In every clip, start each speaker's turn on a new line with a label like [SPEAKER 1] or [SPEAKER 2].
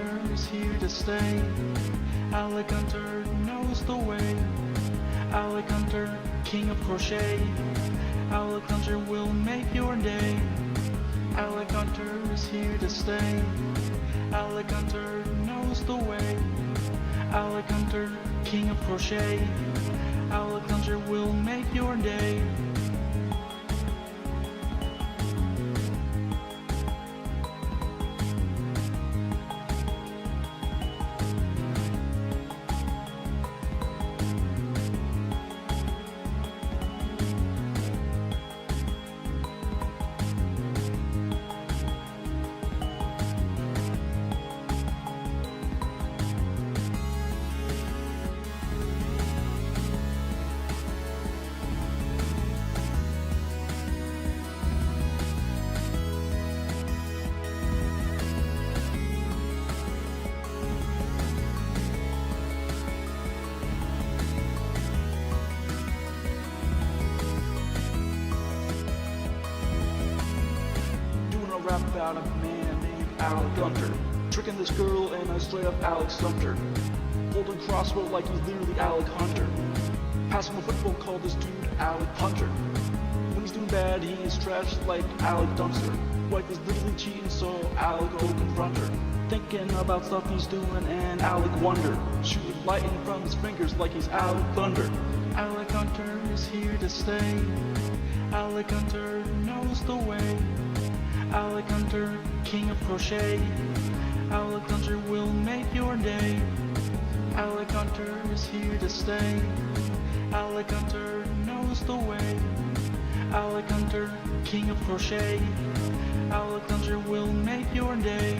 [SPEAKER 1] Gunter is here to stay. Alec Gunter knows the way. Alec Gunter, king of crochet. Alec Gunter will make your day. Alec Gunter is here to stay. Alec Gunter knows the way. Alec Gunter, king of crochet. Alec Gunter will make your day. Rap about a man named Alec Gunter, tricking this girl and I straight up Alec Gunter. Holding crossbow like he's literally Alec Hunter. Passing a football called this dude Alec Hunter. When he's doing bad he is trash like Alec Dumpster. Wife is literally cheating so Alec go confront her. Thinking about stuff he's doing and Alec wonder. Shooting lightning from his fingers like he's Alec Thunder. Alec Hunter is here to stay. Alec Hunter knows the way. Alec Gunter, king of crochet. Alec Gunter will make your day. Alec Gunter is here to stay. Alec Gunter knows the way. Alec Gunter, king of crochet. Alec Gunter will make your day.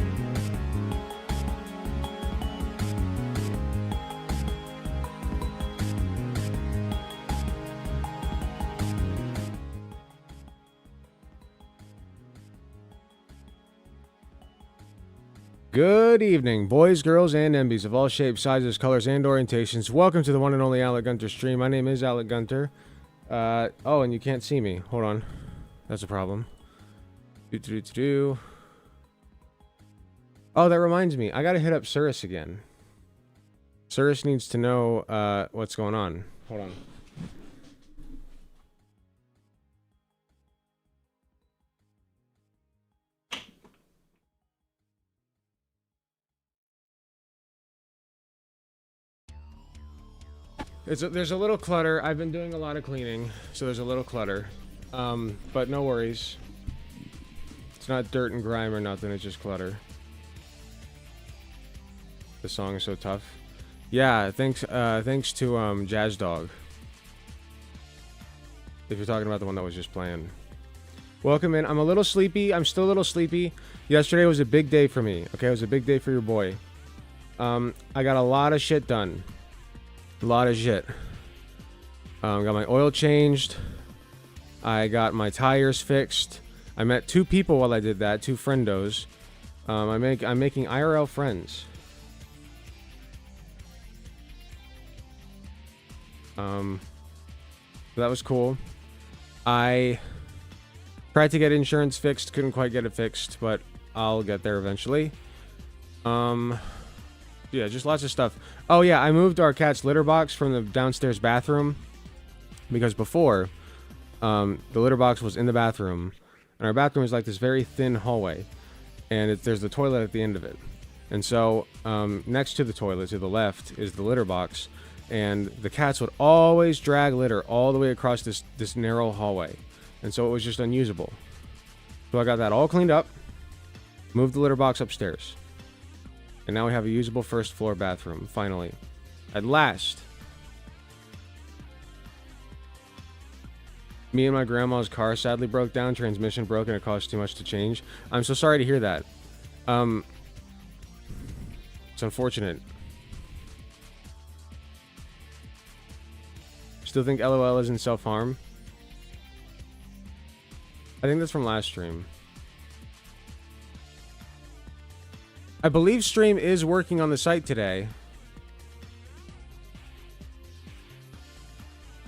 [SPEAKER 2] Good evening, boys, girls, and MBs of all shapes, sizes, colors, and orientations. Welcome to the one and only Alec Gunter stream. My name is Alec Gunter. Oh, and you can't see me. Hold on. That's a problem. Oh, that reminds me. I gotta hit up Cirrus again. Cirrus needs to know, what's going on. Hold on. There's a little clutter. I've been doing a lot of cleaning, so there's a little clutter. But no worries. It's not dirt and grime or nothing, it's just clutter. The song is so tough. Yeah, thanks to Jazz Dog. If you're talking about the one that was just playing. Welcome in. I'm a little sleepy. I'm still a little sleepy. Yesterday was a big day for me. Okay, it was a big day for your boy. I got a lot of shit done. A lot of shit. Got my oil changed. I got my tires fixed. I met 2 people while I did that, 2 friendos. I'm making IRL friends. That was cool. I tried to get insurance fixed, couldn't quite get it fixed, but I'll get there eventually. Yeah, just lots of stuff. Oh yeah, I moved our cat's litter box from the downstairs bathroom because before, the litter box was in the bathroom, and our bathroom is like this very thin hallway, and there's the toilet at the end of it. And so, next to the toilet, to the left, is the litter box, and the cats would always drag litter all the way across this narrow hallway, and so it was just unusable. So I got that all cleaned up, moved the litter box upstairs. And now we have a usable first floor bathroom, finally. At last. Me and my grandma's car sadly broke down, transmission broke, and it cost too much to change. I'm so sorry to hear that. It's unfortunate. Still think LOL isn't self-harm? I think that's from last stream. I believe stream is working on the site today.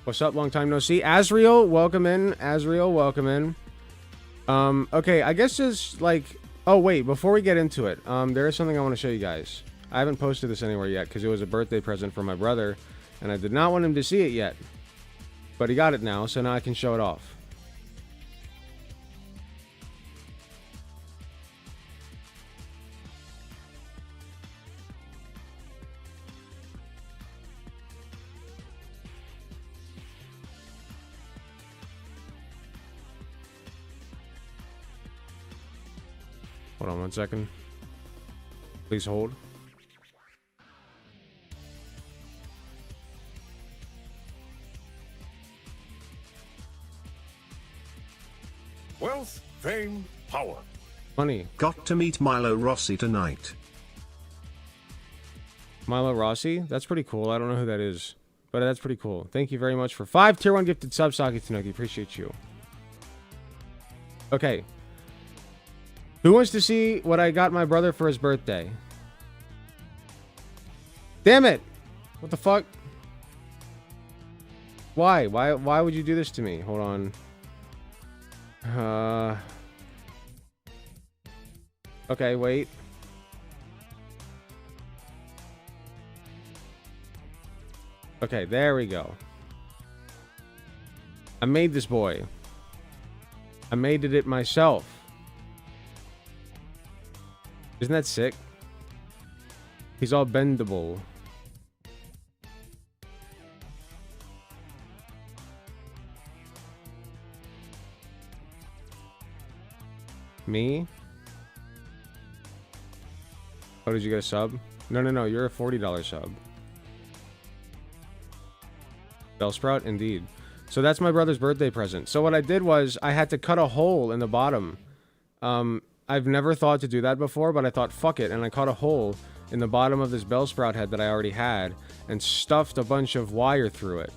[SPEAKER 2] What's up? Long time no see. Azriel, welcome in. Azriel, welcome in. Okay, I guess just like Oh, wait, before we get into it, there is something I want to show you guys. I haven't posted this anywhere yet because it was a birthday present for my brother, and I did not want him to see it yet. But he got it now, so now I can show it off. Hold on 1 second. Please hold.
[SPEAKER 3] Wealth, fame, power.
[SPEAKER 2] Money.
[SPEAKER 4] Got to meet Milo Rossi tonight.
[SPEAKER 2] Milo Rossi? That's pretty cool. I don't know who that is, but that's pretty cool. Thank you very much for 5 tier 1 gifted subs, Saki Tanuki. Appreciate you. Okay. Who wants to see what I got my brother for his birthday? Damn it! What the fuck? Why? Why would you do this to me? Hold on. Okay, wait. Okay, there we go. I made this boy. I made it myself. Isn't that sick? He's all bendable. Me? Oh, did you get a sub? No, you're a $40 sub. Bellsprout, indeed. So that's my brother's birthday present. So what I did was I had to cut a hole in the bottom. I've never thought to do that before, but I thought, fuck it. And I cut a hole in the bottom of this Bellsprout head that I already had and stuffed a bunch of wire through it.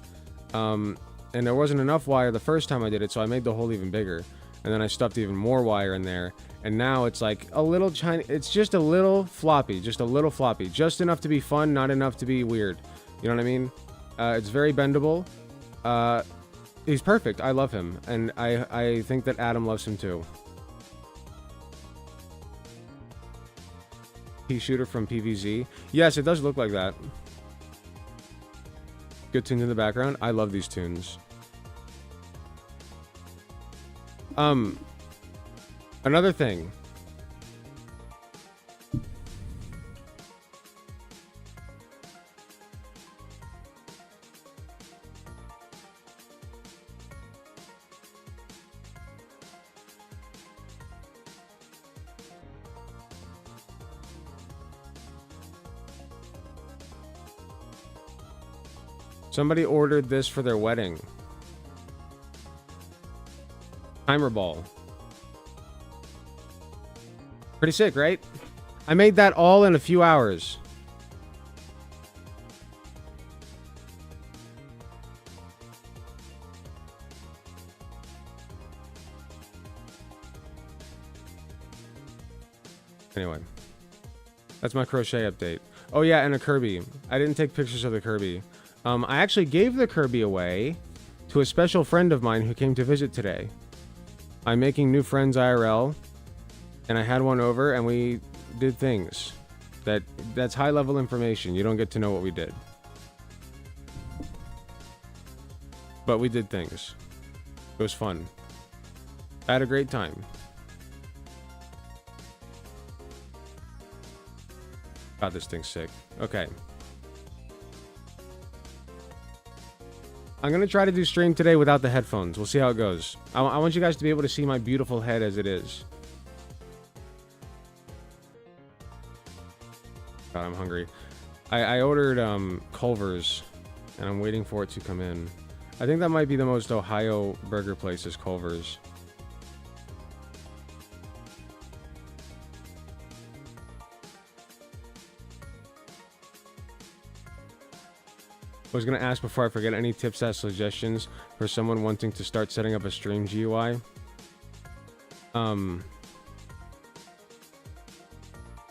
[SPEAKER 2] And there wasn't enough wire the first time I did it, so I made the hole even bigger. And then I stuffed even more wire in there. And now it's like a little tiny, it's just a little floppy, just enough to be fun, not enough to be weird. You know what I mean? It's very bendable. He's perfect. I love him. And I think that Adam loves him too. Pea shooter from PVZ. Yes, it does look like that. Good tunes in the background. I love these tunes. Another thing. Somebody ordered this for their wedding. Timer ball. Pretty sick, right? I made that all in a few hours. Anyway. That's my crochet update. Oh yeah, and a Kirby. I didn't take pictures of the Kirby. I actually gave the Kirby away to a special friend of mine who came to visit today. I'm making new friends IRL, and I had one over, and we did things. That's high-level information. You don't get to know what we did. But we did things. It was fun. I had a great time. God, this thing's sick. Okay. I'm going to try to do stream today without the headphones. We'll see how it goes. I want you guys to be able to see my beautiful head as it is. God, I'm hungry. I ordered Culver's, and I'm waiting for it to come in. I think that might be the most Ohio burger place is Culver's. I was going to ask before I forget, any tips or suggestions for someone wanting to start setting up a stream GUI?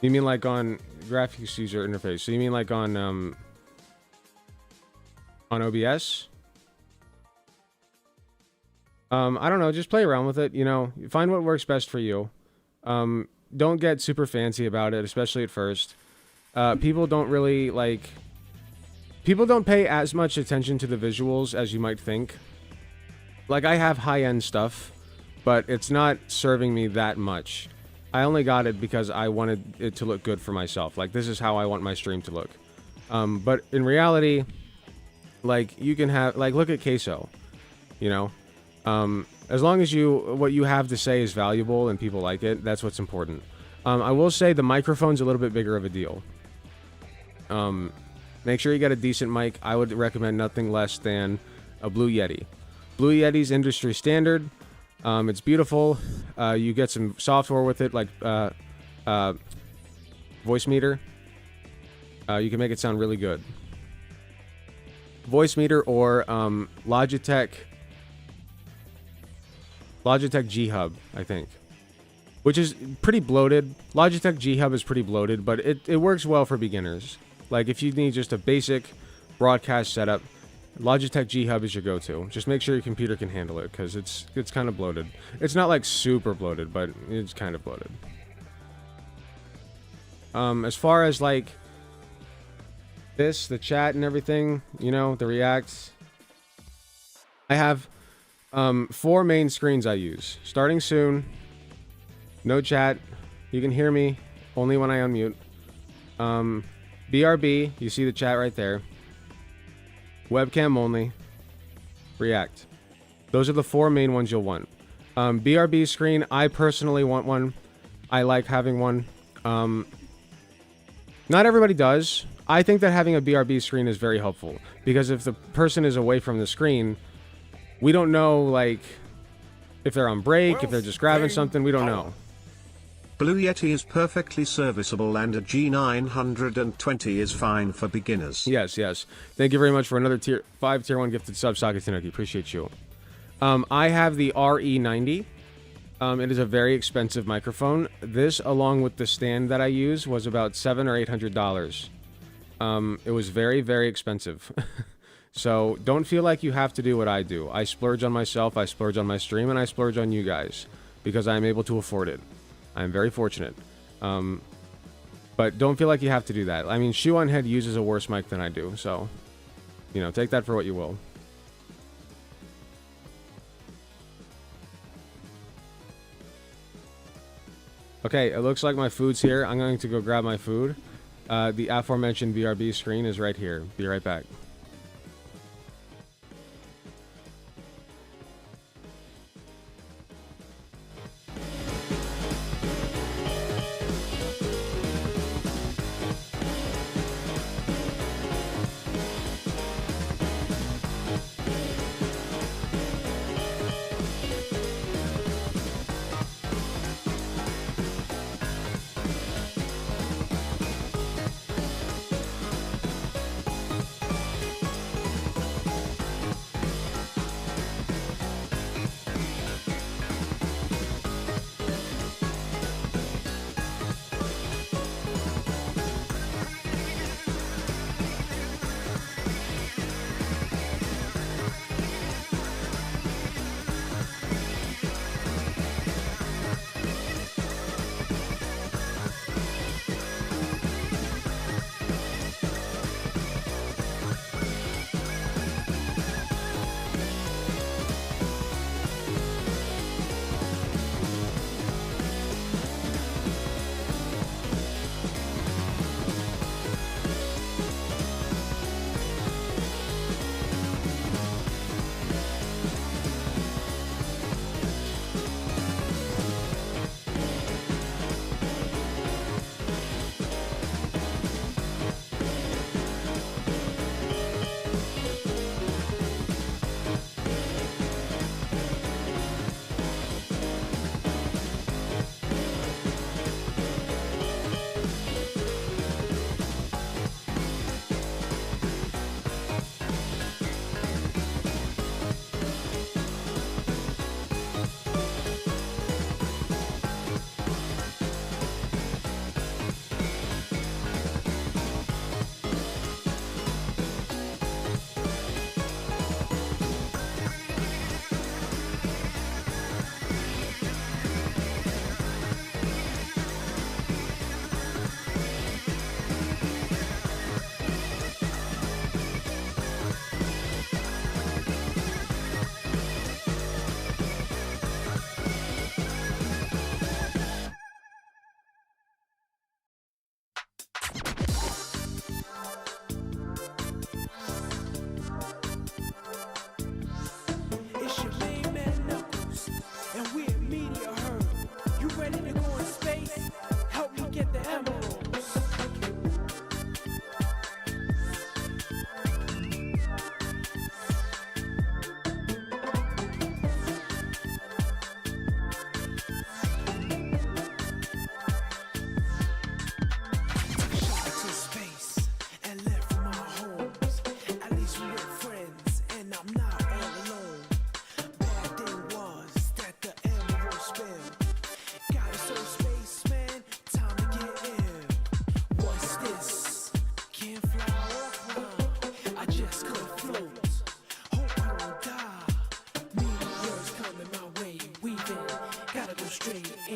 [SPEAKER 2] You mean like on graphics user interface? So you mean like on OBS? I don't know, just play around with it, you know, find what works best for you. don't get super fancy about it, especially at first. People don't really like. People don't pay as much attention to the visuals as you might think. Like, I have high-end stuff, but it's not serving me that much. I only got it because I wanted it to look good for myself. Like, this is how I want my stream to look. But in reality, like, you can have, like, look at Queso, you know? As long as what you have to say is valuable and people like it, that's what's important. I will say the microphone's a little bit bigger of a deal. Make sure you get a decent mic. I would recommend nothing less than a Blue Yeti. Blue Yeti's industry standard. It's beautiful. You get some software with it, like voice meter. You can make it sound really good. Voice meter or Logitech G Hub, I think, which is pretty bloated. Logitech G Hub is pretty bloated, but it works well for beginners. Like, if you need just a basic broadcast setup, Logitech G Hub is your go-to. Just make sure your computer can handle it, because it's kind of bloated. It's not like super bloated, but it's kind of bloated. As far as like the chat and everything, you know, the reacts, I have 4 main screens I use. Starting soon, no chat, you can hear me only when I unmute. BRB, you see the chat right there. Webcam only. React. Those are the 4 main ones you'll want. BRB screen, I personally want one. I like having one. Not everybody does. I think that having a BRB screen is very helpful, because if the person is away from the screen, we don't know, like, if they're on break, if they're just grabbing something, we don't know.
[SPEAKER 4] Blue Yeti is perfectly serviceable, and a G920 is fine for beginners.
[SPEAKER 2] Yes, yes. Thank you very much for another tier 1 gifted sub, Socket Tanuki. Appreciate you. I have the RE90. It is a very expensive microphone. This, along with the stand that I use, was about $700 or $800. It was very, very expensive. So don't feel like you have to do what I do. I splurge on myself, I splurge on my stream, and I splurge on you guys, because I'm able to afford it. I'm very fortunate. But don't feel like you have to do that. I mean, Shoe on Head uses a worse mic than I do, so, you know, take that for what you will. Okay, it looks like my food's here. I'm going to go grab my food. The aforementioned BRB screen is right here. Be right back.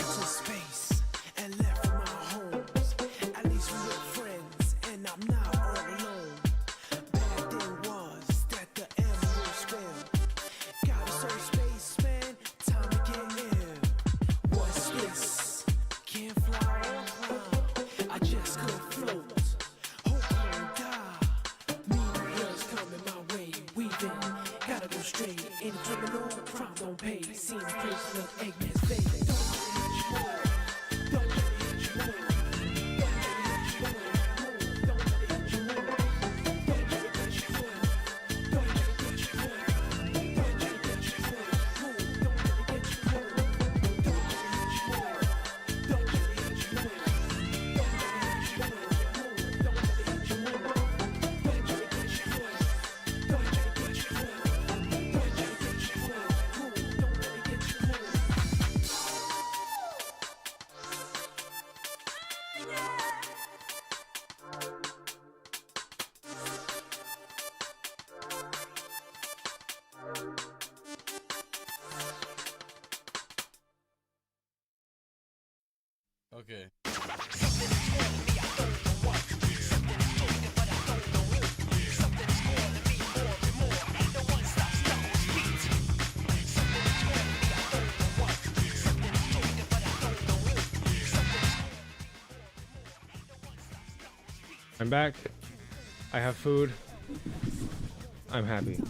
[SPEAKER 3] To space and left from our homes. At least we were friends, and I'm not all alone. Bad thing was that the emerald spell got a certain space, man. Time to get in. What's this? Can't fly or climb. I just could float. Hope I don't die. Mean girls coming my way, weaving. Gotta go straight. Any criminal crime don't pay. Seen crazy little Eggman's fade.
[SPEAKER 5] Okay.
[SPEAKER 2] I'm back. I have food. I'm happy.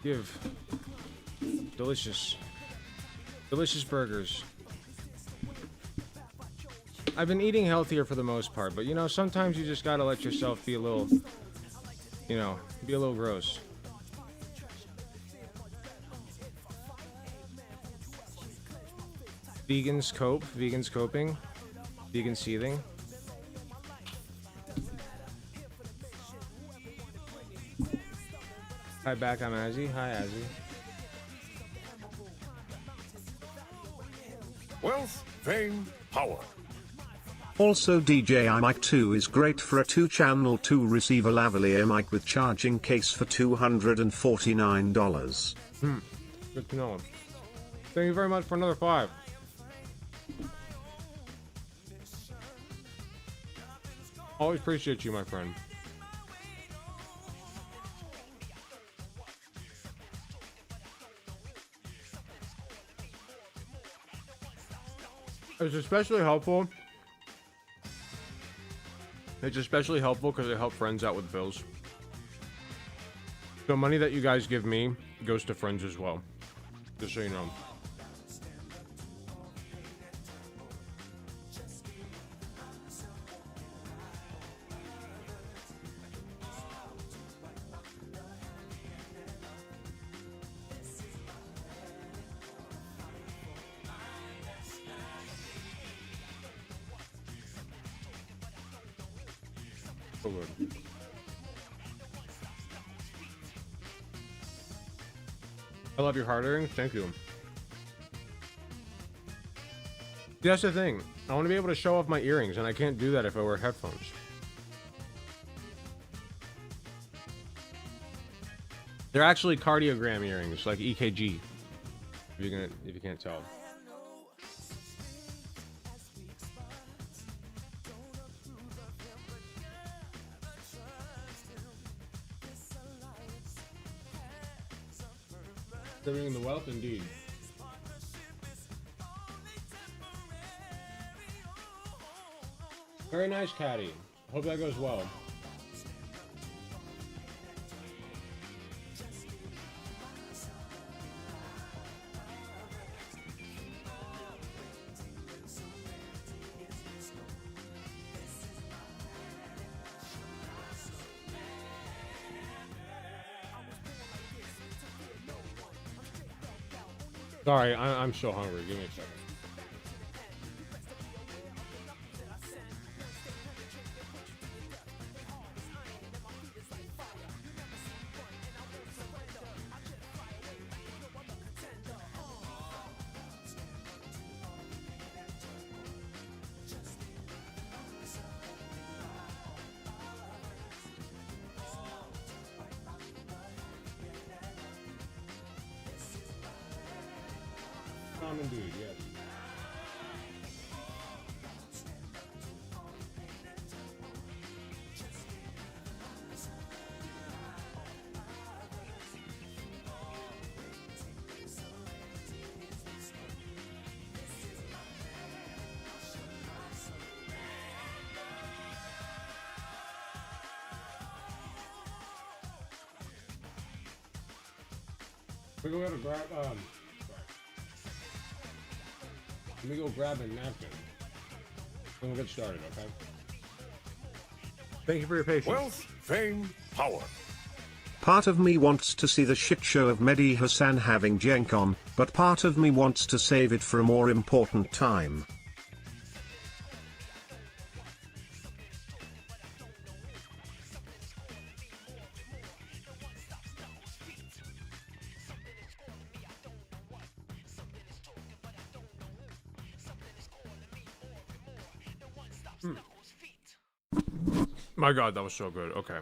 [SPEAKER 2] Give delicious burgers. I've been eating healthier for the most part, but you know, sometimes you just gotta let yourself be a little, you know, be a little gross. Vegans cope, vegans coping, vegan seething. Hi back, I'm Azzy. Hi Azzy.
[SPEAKER 6] Wealth, fame, power.
[SPEAKER 4] Also DJI Mic 2 is great for a 2-channel 2-receiver lavalier mic with charging case for $249.
[SPEAKER 2] Good to know. Thank you very much for another 5. Always appreciate you, my friend. It's especially helpful. It's especially helpful because it helps friends out with bills. The money that you guys give me goes to friends as well. Just so you know. So good. I love your hard earrings. Thank you. That's the thing. I want to be able to show off my earrings, and I can't do that if I wear headphones. They're actually cardiogram earrings, like EKG. If you can't tell. Living in the wealth, indeed. Very nice, Caddy. Hope that goes well. Sorry, I'm so hungry. Give me a second. Indeed, yes. We're going to grab let me go grab a napkin. Then we'll get started, okay? Thank you for your patience.
[SPEAKER 6] Wealth, fame, power.
[SPEAKER 4] Part of me wants to see the shit show of Mehdi Hassan having Jenk on, but part of me wants to save it for a more important time.
[SPEAKER 2] My God, that was so good. Okay.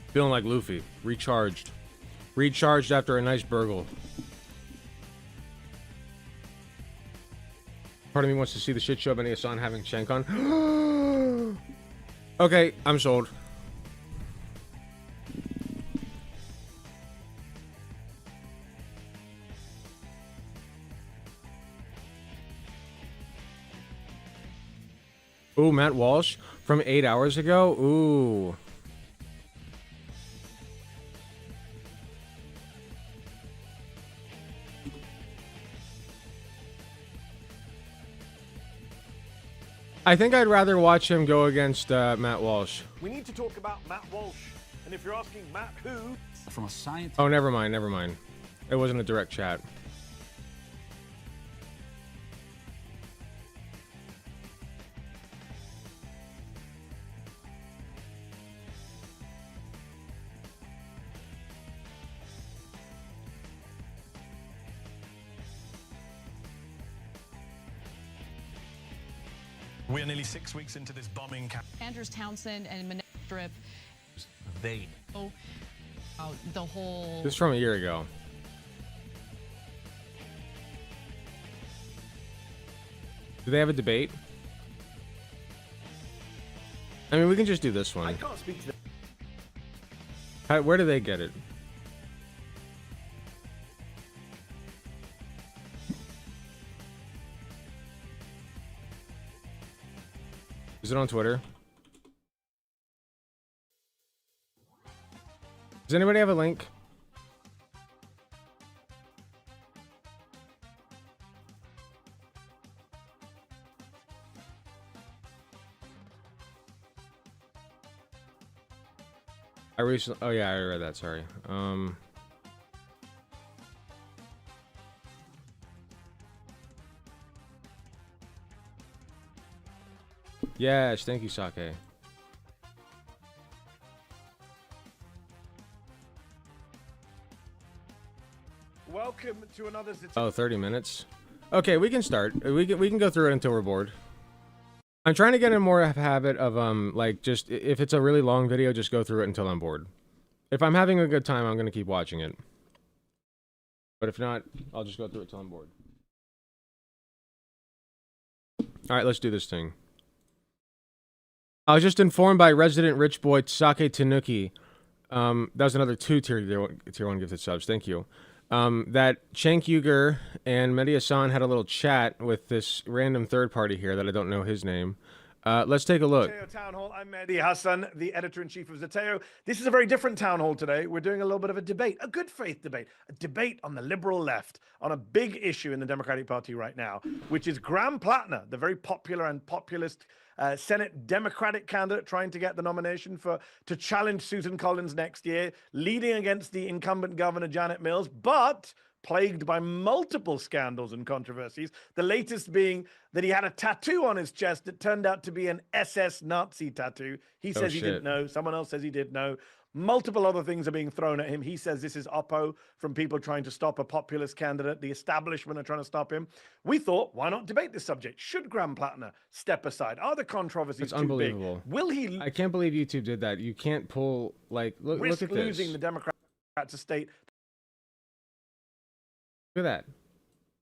[SPEAKER 2] Feeling like Luffy. Recharged. Recharged after a nice burgle. Part of me wants to see the shit show of Benny Hassan having Shank on. Okay, I'm sold. Ooh, Matt Walsh from 8 hours ago. Ooh. I think I'd rather watch him go against Matt Walsh.
[SPEAKER 6] We need to talk about Matt Walsh. And if you're asking Matt who,
[SPEAKER 7] From a science.
[SPEAKER 2] Oh, never mind, never mind. It wasn't a direct chat.
[SPEAKER 8] We're nearly 6 weeks into this bombing campaign.
[SPEAKER 9] Andrews Townsend and Manette Strip.
[SPEAKER 8] They.
[SPEAKER 9] Oh, the whole.
[SPEAKER 2] This is from a year ago. Do they have a debate? I mean, we can just do this
[SPEAKER 6] I
[SPEAKER 2] one.
[SPEAKER 6] can't speak to them.
[SPEAKER 2] Where do they get it? Is it on Twitter? Does anybody have a link? Oh yeah, I read that, sorry. Yes, thank you, Sake.
[SPEAKER 6] Welcome to another.
[SPEAKER 2] Oh, 30 minutes. Okay, we can start. We can go through it until we're bored. I'm trying to get in more of a habit of like just if it's a really long video, just go through it until I'm bored. If I'm having a good time, I'm gonna keep watching it. But if not, I'll just go through it till I'm bored. All right, let's do this thing. I was just informed by resident rich boy Sake Tanuki. That was another 2 tier 1 gifted subs. Thank you. That Cenk Uygur and Mehdi Hassan had a little chat with this random third party here that I don't know his name. Let's take a look.
[SPEAKER 6] Zateo Town Hall. I'm Mehdi Hassan, the editor-in-chief of Zateo. This is a very different town hall today. We're doing a little bit of a debate, a good faith debate, a debate on the liberal left on a big issue in the Democratic Party right now, which is Graham Plattner, the very popular and populist Senate Democratic candidate trying to get the nomination to challenge Susan Collins next year, leading against the incumbent governor Janet Mills, but plagued by multiple scandals and controversies. The latest being that he had a tattoo on his chest that turned out to be an SS Nazi tattoo. He says he didn't know. Someone else says he did know. Multiple other things are being thrown at him. He says this is oppo from people trying to stop a populist candidate. The establishment are trying to stop him. We thought, why not debate this subject? Should Graham Plattner step aside? Are the controversies too
[SPEAKER 2] unbelievable.
[SPEAKER 6] big? Will he?
[SPEAKER 2] I can't believe YouTube did that. You can't pull like look at this.
[SPEAKER 6] Losing the Democrats to state.
[SPEAKER 2] Look at that.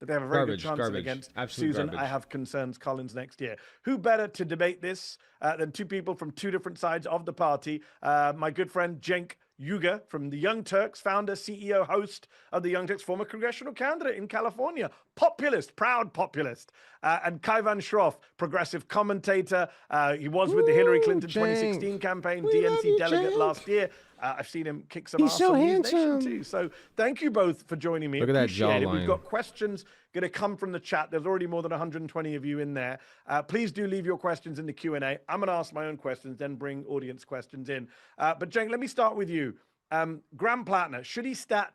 [SPEAKER 6] That they have a very good chance against Susan. I have concerns Collins next year. Who better to debate this than 2 people from 2 different sides of the party? My good friend Cenk Uygur from the Young Turks, founder, CEO, host of the Young Turks, former congressional candidate in California, populist, proud populist, and Kaivan Shroff, progressive commentator. He was with the Hillary Clinton 2016 campaign, DNC delegate last year. I've seen him kick some ass on News Nation too. So thank you both for joining me.
[SPEAKER 2] Look at that
[SPEAKER 6] Appreciate it.
[SPEAKER 2] jawline.
[SPEAKER 6] We've got questions going to come from the chat. There's already more than 120 of you in there. Please do leave your questions in the Q&A. I'm going to ask my own questions, then bring audience questions in. But Cenk, let me start with you. Graham Plattner, should he step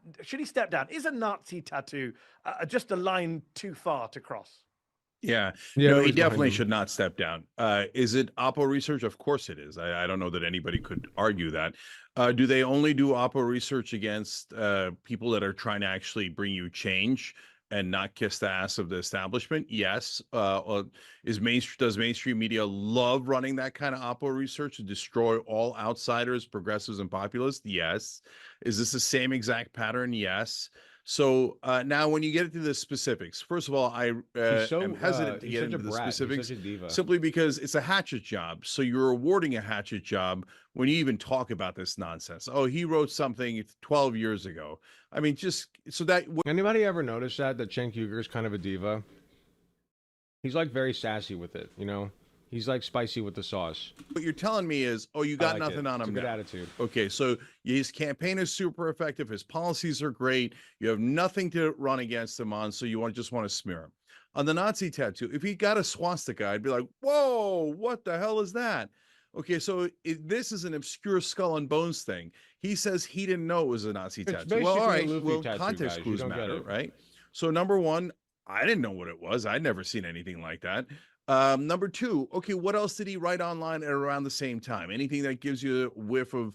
[SPEAKER 6] down? Is a Nazi tattoo just a line too far to cross?
[SPEAKER 7] Yeah, no, he definitely should not step down. Is it Oppo research? Of course it is. I don't know that anybody could argue that. Do they only do Oppo research against people that are trying to actually bring you change and not kiss the ass of the establishment? Yes. Does mainstream media love running that kind of Oppo research to destroy all outsiders, progressives, and populists? Yes. Is this the same exact pattern? Yes. So now when you get into the specifics, first of all, I am hesitant to get into the specifics simply because it's a hatchet job. So you're awarding a hatchet job when you even talk about this nonsense. Oh, he wrote something 12 years ago. I mean, just so that...
[SPEAKER 2] Anybody ever notice that Cenk Uygur is kind of a diva? He's like very sassy with it, you know? He's like spicy with the sauce.
[SPEAKER 7] What you're telling me is, oh, you got
[SPEAKER 2] like
[SPEAKER 7] nothing on him.
[SPEAKER 2] It's a good attitude.
[SPEAKER 7] Okay, so his campaign is super effective. His policies are great. You have nothing to run against him on, so you just want to smear him. On the Nazi tattoo, if he got a swastika, I'd be like, whoa, what the hell is that? Okay, so this is an obscure skull and bones thing. He says he didn't know it was a Nazi tattoo. Well, all right, well, context clues matter, right? So number one, I didn't know what it was. I'd never seen anything like that. Number 2, okay, what else did he write online at around the same time? Anything that gives you a whiff of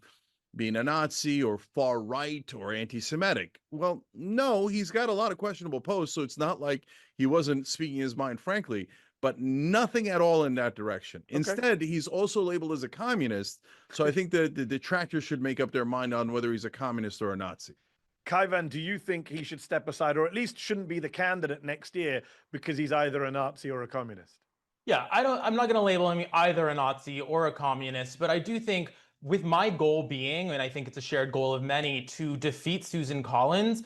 [SPEAKER 7] being a Nazi or far right or anti-Semitic? Well, no, he's got a lot of questionable posts, so it's not like he wasn't speaking his mind, frankly, but nothing at all in that direction. Okay. Instead, he's also labeled as a communist, so I think that the detractors should make up their mind on whether he's a communist or a Nazi.
[SPEAKER 6] Kaivan, do you think he should step aside, or at least shouldn't be the candidate next year because he's either a Nazi or a communist?
[SPEAKER 10] Yeah, I'm not going to label him either a Nazi or a communist, but I do think with my goal being, and I think it's a shared goal of many, to defeat Susan Collins,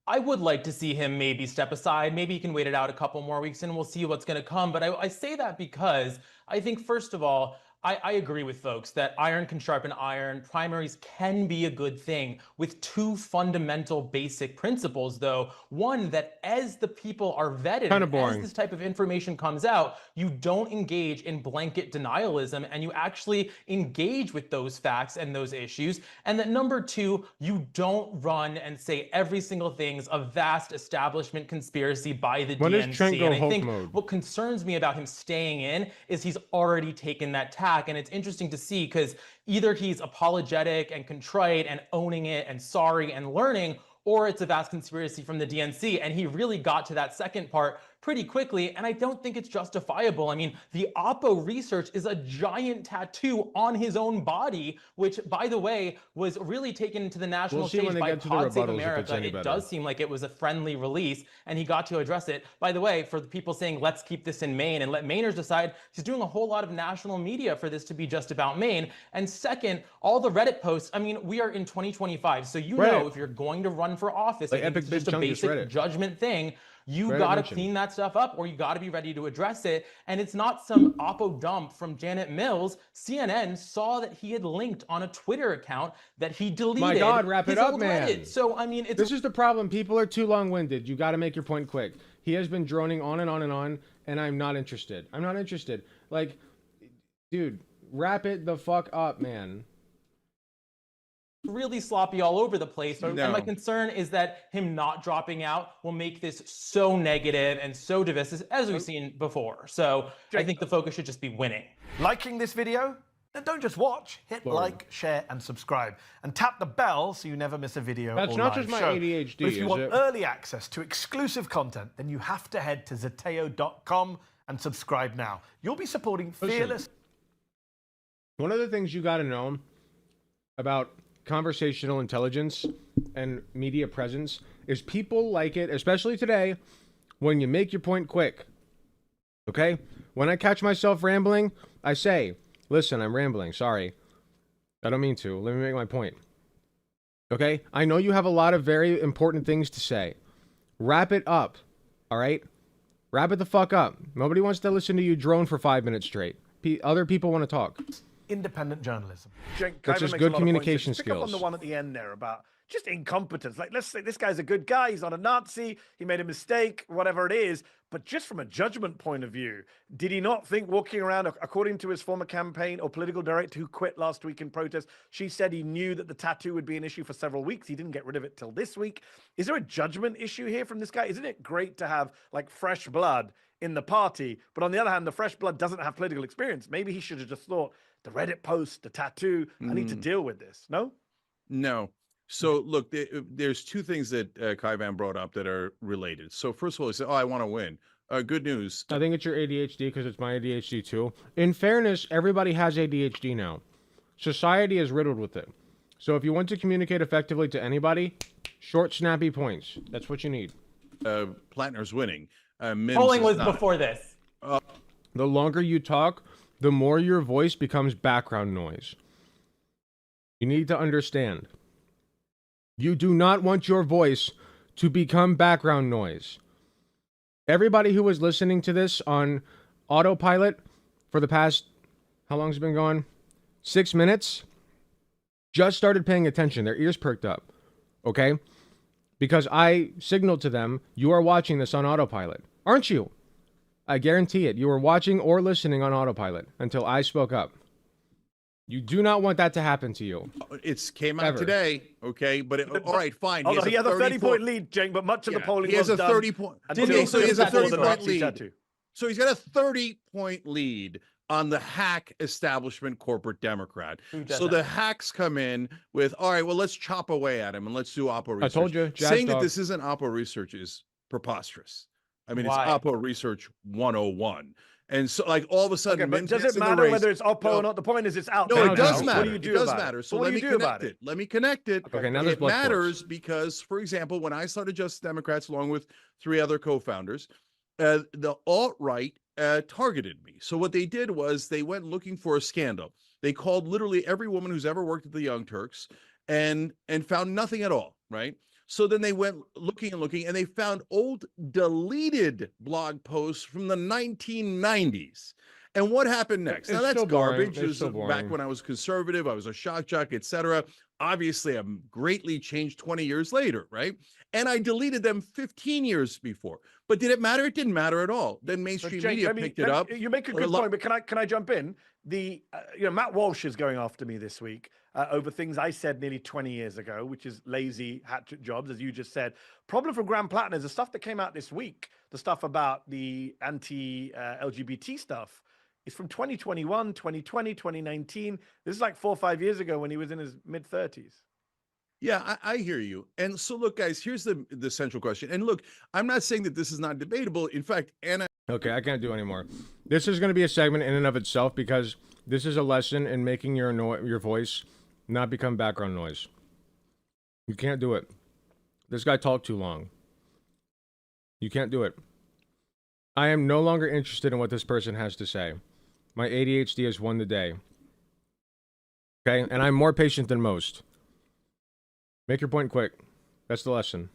[SPEAKER 10] I would like to see him maybe step aside. Maybe he can wait it out a couple more weeks and we'll see what's going to come. But I say that because I think, first of all, I agree with folks that iron can sharpen iron. Primaries can be a good thing with 2 fundamental basic principles, though. One, that as the people are vetted, as this type of information comes out, you don't engage in blanket denialism and you actually engage with those facts and those issues. And that number 2, you don't run and say every single thing's a vast establishment conspiracy by the DNC. And I think what concerns me about him staying in is he's already taken that tack. And it's interesting to see because either he's apologetic and contrite and owning it and sorry and learning, or it's a vast conspiracy from the DNC. And he really got to that second part pretty quickly, and I don't think it's justifiable. I mean, the Oppo research is a giant tattoo on his own body, which, by the way, was really taken to the national
[SPEAKER 2] We'll see when
[SPEAKER 10] stage
[SPEAKER 2] they
[SPEAKER 10] by
[SPEAKER 2] get to the
[SPEAKER 10] Pod Save
[SPEAKER 2] rebuttals if it's
[SPEAKER 10] America.
[SPEAKER 2] any
[SPEAKER 10] It
[SPEAKER 2] better.
[SPEAKER 10] does seem like it was a friendly release, and he got to address it. By the way, for the people saying, let's keep this in Maine and let Mainers decide, he's doing a whole lot of national media for this to be just about Maine. And second, all the Reddit posts, I mean, we are in 2025, so you know if you're going to run for office,
[SPEAKER 2] Like
[SPEAKER 10] I think
[SPEAKER 2] Epic
[SPEAKER 10] it's just a
[SPEAKER 2] Big Chunk just read
[SPEAKER 10] basic
[SPEAKER 2] it.
[SPEAKER 10] judgment thing. You
[SPEAKER 2] Reddit
[SPEAKER 10] got to
[SPEAKER 2] mentioned.
[SPEAKER 10] clean that stuff up, or you got to be ready to address it. And it's not some Oppo dump from Janet Mills. CNN saw that he had linked on a Twitter account that he deleted.
[SPEAKER 2] My God, wrap it
[SPEAKER 10] his
[SPEAKER 2] up,
[SPEAKER 10] old
[SPEAKER 2] man.
[SPEAKER 10] Reddit. So, I mean, it's
[SPEAKER 2] This is the problem. People are too long-winded. You got to make your point quick. He has been droning on and on and on, and I'm not interested. I'm not interested. Like, dude, wrap it the fuck up, man.
[SPEAKER 10] really sloppy all over the place. And my
[SPEAKER 7] No.
[SPEAKER 10] concern is that him not dropping out will make this so negative and so divisive as we've seen before. So I think the focus should just be winning.
[SPEAKER 6] Liking this video? Then don't just watch. Hit like, share, and subscribe. And tap the bell so you never miss a video
[SPEAKER 2] That's
[SPEAKER 6] or
[SPEAKER 2] not
[SPEAKER 6] live
[SPEAKER 2] just my
[SPEAKER 6] show.
[SPEAKER 2] ADHD,
[SPEAKER 6] But if you
[SPEAKER 2] is
[SPEAKER 6] want
[SPEAKER 2] it?
[SPEAKER 6] early access to exclusive content, then you have to head to Zateo.com and subscribe now. You'll be supporting fearless...
[SPEAKER 2] One of the things you got to know about conversational intelligence and media presence is people like it, especially today, when you make your point quick. Okay? When I catch myself rambling, I say, listen, I'm rambling. Sorry. I don't mean to. Let me make my point. Okay? I know you have a lot of very important things to say. Wrap it up. All right? Wrap it the fuck up. Nobody wants to listen to you drone for 5 minutes straight. Other people want to talk.
[SPEAKER 6] Independent journalism.
[SPEAKER 2] That's just good communication
[SPEAKER 6] Pick up on the
[SPEAKER 2] skills.
[SPEAKER 6] one at the end there about just incompetence. Like, let's say this guy's a good guy. He's not a Nazi. He made a mistake, whatever it is. But just from a judgment point of view, did he not think walking around, according to his former campaign or political director who quit last week in protest, she said he knew that the tattoo would be an issue for several weeks. He didn't get rid of it till this week. Is there a judgment issue here from this guy? Isn't it great to have like fresh blood in the party? But on the other hand, the fresh blood doesn't have political experience. Maybe he should have just thought, the Reddit post, the tattoo, I need to deal with this. No?
[SPEAKER 7] No. So look, there's two things that Kai Van brought up that are related. So first of all, he said, "Oh, I want to win." Good news.
[SPEAKER 2] I think it's your ADHD because it's my ADHD too. In fairness, everybody has ADHD now. Society is riddled with it. So if you want to communicate effectively to anybody, short, snappy points. That's what you need.
[SPEAKER 7] Plattner's winning. Mims
[SPEAKER 10] Polling
[SPEAKER 7] is
[SPEAKER 10] was
[SPEAKER 7] not.
[SPEAKER 10] before this.
[SPEAKER 2] The longer you talk, the more your voice becomes background noise. You need to understand. You do not want your voice to become background noise. Everybody who was listening to this on autopilot for the past, how long's it been going? 6 minutes, just started paying attention. Their ears perked up. Okay? Because I signaled to them, you are watching this on autopilot. Aren't you? I guarantee it. You were watching or listening on autopilot until I spoke up. You do not want that to happen to you.
[SPEAKER 7] It's came out
[SPEAKER 2] Ever.
[SPEAKER 7] today, okay? But all right, fine.
[SPEAKER 6] Although he has a 30-point
[SPEAKER 7] 34
[SPEAKER 6] lead, Jane, but much of the
[SPEAKER 7] Yeah,
[SPEAKER 6] polling
[SPEAKER 7] he has
[SPEAKER 6] was
[SPEAKER 7] a
[SPEAKER 6] done
[SPEAKER 7] 30-point.
[SPEAKER 6] until
[SPEAKER 7] Okay, so he has a
[SPEAKER 6] before the
[SPEAKER 7] 30-point
[SPEAKER 6] Nazi
[SPEAKER 7] lead.
[SPEAKER 6] tattoo.
[SPEAKER 7] So he's got a 30-point lead on the hack establishment corporate Democrat.
[SPEAKER 10] does
[SPEAKER 7] So
[SPEAKER 10] that?
[SPEAKER 7] the hacks come in with, all right, well, let's chop away at him and let's do Oppo research.
[SPEAKER 2] I told you, Jazz
[SPEAKER 7] Saying that
[SPEAKER 2] Dog.
[SPEAKER 7] this isn't Oppo research is preposterous. I mean,
[SPEAKER 10] Why?
[SPEAKER 7] it's Oppo research 101. And so, like, all of a sudden,
[SPEAKER 6] Okay, but
[SPEAKER 7] Mims
[SPEAKER 6] does
[SPEAKER 7] gets
[SPEAKER 6] it
[SPEAKER 7] in the
[SPEAKER 6] matter
[SPEAKER 7] race.
[SPEAKER 6] whether it's Oppo
[SPEAKER 7] No.
[SPEAKER 6] or not? The point is it's out
[SPEAKER 7] No,
[SPEAKER 6] there
[SPEAKER 7] it does
[SPEAKER 6] now.
[SPEAKER 7] matter.
[SPEAKER 6] What do you
[SPEAKER 7] It
[SPEAKER 6] do
[SPEAKER 7] does
[SPEAKER 6] about
[SPEAKER 7] matter.
[SPEAKER 6] it?
[SPEAKER 7] So
[SPEAKER 6] What
[SPEAKER 7] let
[SPEAKER 6] do
[SPEAKER 7] me
[SPEAKER 6] you do about
[SPEAKER 7] connect
[SPEAKER 6] it?
[SPEAKER 7] it. Let me connect it.
[SPEAKER 2] Okay, now there's
[SPEAKER 7] It
[SPEAKER 2] blood sports.
[SPEAKER 7] matters because, for example, when I started Justice Democrats along with 3 other co-founders, the alt-right targeted me. So what they did was they went looking for a scandal. They called literally every woman who's ever worked at the Young Turks and found nothing at all, right? So then they went looking and looking, and they found old deleted blog posts from the 1990s. And what happened next? Now
[SPEAKER 2] It's
[SPEAKER 7] that's
[SPEAKER 2] still boring.
[SPEAKER 7] garbage.
[SPEAKER 2] It's
[SPEAKER 7] This
[SPEAKER 2] still
[SPEAKER 7] is back
[SPEAKER 2] boring.
[SPEAKER 7] when I was conservative, I was a shock jock, etc. Obviously, I'm greatly changed 20 years later, right? And I deleted them 15 years before. But did it matter? It didn't matter at all. Then
[SPEAKER 6] But
[SPEAKER 7] mainstream
[SPEAKER 6] Jake,
[SPEAKER 7] media picked it up.
[SPEAKER 6] You make a
[SPEAKER 7] A
[SPEAKER 6] good
[SPEAKER 7] lot-
[SPEAKER 6] point, but can I jump in? Matt Walsh is going after me this week over things I said nearly 20 years ago, which is lazy hat trick jobs, as you just said. Problem for Graham Plattner is the stuff that came out this week, the stuff about the anti-LGBT stuff, is from 2021, 2020, 2019. This is like 4 or 5 years ago when he was in his mid-30s.
[SPEAKER 7] Yeah, I hear you. And so, look, guys, here's the central question. And look, I'm not saying that this is not debatable. In fact, Anna.
[SPEAKER 2] Okay, I can't do anymore. This is going to be a segment in and of itself because this is a lesson in making your voice not become background noise. You can't do it. This guy talked too long. You can't do it. I am no longer interested in what this person has to say. My ADHD has won the day. Okay, and I'm more patient than most. Make your point quick. That's the lesson.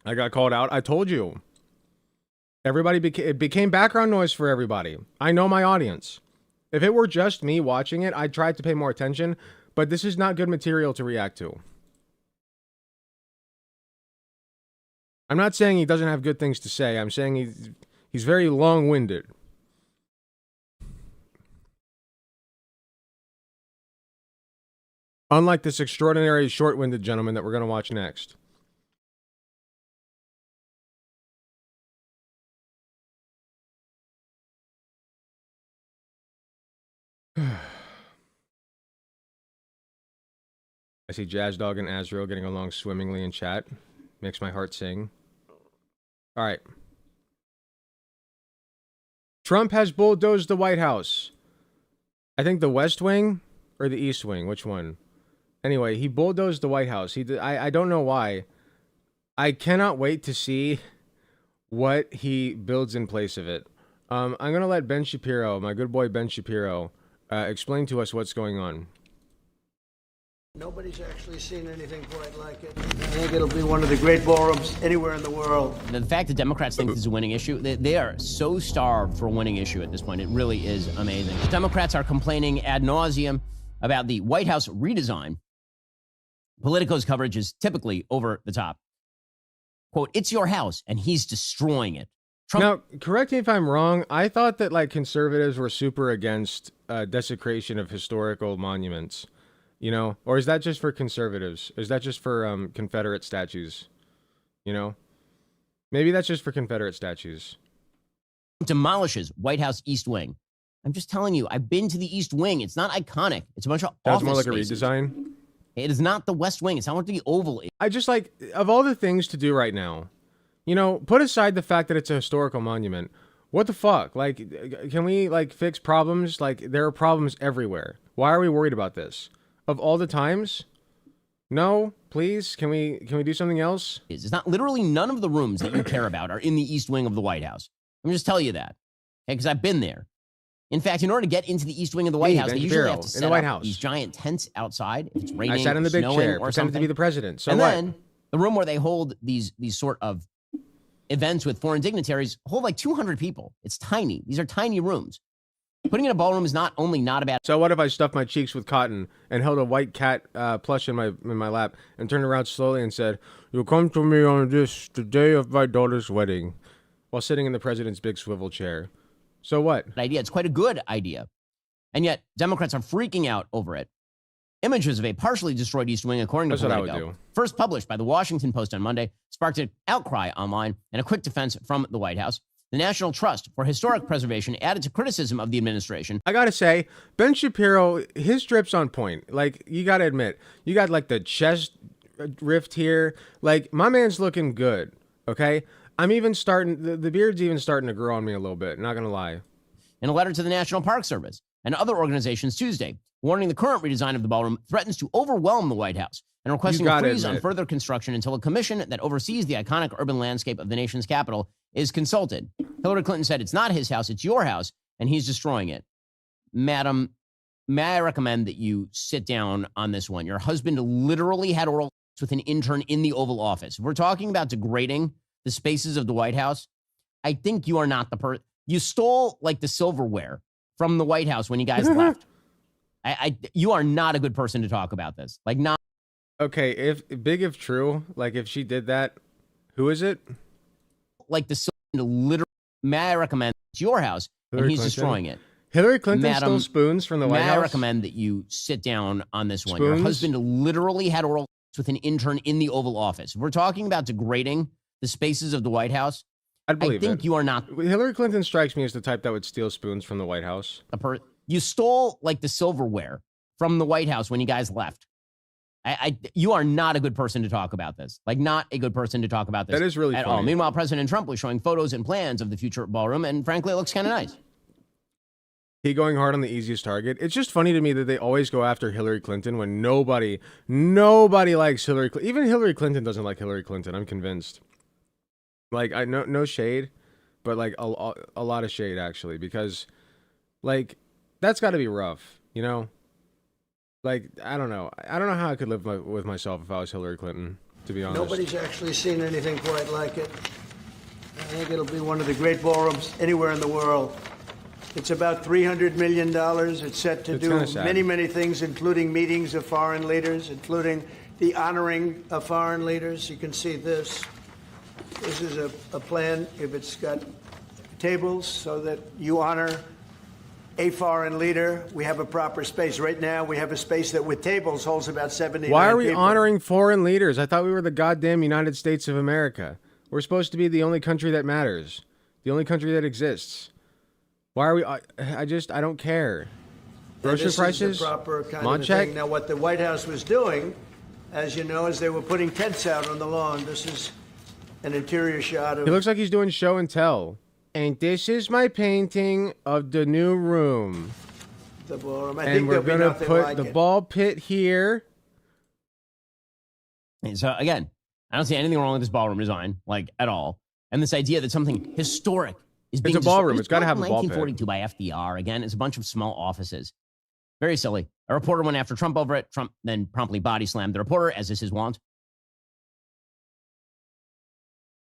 [SPEAKER 2] I got called out. I told you. Everybody it became background noise for everybody. I know my audience. If it were just me watching it, I'd try to pay more attention, but this is not good material to react to. I'm not saying he doesn't have good things to say. I'm saying he's very long-winded. Unlike this extraordinary short-winded gentleman that we're going to watch next. I see Jazz Dog and Azrael getting along swimmingly in chat. Makes my heart sing. All right. Trump has bulldozed the White House. I think the West Wing or the East Wing. Which one? Anyway, he bulldozed the White House. I don't know why. I cannot wait to see what he builds in place of it. I'm going to let Ben Shapiro, my good boy Ben Shapiro, explain to us what's going on.
[SPEAKER 11] Nobody's actually seen anything quite like it. I think it'll be one of the great ballrooms anywhere in the world.
[SPEAKER 12] The fact that Democrats think this is a winning issue, they are so starved for a winning issue at this point. It really is amazing. Democrats are complaining ad nauseum about the White House redesign. Politico's coverage is typically over the top. Quote, it's your house, and he's destroying it. Trump.
[SPEAKER 2] Now, correct me if I'm wrong. I thought that like conservatives were super against desecration of historical monuments. You know, or is that just for conservatives? Is that just for Confederate statues? You know, maybe that's just for Confederate statues.
[SPEAKER 12] Demolishes White House East Wing. I'm just telling you, I've been to the East Wing. It's not iconic. It's a bunch of
[SPEAKER 2] That's
[SPEAKER 12] office
[SPEAKER 2] more like
[SPEAKER 12] spaces.
[SPEAKER 2] a redesign.
[SPEAKER 12] It is not the West Wing. It's not what the Oval is.
[SPEAKER 2] I just like, of all the things to do right now, you know, put aside the fact that it's a historical monument. What the fuck? Like, can we like fix problems? Like, there are problems everywhere. Why are we worried about this? Of all the times? No, please. Can we do something else?
[SPEAKER 12] It's not literally none of the rooms that you care about are in the East Wing of the White House. I'm just telling you that, because I've been there. In fact, in order to get into the East Wing of the White House, they usually have to set up these giant tents outside if it's raining.
[SPEAKER 2] I sat in the big chair,
[SPEAKER 12] or
[SPEAKER 2] pretended
[SPEAKER 12] something.
[SPEAKER 2] to be the president. So
[SPEAKER 12] and
[SPEAKER 2] what?
[SPEAKER 12] then the room where they hold these sort of events with foreign dignitaries hold like 200 people. It's tiny. These are tiny rooms. Putting in a ballroom is not only not a bad.
[SPEAKER 2] So what if I stuffed my cheeks with cotton and held a white cat plush in my lap and turned around slowly and said, "You'll come to me on the day of my daughter's wedding," while sitting in the president's big swivel chair. So what?
[SPEAKER 12] Idea. It's quite a good idea. And yet Democrats are freaking out over it. Images of a partially destroyed East Wing, according to Politico, first published by the Washington Post on Monday, sparked an outcry online and a quick defense from the White House. The National Trust for Historic Preservation added to criticism of the administration.
[SPEAKER 2] I gotta say, Ben Shapiro, his drip's on point. Like, you gotta admit, you got like the chest rift here. Like, my man's looking good, okay? I'm even starting, the beard's even starting to grow on me a little bit, not gonna lie.
[SPEAKER 12] In a letter to the National Park Service and other organizations Tuesday, warning the current redesign of the ballroom threatens to overwhelm the White House and requesting a freeze on further construction until a commission that oversees the iconic urban landscape of the nation's capital is consulted. Hillary Clinton said, it's not his house, it's your house, and he's destroying it. Madam, may I recommend that you sit down on this one? Your husband literally had oral sex with an intern in the Oval Office. If we're talking about degrading the spaces of the White House, I think you are not the person. You stole like the silverware from the White House when you guys left. You are not a good person to talk about this. Like, not.
[SPEAKER 2] Okay, if true, like if she did that, who is it?
[SPEAKER 12] Like the literally, may I recommend it's your house, and he's destroying it.
[SPEAKER 2] Hillary Clinton
[SPEAKER 12] Madam,
[SPEAKER 2] stole spoons from the White
[SPEAKER 12] may
[SPEAKER 2] House?
[SPEAKER 12] I recommend that you sit down on this one. Your
[SPEAKER 2] Spoons?
[SPEAKER 12] husband literally had oral sex with an intern in the Oval Office. If we're talking about degrading the spaces of the White House,
[SPEAKER 2] I'd believe
[SPEAKER 12] I think
[SPEAKER 2] it.
[SPEAKER 12] you are not.
[SPEAKER 2] Hillary Clinton strikes me as the type that would steal spoons from the White House.
[SPEAKER 12] You stole like the silverware from the White House when you guys left. You are not a good person to talk about this. Like, not a good person to talk about this.
[SPEAKER 2] That is really
[SPEAKER 12] at
[SPEAKER 2] funny.
[SPEAKER 12] all. Meanwhile, President Trump was showing photos and plans of the future ballroom, and frankly, it looks kind of nice.
[SPEAKER 2] He going hard on the easiest target. It's just funny to me that they always go after Hillary Clinton when nobody likes Hillary Clinton. Even Hillary Clinton doesn't like Hillary Clinton. I'm convinced. Like, no shade, but like a lot of shade actually, because like that's got to be rough, you know? Like, I don't know how I could live with myself if I was Hillary Clinton, to be honest.
[SPEAKER 11] Nobody's actually seen anything quite like it. I think it'll be one of the great ballrooms anywhere in the world. It's about $300 million. It's set to do many things, including meetings of foreign leaders, including the honoring of foreign leaders. You can see this. This is a plan. If it's got tables so that you honor a foreign leader, we have a proper space. Right now, we have a space that with tables holds about 70.
[SPEAKER 2] Why are we honoring foreign leaders? I thought we were the goddamn United States of America. We're supposed to be the only country that matters, the only country that exists. Why are we? I don't care. Grocery prices,
[SPEAKER 11] is the proper kind
[SPEAKER 2] mod
[SPEAKER 11] of
[SPEAKER 2] check.
[SPEAKER 11] thing. Now, what the White House was doing, as you know, is they were putting tents out on the lawn. This is an interior shot of.
[SPEAKER 2] He looks like he's doing show and tell. And this is my painting of the new room.
[SPEAKER 11] The ballroom. I
[SPEAKER 2] and
[SPEAKER 11] think
[SPEAKER 2] we're
[SPEAKER 11] going to
[SPEAKER 2] put
[SPEAKER 11] like
[SPEAKER 2] the
[SPEAKER 11] it.
[SPEAKER 2] ball pit here.
[SPEAKER 12] And so again, I don't see anything wrong with this ballroom design, like at all. And this idea that something historic is being
[SPEAKER 2] It's a ballroom.
[SPEAKER 12] destroyed.
[SPEAKER 2] It's got to have a ball pit.
[SPEAKER 12] 1942 by FDR. Again, it's a bunch of small offices. Very silly. A reporter went after Trump over it. Trump then promptly body slammed the reporter, as is his wont.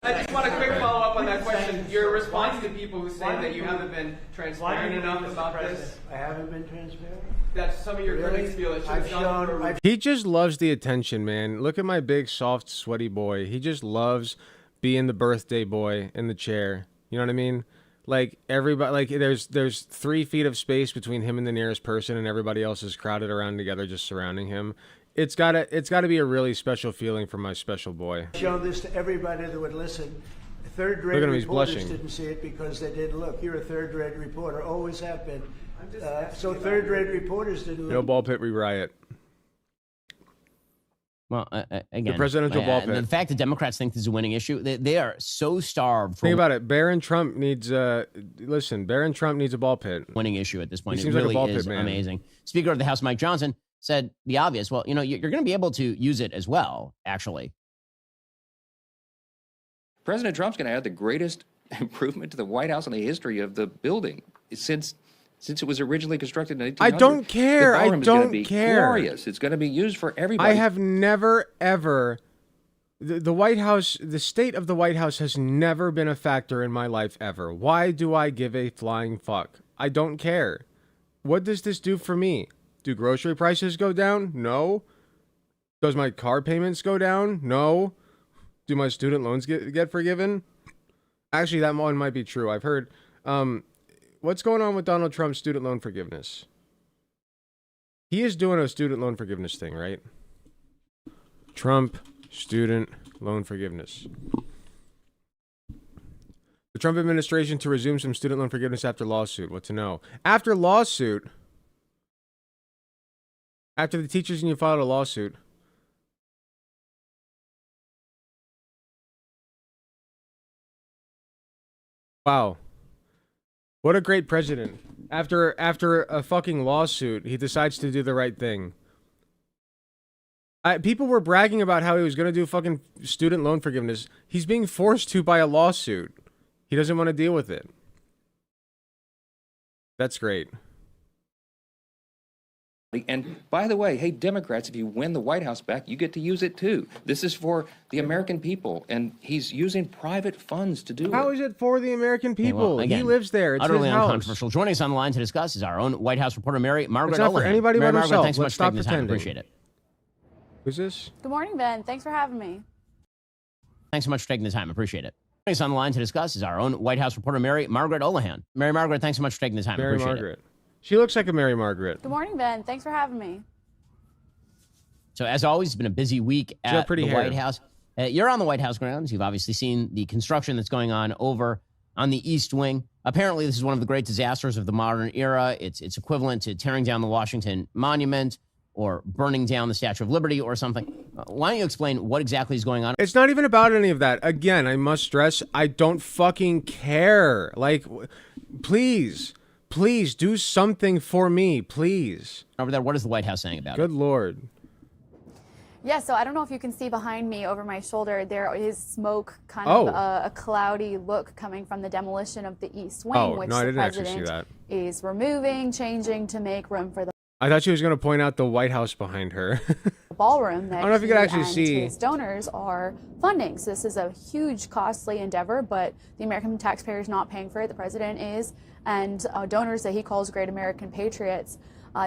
[SPEAKER 13] I just want a quick follow-up on that question. Your response to people who say that you haven't been transparent enough about this.
[SPEAKER 11] I haven't been transparent.
[SPEAKER 13] That's some of your critics feel it should have done.
[SPEAKER 2] He just loves the attention, man. Look at my big, soft, sweaty boy. He just loves being the birthday boy in the chair. You know what I mean? Like everybody, like there's 3 feet of space between him and the nearest person, and everybody else is crowded around together, just surrounding him. It's gotta be a really special feeling for my special boy.
[SPEAKER 11] Show this to everybody that would listen. Third-rate
[SPEAKER 2] Look at him, he's
[SPEAKER 11] reporters
[SPEAKER 2] blushing.
[SPEAKER 11] didn't see it because they didn't look. You're a third-rate reporter, always have been. So third-rate reporters didn't look.
[SPEAKER 2] No ball pit, we riot.
[SPEAKER 12] Well, again,
[SPEAKER 2] The presidential ball pit.
[SPEAKER 12] The fact that Democrats think this is a winning issue, they are so starved for
[SPEAKER 2] Think about it. Barron Trump needs Barron Trump needs a ball pit.
[SPEAKER 12] winning issue at this point.
[SPEAKER 2] He
[SPEAKER 12] It
[SPEAKER 2] seems like a
[SPEAKER 12] really
[SPEAKER 2] ball pit
[SPEAKER 12] is
[SPEAKER 2] man.
[SPEAKER 12] amazing. Speaker of the House, Mike Johnson, said the obvious. Well, you know, you're going to be able to use it as well, actually.
[SPEAKER 14] President Trump's going to add the greatest improvement to the White House in the history of the building since it was originally constructed in 1800.
[SPEAKER 2] I don't care.
[SPEAKER 14] The
[SPEAKER 2] I
[SPEAKER 14] ballroom is gonna
[SPEAKER 2] don't
[SPEAKER 14] be
[SPEAKER 2] care.
[SPEAKER 14] Glorious. It's going to be used for everybody.
[SPEAKER 2] I have never ever. The White House, the state of the White House has never been a factor in my life ever. Why do I give a flying fuck? I don't care. What does this do for me? Do grocery prices go down? No. Does my car payments go down? No. Do my student loans get forgiven? Actually, that one might be true. I've heard. What's going on with Donald Trump's student loan forgiveness? He is doing a student loan forgiveness thing, right? Trump student loan forgiveness. The Trump administration to resume some student loan forgiveness after lawsuit. What to know? After lawsuit. After the teachers union filed a lawsuit. Wow. What a great president. After a fucking lawsuit, he decides to do the right thing. People were bragging about how he was going to do fucking student loan forgiveness. He's being forced to by a lawsuit. He doesn't want to deal with it. That's great.
[SPEAKER 14] And by the way, hey, Democrats, if you win the White House back, you get to use it too. This is for the American people, and he's using private funds to do it.
[SPEAKER 2] How is it for the American people?
[SPEAKER 12] Okay, well, again,
[SPEAKER 2] he lives there. It's
[SPEAKER 12] utterly
[SPEAKER 2] his house.
[SPEAKER 12] uncontroversial. Joining us on the line to discuss is our own White House reporter, Mary Margaret
[SPEAKER 2] It's not for
[SPEAKER 12] Olahan.
[SPEAKER 2] anybody
[SPEAKER 12] Mary
[SPEAKER 2] but
[SPEAKER 12] Margaret,
[SPEAKER 2] himself.
[SPEAKER 12] thanks so much
[SPEAKER 2] Let's
[SPEAKER 12] for taking the
[SPEAKER 2] stop
[SPEAKER 12] time.
[SPEAKER 2] pretending.
[SPEAKER 12] Appreciate it.
[SPEAKER 2] Who's this?
[SPEAKER 15] Good morning, Ben. Thanks for having me.
[SPEAKER 12] Thanks so much for taking the time. Appreciate it. Joining us on the line to discuss is our own White House reporter, Mary Margaret Olahan. Mary Margaret, thanks so much for taking the time.
[SPEAKER 2] Mary
[SPEAKER 12] Appreciate
[SPEAKER 2] Margaret.
[SPEAKER 12] it.
[SPEAKER 2] She looks like a Mary Margaret.
[SPEAKER 15] Good morning, Ben. Thanks for having me.
[SPEAKER 12] So as always, it's been a busy week at the
[SPEAKER 2] hair.
[SPEAKER 12] White House. You're on the White House grounds. You've obviously seen the construction that's going on over on the East Wing. Apparently, this is one of the great disasters of the modern era. It's equivalent to tearing down the Washington Monument or burning down the Statue of Liberty or something. Why don't you explain what exactly is going on?
[SPEAKER 2] It's not even about any of that. Again, I must stress, I don't fucking care. Like, please do something for me, please.
[SPEAKER 12] Over there, what is the White House saying about it?
[SPEAKER 2] Good Lord.
[SPEAKER 15] Yeah, so I don't know if you can see behind me over my shoulder, there is smoke, kind of a cloudy look coming from the demolition of the East Wing, which the president is removing, changing to make room for the
[SPEAKER 2] I thought she was going to point out the White House behind her.
[SPEAKER 15] ballroom that
[SPEAKER 2] I don't know if you could actually see.
[SPEAKER 15] His donors are funding. So this is a huge, costly endeavor, but the American taxpayer is not paying for it. The president is, and donors that he calls great American patriots.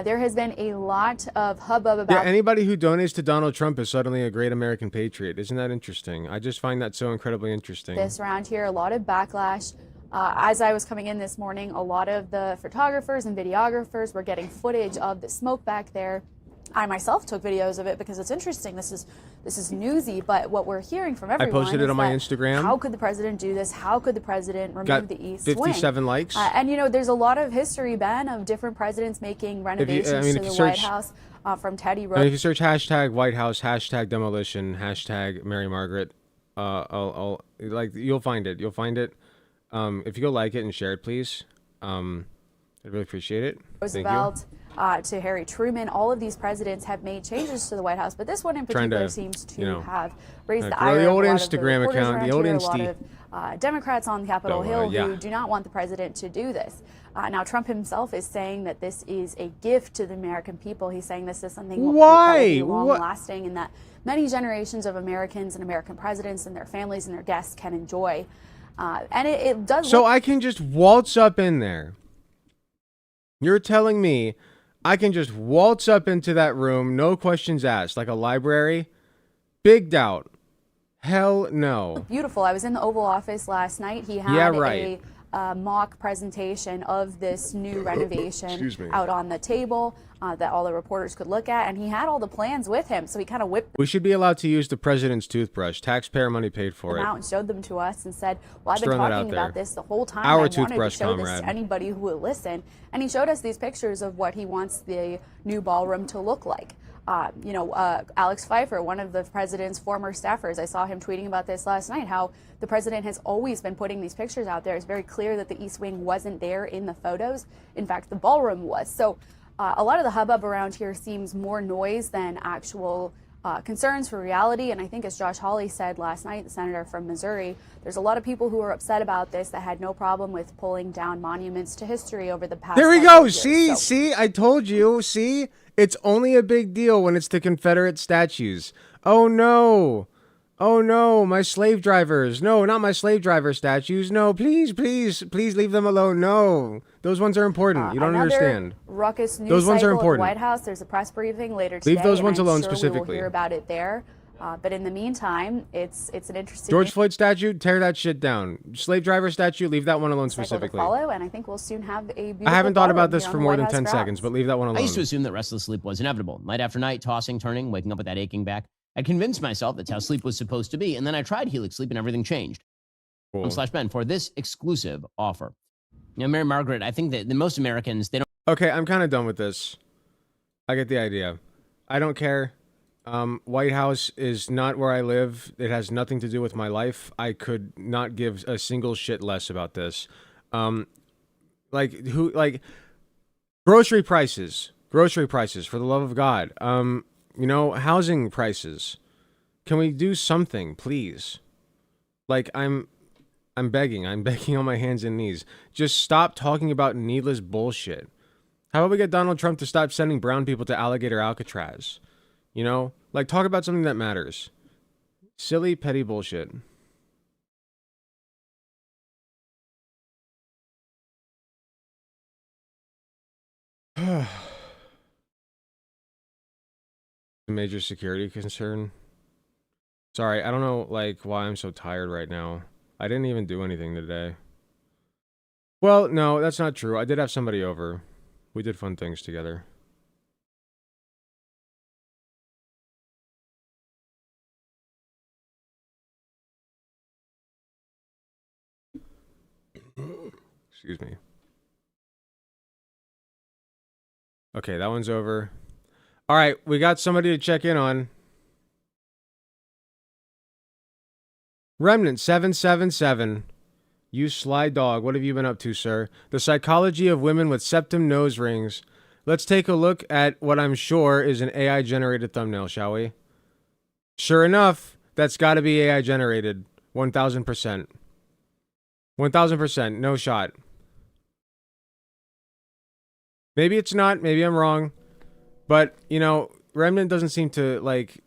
[SPEAKER 15] There has been a lot of hubbub about.
[SPEAKER 2] Yeah, anybody who donates to Donald Trump is suddenly a great American patriot. Isn't that interesting? I just find that so incredibly interesting.
[SPEAKER 15] This around here, a lot of backlash. As I was coming in this morning, a lot of the photographers and videographers were getting footage of the smoke back there. I myself took videos of it because it's interesting. This is newsy, but what we're hearing from everyone.
[SPEAKER 2] I posted it on my Instagram.
[SPEAKER 15] How could the president do this? How could the president remove the East Wing?
[SPEAKER 2] 57 likes.
[SPEAKER 15] And you know, there's a lot of history, Ben, of different presidents making renovations to the White House. From Teddy Roosevelt.
[SPEAKER 2] If you search hashtag White House, hashtag demolition, hashtag Mary Margaret, you'll find it. You'll find it. If you go like it and share it, please. I'd really appreciate it.
[SPEAKER 15] Roosevelt to Harry Truman, all of these presidents have made changes to the White House, but this one in particular seems to have raised the ire
[SPEAKER 2] the old
[SPEAKER 15] of a lot
[SPEAKER 2] Instagram
[SPEAKER 15] of the
[SPEAKER 2] account, the old
[SPEAKER 15] a lot of Democrats on Capitol Hill who do not want the president to do this. Now, Trump himself is saying that this is a gift to the American people. He's saying this is something that will be long-lasting and that many generations of Americans and American presidents and their families and their guests can enjoy. And it does.
[SPEAKER 2] So I can just waltz up in there. You're telling me I can just waltz up into that room, no questions asked, like a library? Big doubt. Hell no.
[SPEAKER 15] Beautiful. I was in the Oval Office last night. He had a mock presentation of this new renovation out on the table that all the reporters could look at, and he had all the plans with him, so he kind of whipped
[SPEAKER 2] We should be allowed to use the president's toothbrush. Taxpayer money paid for
[SPEAKER 15] them
[SPEAKER 2] it.
[SPEAKER 15] out and showed them to us and said, well, I've been talking about this the whole time.
[SPEAKER 2] Our
[SPEAKER 15] I
[SPEAKER 2] toothbrush,
[SPEAKER 15] wanted to show this to anybody who will listen. And he showed us these pictures of what he wants the new ballroom to look like. Alex Pfeiffer, one of the president's former staffers, I saw him tweeting about this last night, how the president has always been putting these pictures out there. It's very clear that the East Wing wasn't there in the photos. In fact, the ballroom was. So a lot of the hubbub around here seems more noise than actual concerns for reality. And I think, as Josh Hawley said last night, the senator from Missouri, there's a lot of people who are upset about this that had no problem with pulling down monuments to history over the past.
[SPEAKER 2] There we go. See, I told you. See, it's only a big deal when it's the Confederate statues. Oh no. Oh no, my slave drivers. No, not my slave driver statues. No, please leave them alone. No, those ones are important. You don't understand.
[SPEAKER 15] Ruckus news
[SPEAKER 2] those ones are
[SPEAKER 15] cycle
[SPEAKER 2] important.
[SPEAKER 15] At the White House. There's a press briefing later today.
[SPEAKER 2] Leave those ones alone
[SPEAKER 15] sure
[SPEAKER 2] specifically.
[SPEAKER 15] We will hear about it there. But in the meantime, it's an interesting.
[SPEAKER 2] George Floyd statue, tear that shit down. Slave driver statue, leave that one alone specifically.
[SPEAKER 15] Follow, and I think we'll soon have a beautiful.
[SPEAKER 2] I haven't thought about this
[SPEAKER 15] for
[SPEAKER 2] for more than 10 seconds, but leave that one alone.
[SPEAKER 12] I used to assume that restless sleep was inevitable. Night after night, tossing, turning, waking up with that aching back. I convinced myself that's how sleep was supposed to be, and then I tried Helix Sleep and everything changed.
[SPEAKER 2] Cool.
[SPEAKER 12] /Ben for this exclusive offer. Mary Margaret, I think that the most Americans, they don't.
[SPEAKER 2] Okay, I'm kind of done with this. I get the idea. I don't care. White House is not where I live. It has nothing to do with my life. I could not give a single shit less about this. Grocery prices, for the love of God. Housing prices. Can we do something, please? I'm begging on my hands and knees. Just stop talking about needless bullshit. How about we get Donald Trump to stop sending brown people to Alligator Alcatraz? Talk about something that matters. Silly, petty bullshit. A major security concern. Sorry, I don't know, why I'm so tired right now. I didn't even do anything today. Well, no, that's not true. I did have somebody over. We did fun things together. Excuse me. Okay, that one's over. All right, we got somebody to check in on. Remnant777. You sly dog. What have you been up to, sir? The psychology of women with septum nose rings. Let's take a look at what I'm sure is an AI-generated thumbnail, shall we? Sure enough, that's got to be AI-generated. 1,000%. 1,000%. No shot. Maybe it's not. Maybe I'm wrong. But, you know, Remnant doesn't seem to, like,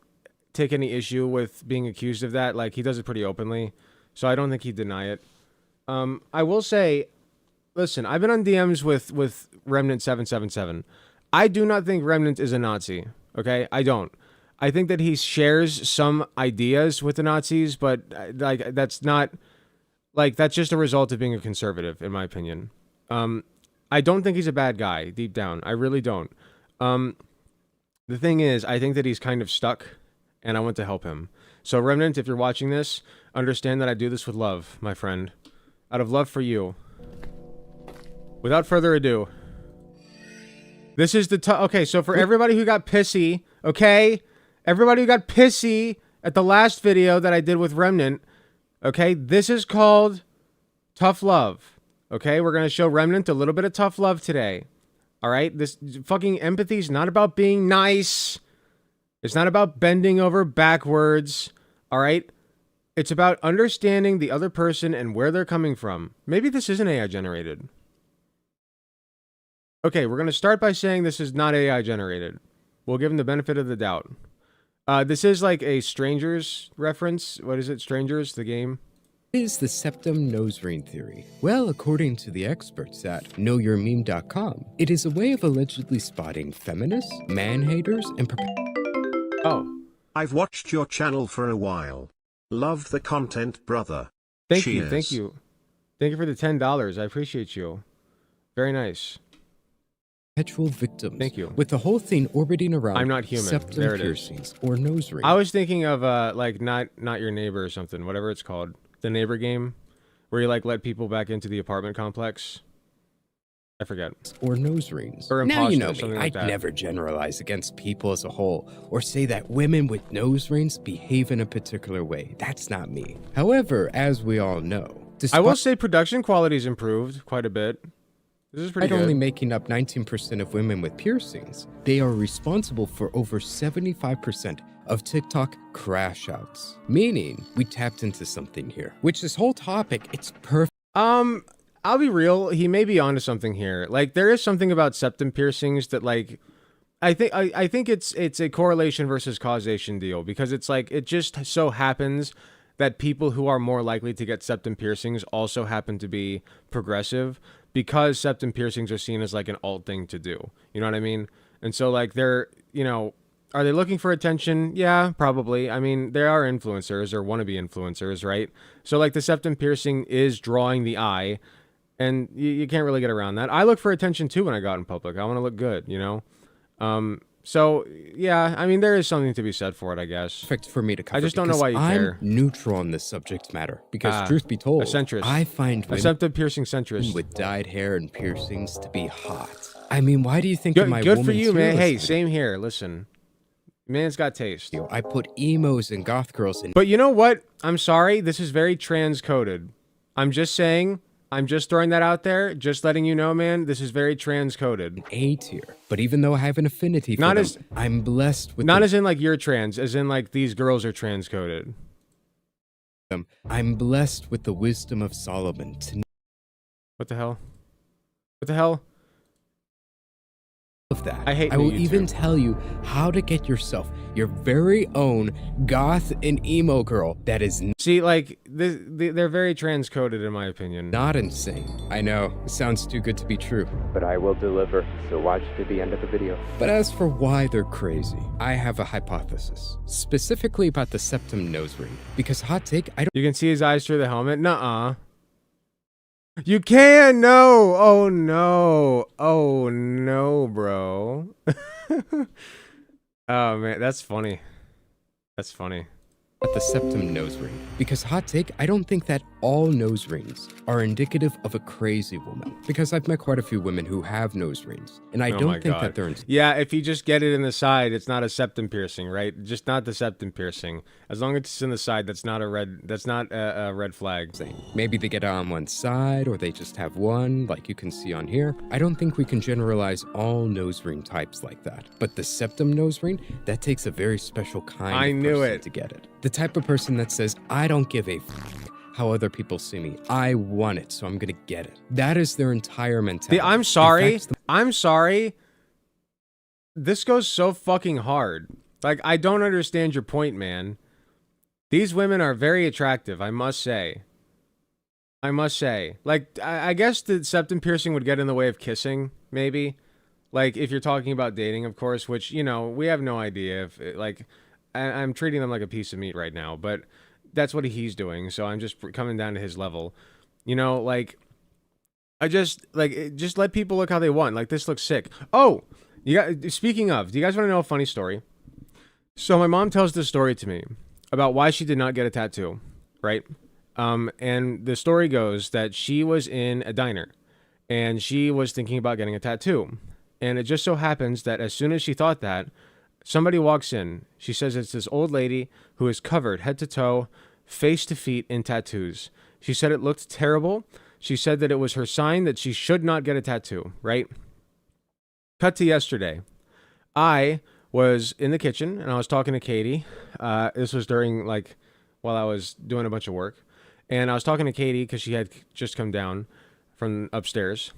[SPEAKER 2] take any issue with being accused of that. Like, he does it pretty openly. So I don't think he'd deny it. I will say, listen, I've been on DMs with Remnant777. I do not think Remnant is a Nazi. Okay? I don't. I think that he shares some ideas with the Nazis, but, like, that's not... Like, that's just a result of being a conservative, in my opinion. I don't think he's a bad guy, deep down. I really don't. The thing is, I think that he's kind of stuck, and I want to help him. So, Remnant, if you're watching this, understand that I do this with love, my friend. Out of love for you. Without further ado. This is the... Okay, so for everybody who got pissy, okay? Everybody who got pissy at the last video that I did with Remnant, okay? This is called Tough Love. Okay? We're going to show Remnant a little bit of tough love today. All right? This fucking empathy is not about being nice. It's not about bending over backwards. All right? It's about understanding the other person and where they're coming from. Maybe this isn't AI generated. Okay, we're going to start by saying this is not AI generated. We'll give him the benefit of the doubt. This is like a Strangers reference. What is it? Strangers, the game?
[SPEAKER 16] What is the septum nose ring theory? Well, according to the experts at knowyourmeme.com, it is a way of allegedly spotting feminists, man-haters, and...
[SPEAKER 4] I've watched your channel for a while. Love the content, brother.
[SPEAKER 2] Thank
[SPEAKER 4] Cheers.
[SPEAKER 2] you, thank you. Thank you for the $10. I appreciate you. Very nice.
[SPEAKER 16] Perpetual victims.
[SPEAKER 2] Thank you.
[SPEAKER 16] With the whole thing orbiting around
[SPEAKER 2] I'm not human.
[SPEAKER 16] septum
[SPEAKER 2] There it
[SPEAKER 16] piercings or nose rings.
[SPEAKER 2] I was thinking of like not your neighbor or something, whatever it's called. The neighbor game where you like let people back into the apartment complex. I forget.
[SPEAKER 16] Or nose rings.
[SPEAKER 2] Or
[SPEAKER 16] now you know
[SPEAKER 2] imposter,
[SPEAKER 16] me.
[SPEAKER 2] like
[SPEAKER 16] I'd
[SPEAKER 2] that.
[SPEAKER 16] never generalize against people as a whole or say that women with nose rings behave in a particular way. That's not me. However, as we all know,
[SPEAKER 2] I will say production quality's improved quite a bit. This is pretty
[SPEAKER 16] despite
[SPEAKER 2] good.
[SPEAKER 16] only making up 19% of women with piercings, they are responsible for over 75% of TikTok crash outs. Meaning, we tapped into something here. Which this whole topic, it's perfect.
[SPEAKER 2] I'll be real, he may be onto something here. Like, there is something about septum piercings that, like, I think it's a correlation versus causation deal, because it's like, it just so happens that people who are more likely to get septum piercings also happen to be progressive, because septum piercings are seen as like an alt thing to do. You know what I mean? And so, like, they're, you know, are they looking for attention? Yeah, probably. I mean, they are influencers or wannabe influencers, right? So, like, the septum piercing is drawing the eye, and you can't really get around that. I look for attention too when I go out in public. I want to look good, you know? So, yeah, I mean, there is something to be said for it, I guess.
[SPEAKER 16] Perfect for me to cover.
[SPEAKER 2] I just don't know why you
[SPEAKER 16] I'm
[SPEAKER 2] care.
[SPEAKER 16] neutral on this subject matter. Because truth be told,
[SPEAKER 2] a centrist.
[SPEAKER 16] I find
[SPEAKER 2] a septum piercing centrist
[SPEAKER 16] with dyed hair and piercings to be hot. I mean, why do you think
[SPEAKER 2] good,
[SPEAKER 16] in my
[SPEAKER 2] good for
[SPEAKER 16] woman's
[SPEAKER 2] you, man?
[SPEAKER 16] fearless
[SPEAKER 2] Hey,
[SPEAKER 16] video,
[SPEAKER 2] same here. Listen, man's got taste.
[SPEAKER 16] I put emos and goth girls in.
[SPEAKER 2] But you know what? I'm sorry. This is very trans-coded. I'm just saying. I'm just throwing that out there. Just letting you know, man. This is very trans-coded.
[SPEAKER 16] A tier. But even though I have an affinity for them, I'm blessed with
[SPEAKER 2] not as in like you're trans, as in like these girls are trans-coded.
[SPEAKER 16] I'm blessed with the wisdom of Solomon to...
[SPEAKER 2] What the hell? What the hell?
[SPEAKER 16] Of that.
[SPEAKER 2] I hate
[SPEAKER 16] I will
[SPEAKER 2] YouTube.
[SPEAKER 16] even tell you how to get yourself your very own goth and emo girl that is
[SPEAKER 2] see, like, they're very transcoded in my opinion.
[SPEAKER 16] Not insane. I know, it sounds too good to be true. But I will deliver, so watch to the end of the video. But as for why they're crazy, I have a hypothesis. Specifically about the septum nose ring. Because hot take, I don't...
[SPEAKER 2] You can see his eyes through the helmet? Nuh-uh. You can no. Oh no. Oh no, bro. Oh man, that's funny. That's funny.
[SPEAKER 16] At the septum nose ring. Because hot take, I don't think that all nose rings are indicative of a crazy woman. Because I've met quite a few women who have nose rings, and I don't think that they're...
[SPEAKER 2] Yeah, if you just get it in the side, it's not a septum piercing, right? Just not the septum piercing. As long as it's in the side, that's not a red flag.
[SPEAKER 16] Maybe they get it on one side, or they just have one, like you can see on here. I don't think we can generalize all nose ring types like that. But the septum nose ring, that takes a very special kind of person to get it. The type of person that says, I don't give a f how other people see me. I want it, so I'm gonna get it. That is their entire mentality.
[SPEAKER 2] I'm sorry. I'm sorry. This goes so fucking hard. Like, I don't understand your point, man. These women are very attractive, I must say. I must say. Like, I guess the septum piercing would get in the way of kissing, maybe. Like, if you're talking about dating, of course, which, you know, we have no idea if, like... I'm treating them like a piece of meat right now, but that's what he's doing, so I'm just coming down to his level. You know, like, just let people look how they want. Like, this looks sick. Oh, speaking of, do you guys want to know a funny story? So my mom tells this story to me about why she did not get a tattoo, right? And the story goes that she was in a diner, and she was thinking about getting a tattoo. And it just so happens that as soon as she thought that, somebody walks in. She says it's this old lady who is covered head to toe, face to feet in tattoos. She said it looked terrible. She said that it was her sign that she should not get a tattoo, right? Cut to yesterday. I was in the kitchen and I was talking to Katie. This was during, like, while I was doing a bunch of work. And I was talking to Katie because she had just come down from upstairs.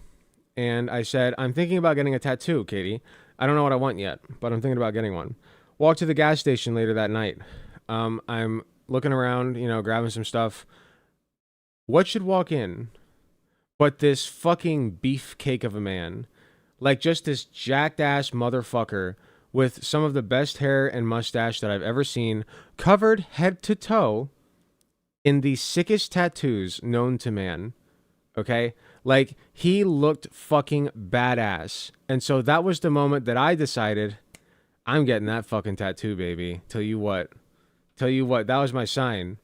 [SPEAKER 2] And I said, I'm thinking about getting a tattoo, Katie. I don't know what I want yet, but I'm thinking about getting one. Walked to the gas station later that night. I'm looking around, you know, grabbing some stuff. What should walk in but this fucking beefcake of a man? Like, just this jacked ass motherfucker with some of the best hair and mustache that I've ever seen, covered head to toe in the sickest tattoos known to man. Okay? Like, he looked fucking badass. And so that was the moment that I decided, I'm getting that fucking tattoo, baby. Tell you what, that was my sign.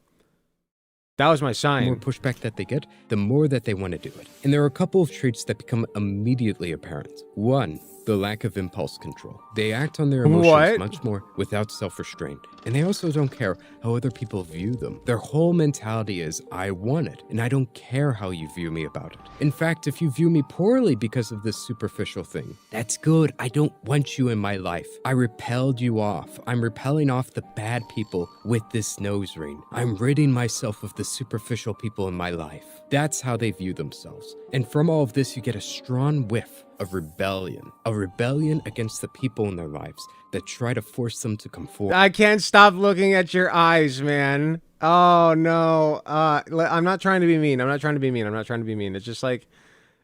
[SPEAKER 2] That was my sign.
[SPEAKER 16] The more pushback that they get, the more that they want to do it. And there are a couple of traits that become immediately apparent. One, the lack of impulse control. They act on their emotions much more without self-restraint. And they also don't care how other people view them. Their whole mentality is, I want it, and I don't care how you view me about it. In fact, if you view me poorly because of this superficial thing, that's good. I don't want you in my life. I repelled you off. I'm repelling off the bad people with this nose ring. I'm ridding myself of the superficial people in my life. That's how they view themselves. And from all of this, you get a strong whiff of rebellion. A rebellion against the people in their lives that try to force them to conform.
[SPEAKER 2] I can't stop looking at your eyes, man. Oh, no. I'm not trying to be mean. I'm not trying to be mean. It's just like,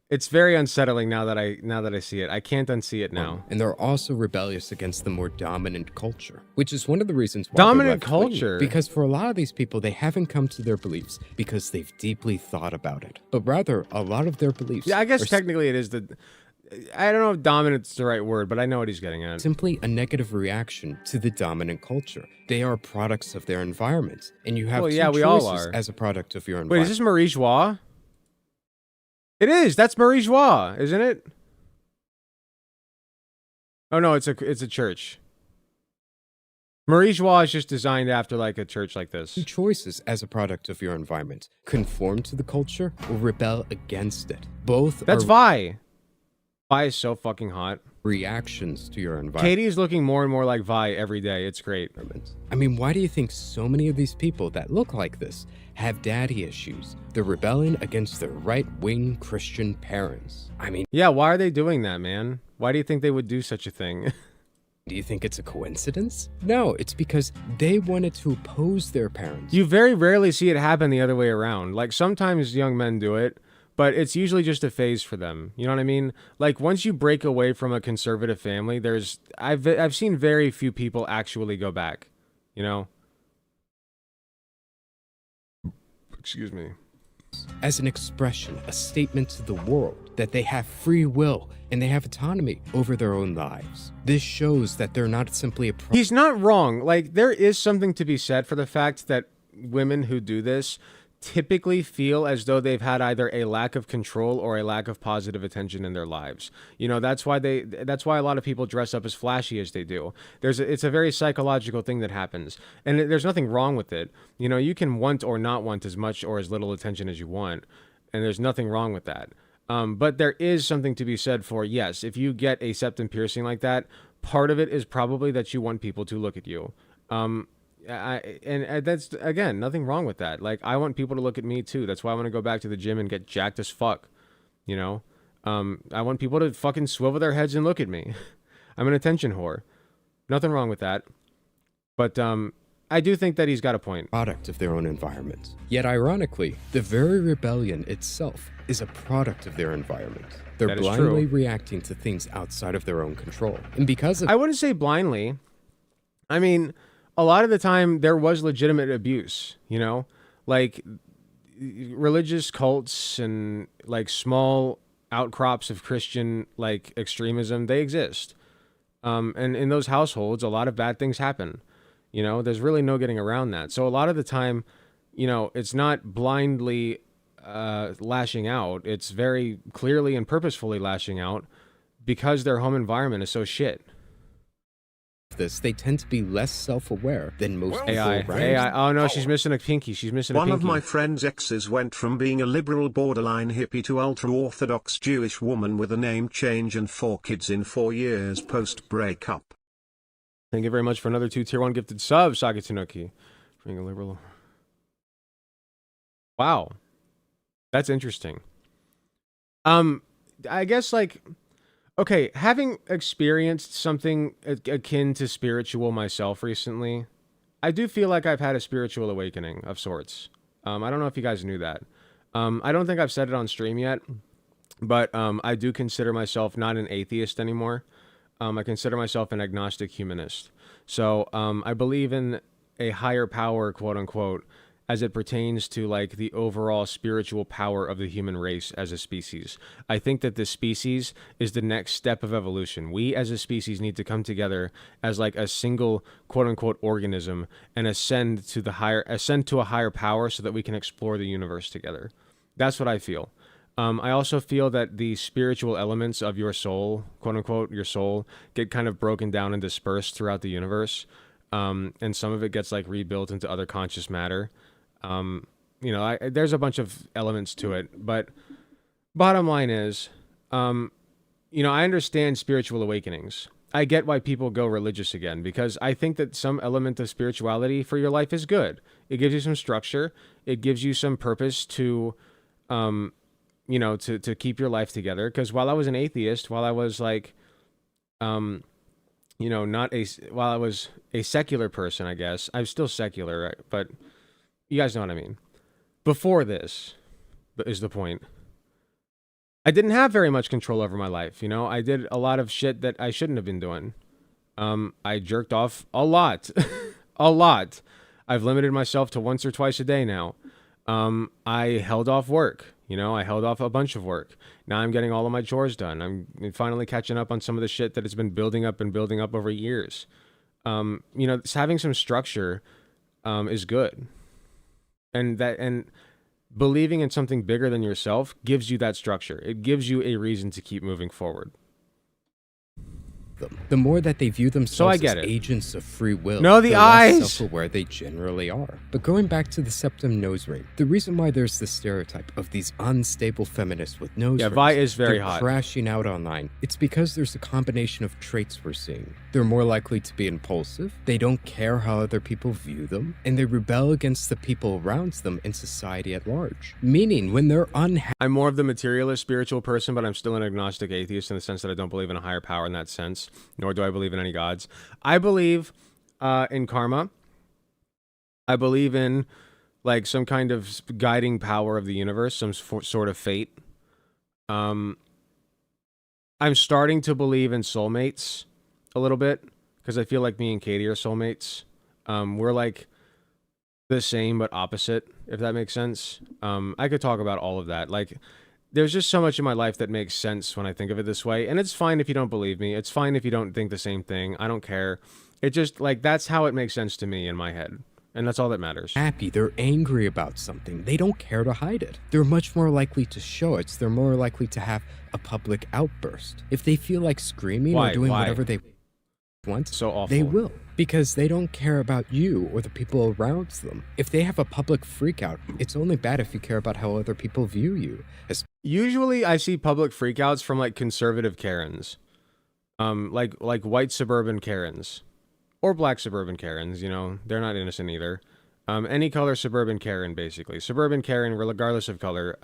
[SPEAKER 2] it's very unsettling now that I see it. I can't unsee it now.
[SPEAKER 16] And they're also rebellious against the more dominant culture, which is one of the reasons why
[SPEAKER 2] dominant culture.
[SPEAKER 16] Because for a lot of these people, they haven't come to their beliefs because they've deeply thought about it. But rather, a lot of their beliefs.
[SPEAKER 2] Yeah, I guess technically it is the. I don't know if dominant is the right word, but I know what he's getting at.
[SPEAKER 16] Simply a negative reaction to the dominant culture. They are products of their environment, and you have two choices as a product of your environment.
[SPEAKER 2] Wait, is this Marie Joie? It is. That's Marie Joie, isn't it? Oh no, it's a church. Marie Joie is just designed after like a church like this.
[SPEAKER 16] Two choices as a product of your environment: conform to the culture or rebel against it. Both.
[SPEAKER 2] That's Vi. Vi is so fucking hot.
[SPEAKER 16] Reactions to your environment.
[SPEAKER 2] Katie is looking more and more like Vi every day. It's great.
[SPEAKER 16] I mean, why do you think so many of these people that look like this have daddy issues? They're rebelling against their right-wing Christian parents. I mean...
[SPEAKER 2] Yeah, why are they doing that, man? Why do you think they would do such a thing?
[SPEAKER 16] Do you think it's a coincidence? No, it's because they wanted to oppose their parents.
[SPEAKER 2] You very rarely see it happen the other way around. Like, sometimes young men do it, but it's usually just a phase for them. You know what I mean? Like, once you break away from a conservative family, I've seen very few people actually go back, you know? Excuse me.
[SPEAKER 16] as an expression, a statement to the world that they have free will and they have autonomy over their own lives. This shows that they're not simply a
[SPEAKER 2] He's not wrong. Like, there is something to be said for the fact that women who do this typically feel as though they've had either a lack of control or a lack of positive attention in their lives. You know, that's why a lot of people dress up as flashy as they do. It's a very psychological thing that happens, and there's nothing wrong with it. You know, you can want or not want as much or as little attention as you want, and there's nothing wrong with that. But there is something to be said for, yes, if you get a septum piercing like that, part of it is probably that you want people to look at you. And that's, again, nothing wrong with that. Like, I want people to look at me too. That's why I want to go back to the gym and get jacked as fuck. You know, I want people to fucking swivel their heads and look at me. I'm an attention whore. Nothing wrong with that. But I do think that he's got a point.
[SPEAKER 16] Product of their own environment. Yet ironically, the very rebellion itself is a product of their environment. They're blindly reacting to things outside of their own control. And because of...
[SPEAKER 2] I wouldn't say blindly. I mean, a lot of the time there was legitimate abuse, you know, like religious cults and like small outcrops of Christian like extremism, they exist. And in those households, a lot of bad things happen. You know, there's really no getting around that. So a lot of the time, you know, it's not blindly lashing out. It's very clearly and purposefully lashing out because their home environment is so shit.
[SPEAKER 16] This, they tend to be less self-aware than most
[SPEAKER 2] AI. Oh no, she's missing a pinky. She's missing a pinky.
[SPEAKER 4] One of my friend's exes went from being a liberal borderline hippie to ultra-orthodox Jewish woman with a name change and 4 kids in 4 years post-breakup.
[SPEAKER 2] Thank you very much for another 2 tier 1 gifted subs, Saga Tanuki. Being a liberal. Wow. That's interesting. I guess, like, okay, having experienced something akin to spiritual myself recently, I do feel like I've had a spiritual awakening of sorts. I don't know if you guys knew that. I don't think I've said it on stream yet, but I do consider myself not an atheist anymore. I consider myself an agnostic humanist. So I believe in a higher power, quote unquote, as it pertains to like the overall spiritual power of the human race as a species. I think that this species is the next step of evolution. We as a species need to come together as like a single quote unquote organism and ascend to a higher power so that we can explore the universe together. That's what I feel. I also feel that the spiritual elements of your soul, quote unquote, your soul, get kind of broken down and dispersed throughout the universe. And some of it gets like rebuilt into other conscious matter. You know, there's a bunch of elements to it, but bottom line is, you know, I understand spiritual awakenings. I get why people go religious again, because I think that some element of spirituality for your life is good. It gives you some structure. It gives you some purpose to, you know, to keep your life together. Because while I was an atheist, while I was like, you know, while I was a secular person, I guess, I'm still secular, right? But you guys know what I mean. Before this is the point. I didn't have very much control over my life, you know? I did a lot of shit that I shouldn't have been doing. I jerked off a lot. A lot. I've limited myself to once or twice a day now. I held off work. You know, I held off a bunch of work. Now I'm getting all of my chores done. I'm finally catching up on some of the shit that has been building up over years. You know, having some structure is good. And believing in something bigger than yourself gives you that structure. It gives you a reason to keep moving forward.
[SPEAKER 16] The more that they view themselves
[SPEAKER 2] So I get
[SPEAKER 16] as
[SPEAKER 2] it.
[SPEAKER 16] agents of free will,
[SPEAKER 2] No, the
[SPEAKER 16] less
[SPEAKER 2] eyes!
[SPEAKER 16] self-aware they generally are. But going back to the septum nose ring, the reason why there's this stereotype of these unstable feminists with nose rings,
[SPEAKER 2] Vi is very
[SPEAKER 16] they're
[SPEAKER 2] hot.
[SPEAKER 16] crashing out online, it's because there's a combination of traits we're seeing. They're more likely to be impulsive, they don't care how other people view them, and they rebel against the people around them and society at large. Meaning, when they're unhappy...
[SPEAKER 2] I'm more of the materialist spiritual person, but I'm still an agnostic atheist in the sense that I don't believe in a higher power in that sense, nor do I believe in any gods. I believe in karma. I believe in like some kind of guiding power of the universe, some sort of fate. I'm starting to believe in soulmates a little bit because I feel like me and Katie are soulmates. We're like the same but opposite, if that makes sense. I could talk about all of that. Like, there's just so much in my life that makes sense when I think of it this way. And it's fine if you don't believe me. It's fine if you don't think the same thing. I don't care. It just, like, that's how it makes sense to me in my head. And that's all that matters.
[SPEAKER 16] Happy, they're angry about something. They don't care to hide it. They're much more likely to show it. They're more likely to have a public outburst. If they feel like screaming or doing whatever they want,
[SPEAKER 2] so awful.
[SPEAKER 16] They will. Because they don't care about you or the people around them. If they have a public freakout, it's only bad if you care about how other people view you.
[SPEAKER 2] Usually I see public freakouts from like conservative Karens. Like white suburban Karens. Or black suburban Karens, you know, they're not innocent either. Any color suburban Karen, basically. Suburban Karen, regardless of color.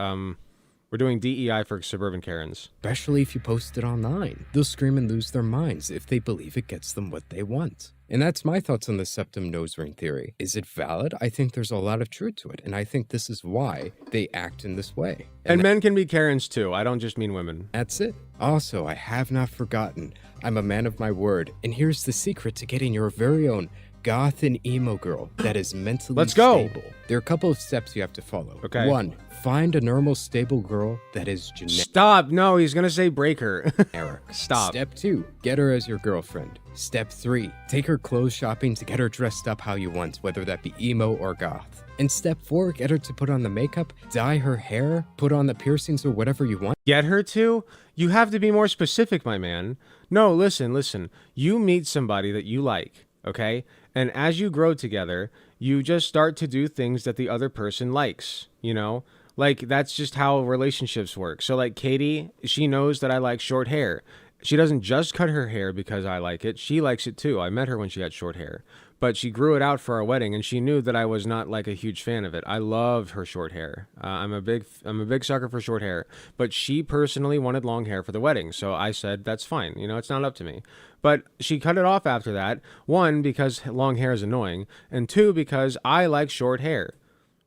[SPEAKER 2] We're doing DEI for suburban Karens.
[SPEAKER 16] Especially if you post it online. They'll scream and lose their minds if they believe it gets them what they want. And that's my thoughts on the septum nose ring theory. Is it valid? I think there's a lot of truth to it. And I think this is why they act in this way.
[SPEAKER 2] And men can be Karens too. I don't just mean women.
[SPEAKER 16] That's it. Also, I have not forgotten. I'm a man of my word. And here's the secret to getting your very own goth and emo girl that is mentally stable. There are a couple of steps you have to follow.
[SPEAKER 2] Okay.
[SPEAKER 16] 1. Find a normal, stable girl that is generic.
[SPEAKER 2] Stop! No, he's gonna say break her.
[SPEAKER 16] Eric.
[SPEAKER 2] Stop.
[SPEAKER 16] Step 2. Get her as your girlfriend. Step 3. Take her clothes shopping to get her dressed up how you want, whether that be emo or goth. And step 4. Get her to put on the makeup, dye her hair, put on the piercings or whatever you want.
[SPEAKER 2] Get her to? You have to be more specific, my man. No, listen. You meet somebody that you like, okay? And as you grow together, you just start to do things that the other person likes, you know? Like, that's just how relationships work. So, like, Katie, she knows that I like short hair. She doesn't just cut her hair because I like it. She likes it, too. I met her when she had short hair. But she grew it out for our wedding, and she knew that I was not, like, a huge fan of it. I loved her short hair. I'm a big sucker for short hair. But she personally wanted long hair for the wedding. So I said, that's fine. You know, it's not up to me. But she cut it off after that. 1, because long hair is annoying. And 2, because I like short hair.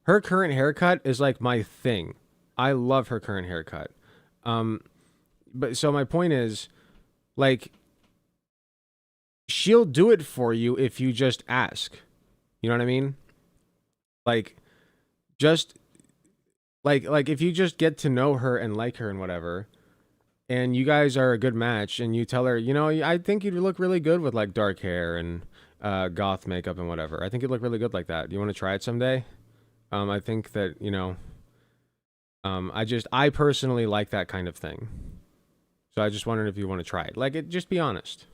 [SPEAKER 2] Her current haircut is like my thing. I love her current haircut. But so my point is, like, she'll do it for you if you just ask. You know what I mean? Like, just like if you just get to know her and like her and whatever, and you guys are a good match, and you tell her, you know, I think you'd look really good with like dark hair and goth makeup and whatever. I think you'd look really good like that. Do you want to try it someday? I think that, you know, I personally like that kind of thing. So I just wondered if you want to try it. Like, just be honest.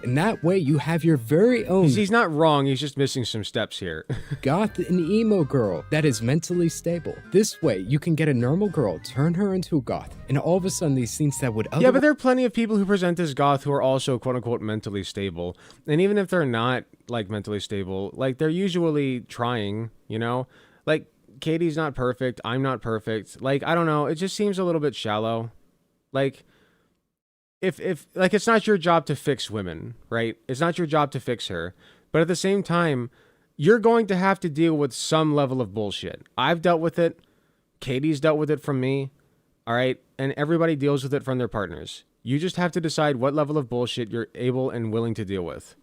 [SPEAKER 16] And that way you have your very own...
[SPEAKER 2] He's not wrong, he's just missing some steps here.
[SPEAKER 16] Goth and emo girl that is mentally stable. This way you can get a normal girl, turn her into a goth, and all of a sudden these things that would...
[SPEAKER 2] Yeah, but there are plenty of people who present as goth who are also quote-unquote mentally stable. And even if they're not, like, mentally stable, like, they're usually trying, you know? Like, Katie's not perfect, I'm not perfect. Like, I don't know, it just seems a little bit shallow. Like... If like, it's not your job to fix women, right? It's not your job to fix her. But at the same time, you're going to have to deal with some level of bullshit. I've dealt with it. Katie's dealt with it from me. All right? And everybody deals with it from their partners. You just have to decide what level of bullshit you're able and willing to deal with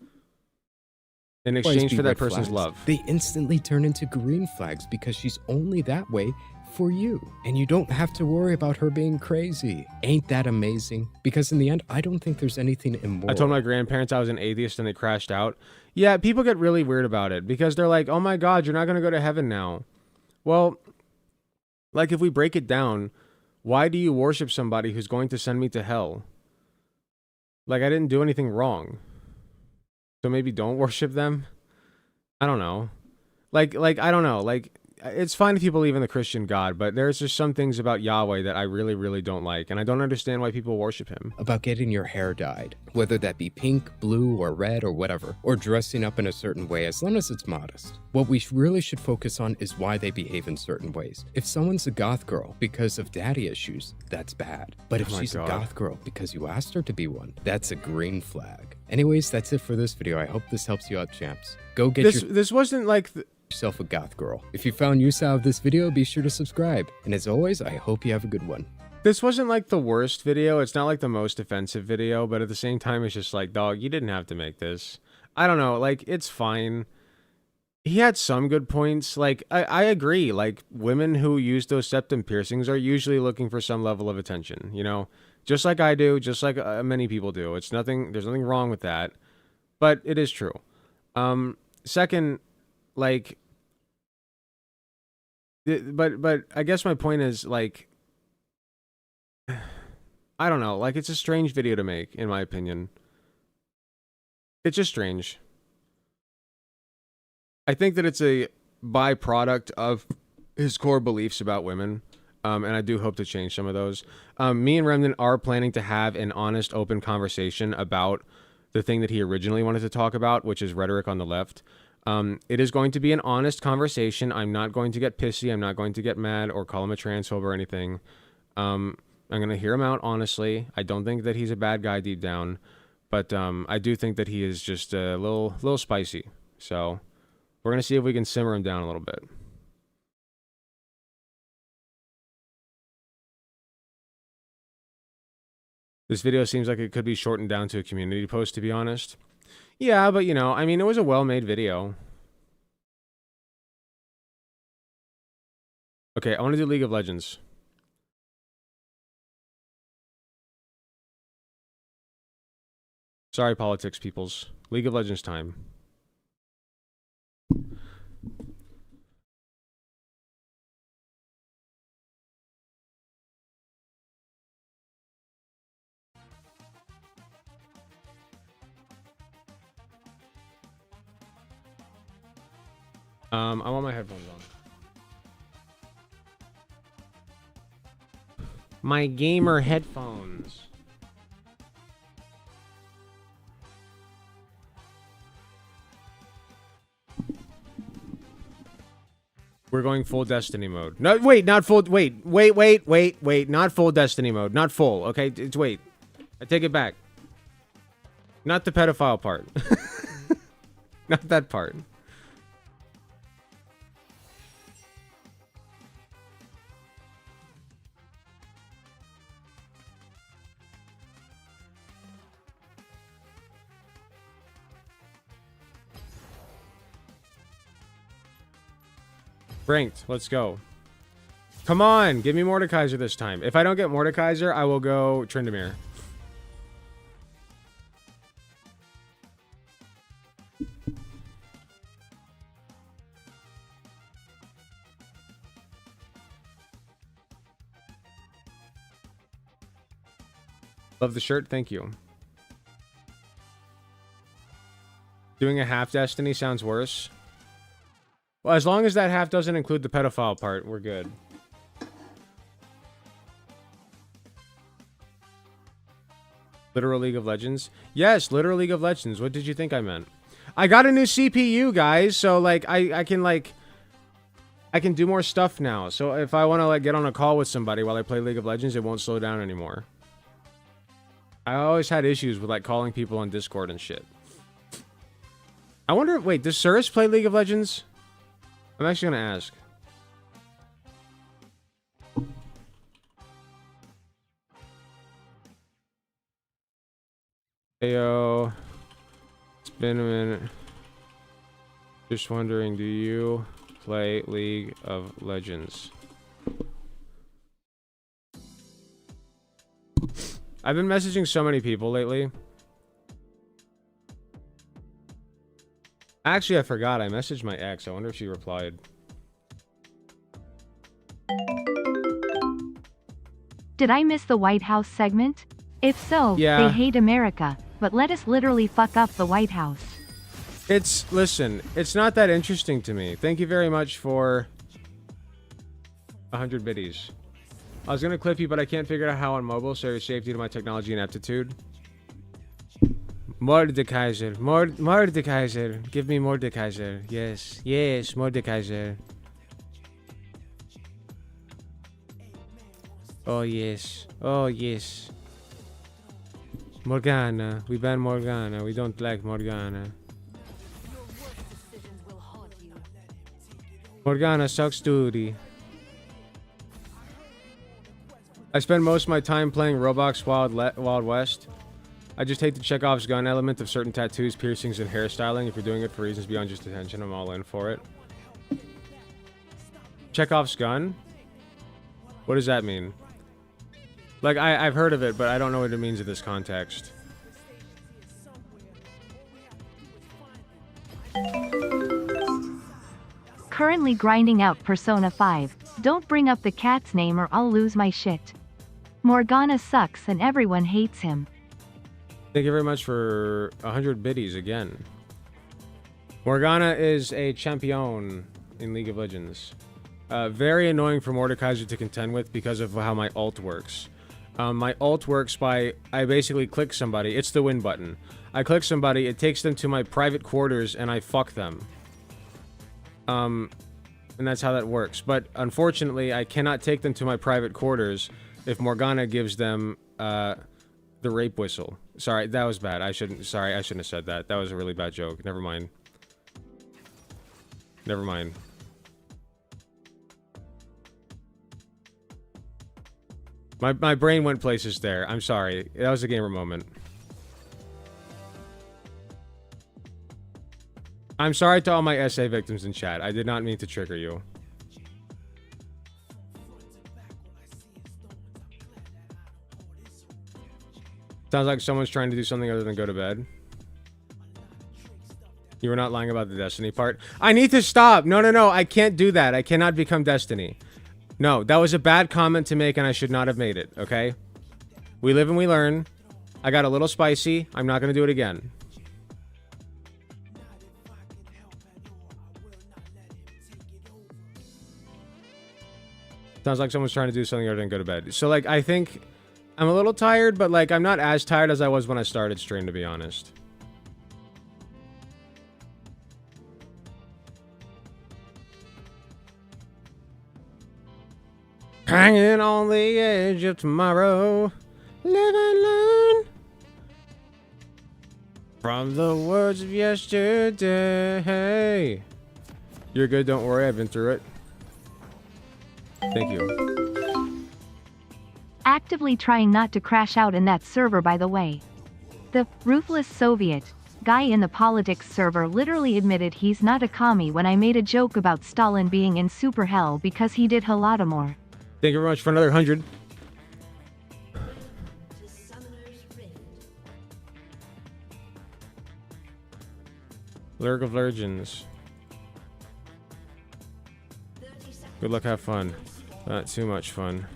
[SPEAKER 2] in exchange for that person's love.
[SPEAKER 16] They instantly turn into green flags because she's only that way for you. And you don't have to worry about her being crazy. Ain't that amazing? Because in the end, I don't think there's anything immoral.
[SPEAKER 2] I told my grandparents I was an atheist and they crashed out. Yeah, people get really weird about it because they're like, oh my God, you're not going to go to heaven now. Well, like, if we break it down, why do you worship somebody who's going to send me to hell? Like, I didn't do anything wrong. So maybe don't worship them? I don't know. Like, I don't know. Like, it's fine if you believe in the Christian God, but there's just some things about Yahweh that I really, really don't like, and I don't understand why people worship him.
[SPEAKER 16] About getting your hair dyed, whether that be pink, blue, or red, or whatever, or dressing up in a certain way, as long as it's modest. What we really should focus on is why they behave in certain ways. If someone's a goth girl because of daddy issues, that's bad. But if she's a goth girl because you asked her to be one, that's a green flag. Anyways, that's it for this video. I hope this helps you out, champs. Go get
[SPEAKER 2] this wasn't like
[SPEAKER 16] yourself a goth girl. If you found use out of this video, be sure to subscribe. And as always, I hope you have a good one.
[SPEAKER 2] This wasn't like the worst video. It's not like the most offensive video, but at the same time, it's just like, dog, you didn't have to make this. I don't know. Like, it's fine. He had some good points. Like, I agree. Like, women who use those septum piercings are usually looking for some level of attention, you know? Just like I do, just like many people do. There's nothing wrong with that. But it is true. Second, like, but I guess my point is, like, I don't know. Like, it's a strange video to make, in my opinion. It's just strange. I think that it's a byproduct of his core beliefs about women, and I do hope to change some of those. Me and Remnant are planning to have an honest, open conversation about the thing that he originally wanted to talk about, which is rhetoric on the left. It is going to be an honest conversation. I'm not going to get pissy. I'm not going to get mad or call him a transphobe or anything. I'm going to hear him out honestly. I don't think that he's a bad guy deep down, but I do think that he is just a little spicy. So we're going to see if we can simmer him down a little bit. This video seems like it could be shortened down to a community post, to be honest. Yeah, but you know, I mean, it was a well-made video. Okay, I want to do League of Legends. Sorry, politics peoples. League of Legends time. I want my headphones on. My gamer headphones. We're going full Destiny mode. No, wait, not full. Wait, not full Destiny mode. Not full. Okay, it's wait. I take it back. Not the pedophile part. Not that part. Ranked, let's go. Come on, give me Mordekaiser this time. If I don't get Mordekaiser, I will go Tryndamere. Love the shirt, thank you. Doing a half Destiny sounds worse. Well, as long as that half doesn't include the pedophile part, we're good. Literal League of Legends? Yes, literal League of Legends. What did you think I meant? I got a new CPU, guys, so like I can do more stuff now. So if I want to like get on a call with somebody while I play League of Legends, it won't slow down anymore. I always had issues with like calling people on Discord and shit. I wonder, wait, does Cirrus play League of Legends? I'm actually gonna ask. Heyo. It's been a minute. Just wondering, do you play League of Legends? I've been messaging so many people lately. Actually, I forgot. I messaged my ex. I wonder if she replied.
[SPEAKER 17] Did I miss the White House segment? If so,
[SPEAKER 2] yeah.
[SPEAKER 17] They hate America, but let us literally fuck up the White House.
[SPEAKER 2] Listen, it's not that interesting to me. Thank you very much for 100 biddies. I was gonna clip you, but I can't figure out how on mobile, so it's safe due to my technology and aptitude. Mordekaiser. Mordekaiser. Give me Mordekaiser. Yes. Yes, Mordekaiser. Oh, yes. Oh, yes. Morgana. We ban Morgana. We don't like Morgana. Morgana sucks duty. I spend most of my time playing Roblox Wild West. I just hate the Chekhov's gun element of certain tattoos, piercings, and hairstyling. If you're doing it for reasons beyond just attention, I'm all in for it. Chekhov's gun? What does that mean? Like, I've heard of it, but I don't know what it means in this context.
[SPEAKER 17] Currently grinding out Persona 5. Don't bring up the cat's name or I'll lose my shit. Morgana sucks and everyone hates him.
[SPEAKER 2] Thank you very much for 100 biddies again. Morgana is a champion in League of Legends. Very annoying for Mordekaiser to contend with because of how my ult works. My ult works by, I basically click somebody. It's the win button. I click somebody, it takes them to my private quarters, and I fuck them. And that's how that works. But unfortunately, I cannot take them to my private quarters if Morgana gives them the rape whistle. Sorry, that was bad. I shouldn't have said that. That was a really bad joke. Never mind. Never mind. My brain went places there. I'm sorry. That was a gamer moment. I'm sorry to all my SA victims in chat. I did not mean to trigger you. Sounds like someone's trying to do something other than go to bed. You were not lying about the Destiny part. I need to stop. No. I can't do that. I cannot become Destiny. No, that was a bad comment to make and I should not have made it, okay? We live and we learn. I got a little spicy. I'm not going to do it again. Sounds like someone's trying to do something other than go to bed. So, like, I think I'm a little tired, but, like, I'm not as tired as I was when I started stream, to be honest. Hanging on the edge of tomorrow. Live and learn from the words of yesterday. You're good, don't worry, I've been through it. Thank you.
[SPEAKER 17] Actively trying not to crash out in that server, by the way. The ruthless Soviet guy in the politics server literally admitted he's not a commie when I made a joke about Stalin being in super hell because he did Holodomor.
[SPEAKER 2] Thank you very much for another 100. Lurk of Legends. Good luck, have fun. Not too much fun.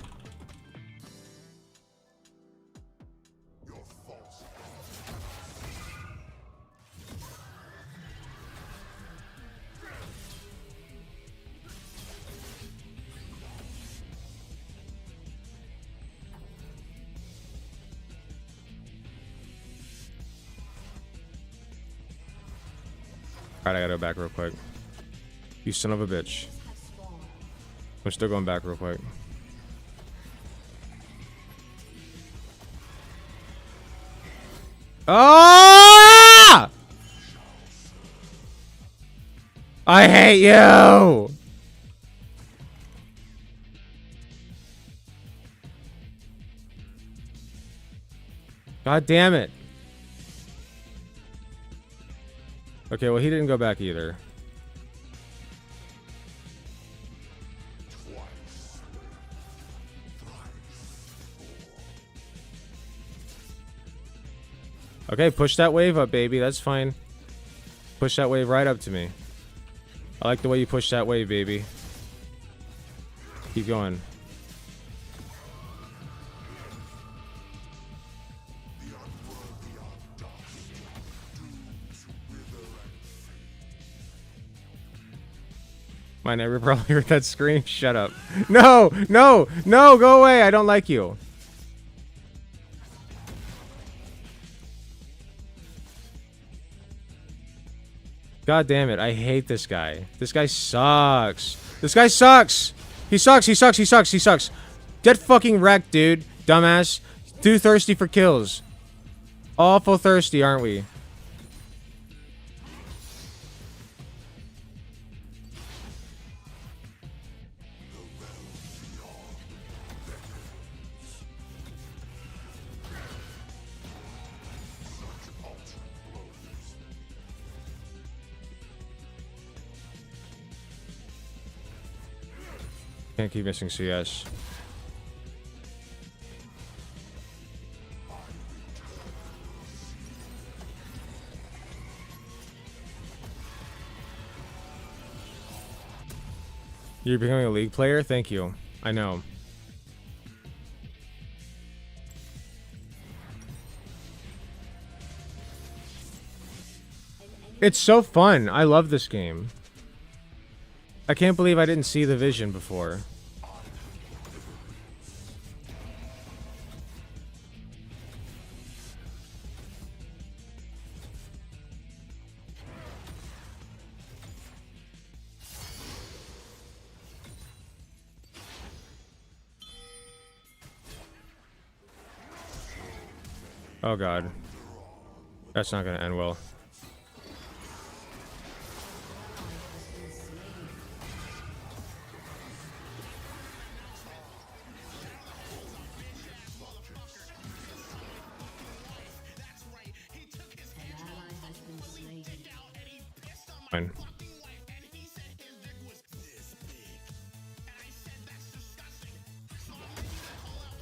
[SPEAKER 2] Alright, I gotta go back real quick. You son of a bitch. I'm still going back real quick. Ah! I hate you! God damn it. Okay, well, he didn't go back either. Okay, push that wave up, baby. That's fine. Push that wave right up to me. I like the way you push that wave, baby. Keep going. My neighbor probably heard that scream. Shut up. No! No! No! Go away! I don't like you. God damn it. I hate this guy. This guy sucks. This guy sucks! He sucks! He sucks! He sucks! He sucks! Get fucking wrecked, dude. Dumbass. Too thirsty for kills. Awful thirsty, aren't we? Can't keep missing CS. You're becoming a League player? Thank you. I know. It's so fun. I love this game. I can't believe I didn't see the vision before. Oh god. That's not gonna end well. Fine.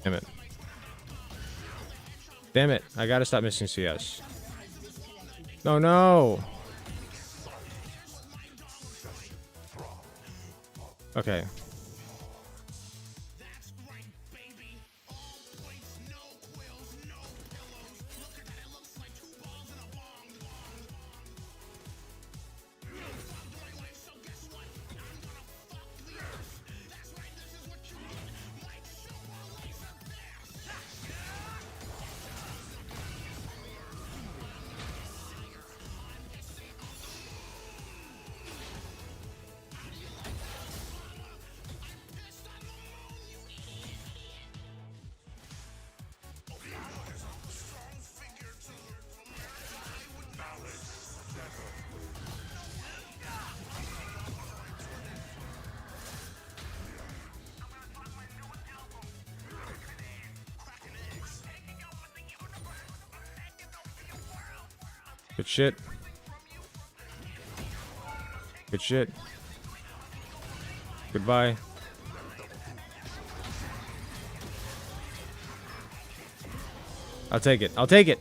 [SPEAKER 2] Damn it. Damn it. I gotta stop missing CS. No, no. Okay. Good shit. Good shit. Goodbye. I'll take it. I'll take it.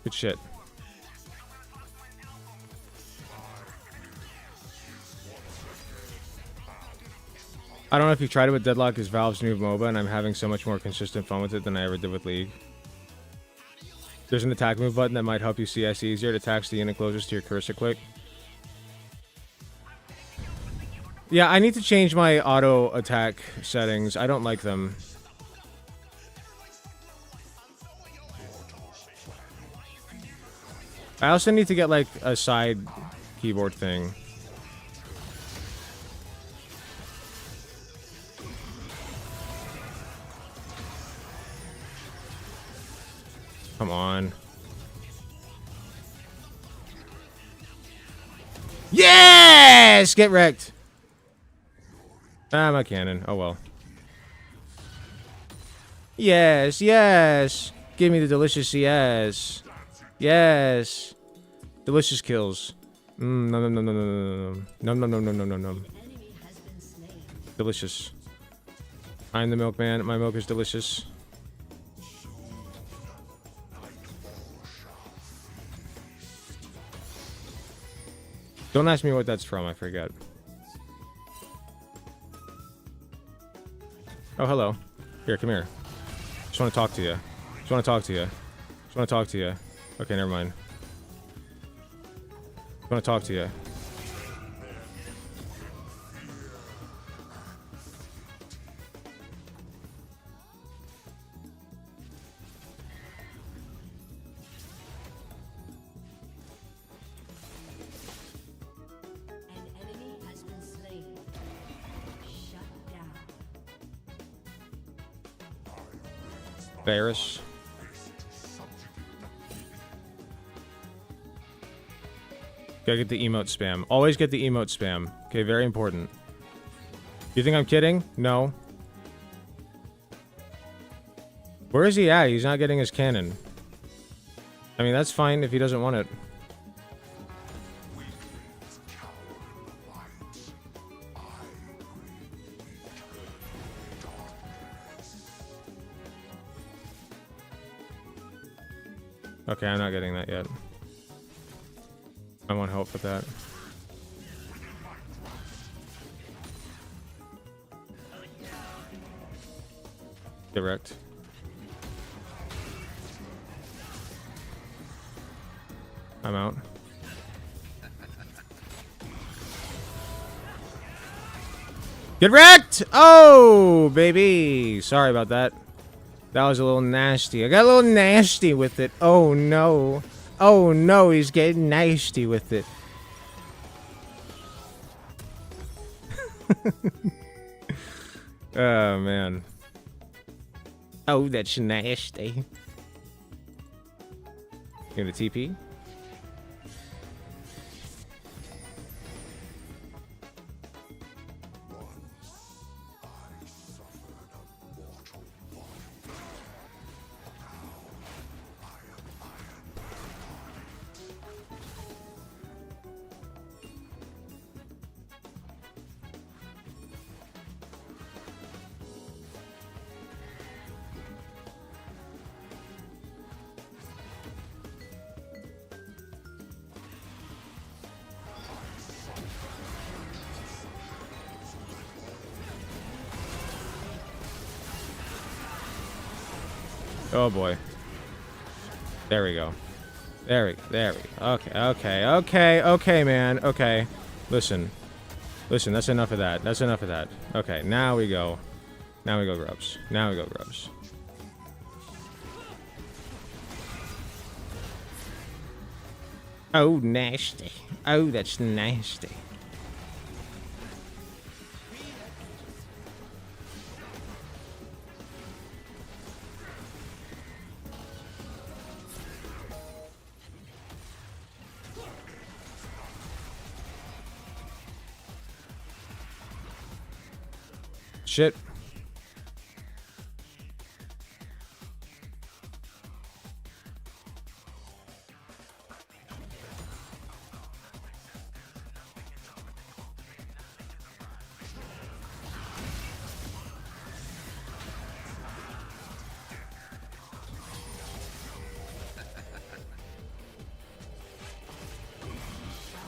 [SPEAKER 2] Good shit. I don't know if you've tried it with Deadlock is Valve's new MOBA, and I'm having so much more consistent fun with it than I ever did with League. There's an attack move button that might help you CS easier. It attacks the unit closest to your cursor click. Yeah, I need to change my auto attack settings. I don't like them. I also need to get like a side keyboard thing. Come on. Yes! Get wrecked. Ah, my cannon. Oh well. Yes, yes. Give me the delicious yes. Yes. Delicious kills. Nom nom nom nom nom nom nom nom nom nom nom nom. Delicious. I'm the milkman. My milk is delicious. Don't ask me what that's from, I forget. Oh, hello. Here, come here. Just want to talk to you. Just want to talk to you. Just want to talk to you. Okay, never mind. Just want to talk to you. Varus. Gotta get the emote spam. Always get the emote spam. Okay, very important. You think I'm kidding? No. Where is he at? He's not getting his cannon. I mean, that's fine if he doesn't want it. Okay, I'm not getting that yet. I want help with that. Direct. I'm out. Get wrecked! Oh, baby. Sorry about that. That was a little nasty. I got a little nasty with it. Oh, no. Oh, no. He's getting nasty with it. Oh, man. Oh, that's nasty. You gonna TP? Oh boy. There we go. There we go. Okay, man. Okay. Listen, that's enough of that. That's enough of that. Okay, now we go. Now we go, Grubs. Now we go, Grubs. Oh, nasty. Oh, that's nasty. Shit.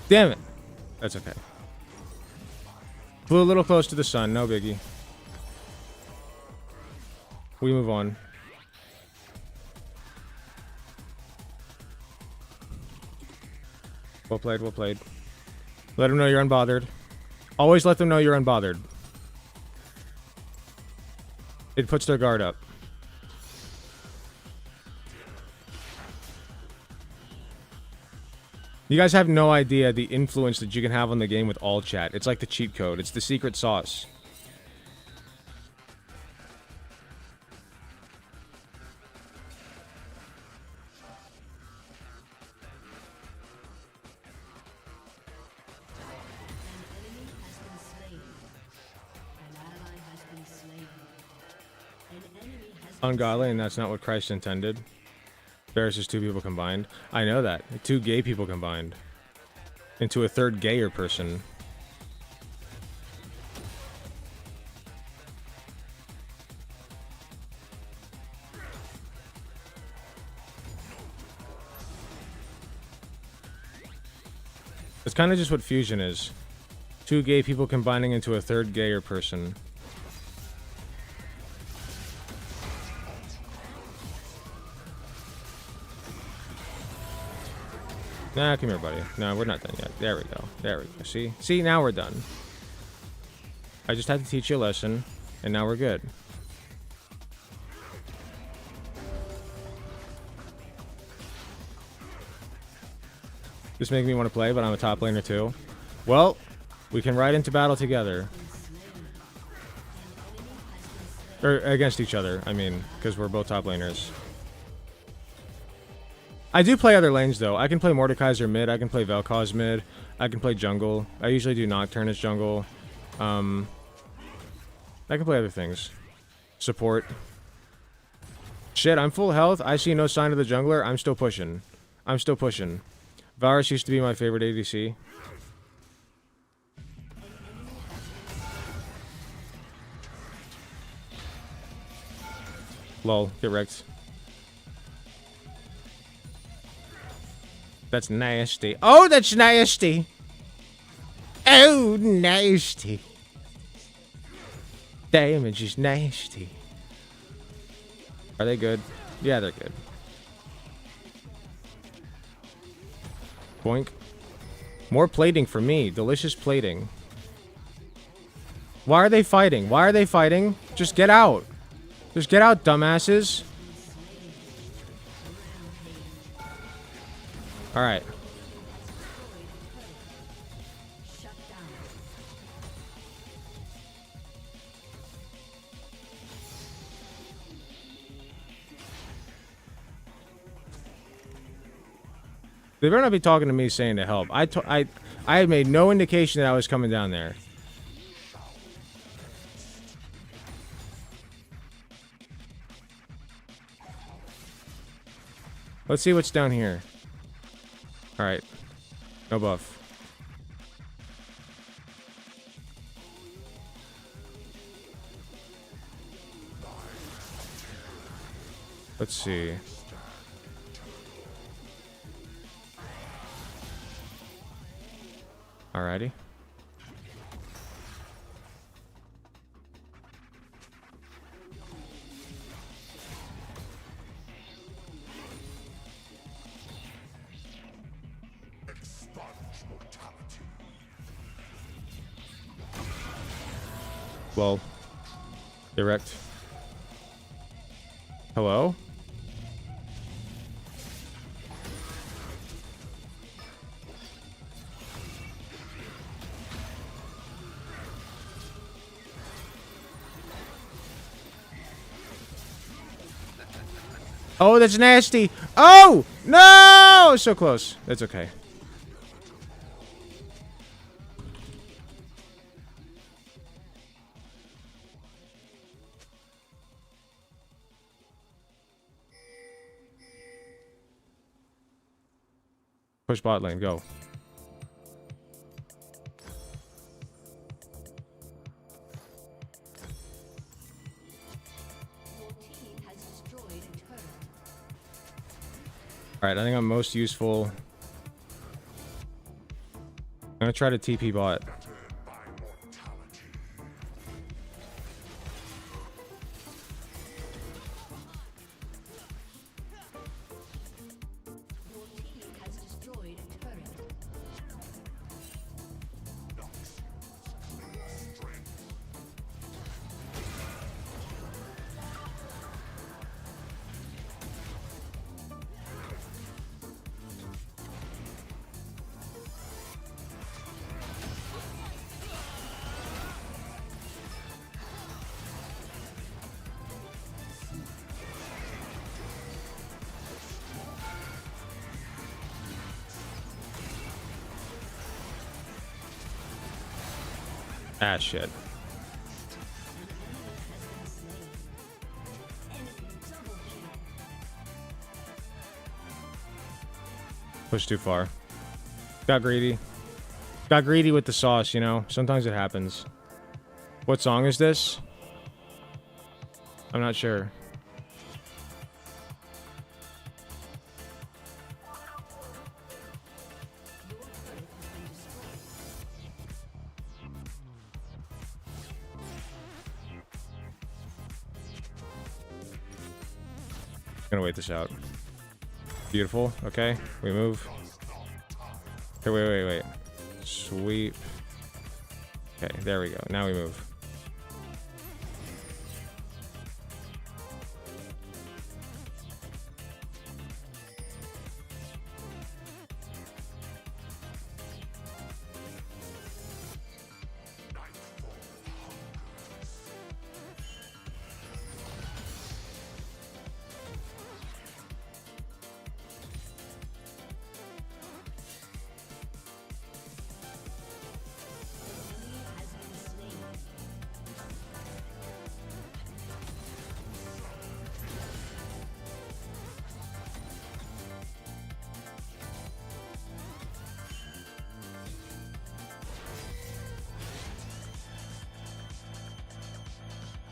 [SPEAKER 2] Damn it. That's okay. Flew a little close to the sun, no biggie. We move on. Well played, well played. Let them know you're unbothered. Always let them know you're unbothered. It puts their guard up. You guys have no idea the influence that you can have on the game with all chat. It's like the cheat code. It's the secret sauce. Ungodly, and that's not what Christ intended. Versus two people combined. I know that. Two gay people combined. Into a third gayer person. It's kind of just what fusion is. Two gay people combining into a third gayer person. Nah, come here, buddy. No, we're not done yet. There we go. There we go. See? See, now we're done. I just had to teach you a lesson, and now we're good. This makes me want to play, but I'm a top laner too. Well, we can ride into battle together. Or against each other, I mean, because we're both top laners. I do play other lanes, though. I can play Mordekaiser mid, I can play Vel'Koz mid, I can play jungle. I usually do Nocturne as jungle. I can play other things. Support. Shit, I'm full health. I see no sign of the jungler. I'm still pushing. I'm still pushing. Varus used to be my favorite ADC. Lol, get wrecked. That's nasty. Oh, that's nasty. Oh, nasty. Damage is nasty. Are they good? Yeah, they're good. Boink. More plating for me. Delicious plating. Why are they fighting? Why are they fighting? Just get out. Just get out, dumbasses. Alright. They better not be talking to me saying to help. I had made no indication that I was coming down there. Let's see what's down here. Alright. No buff. Let's see. Alrighty. Well, direct. Hello? Oh, that's nasty. Oh, no! So close. That's okay. Push bot lane, go. Alright, I think I'm most useful. I'm gonna try to TP bot. Ah, shit. Push too far. Got greedy. Got greedy with the sauce, you know? Sometimes it happens. What song is this? I'm not sure. Gonna wait this out. Beautiful. Okay, we move. Okay, wait. Sweep. Okay, there we go. Now we move.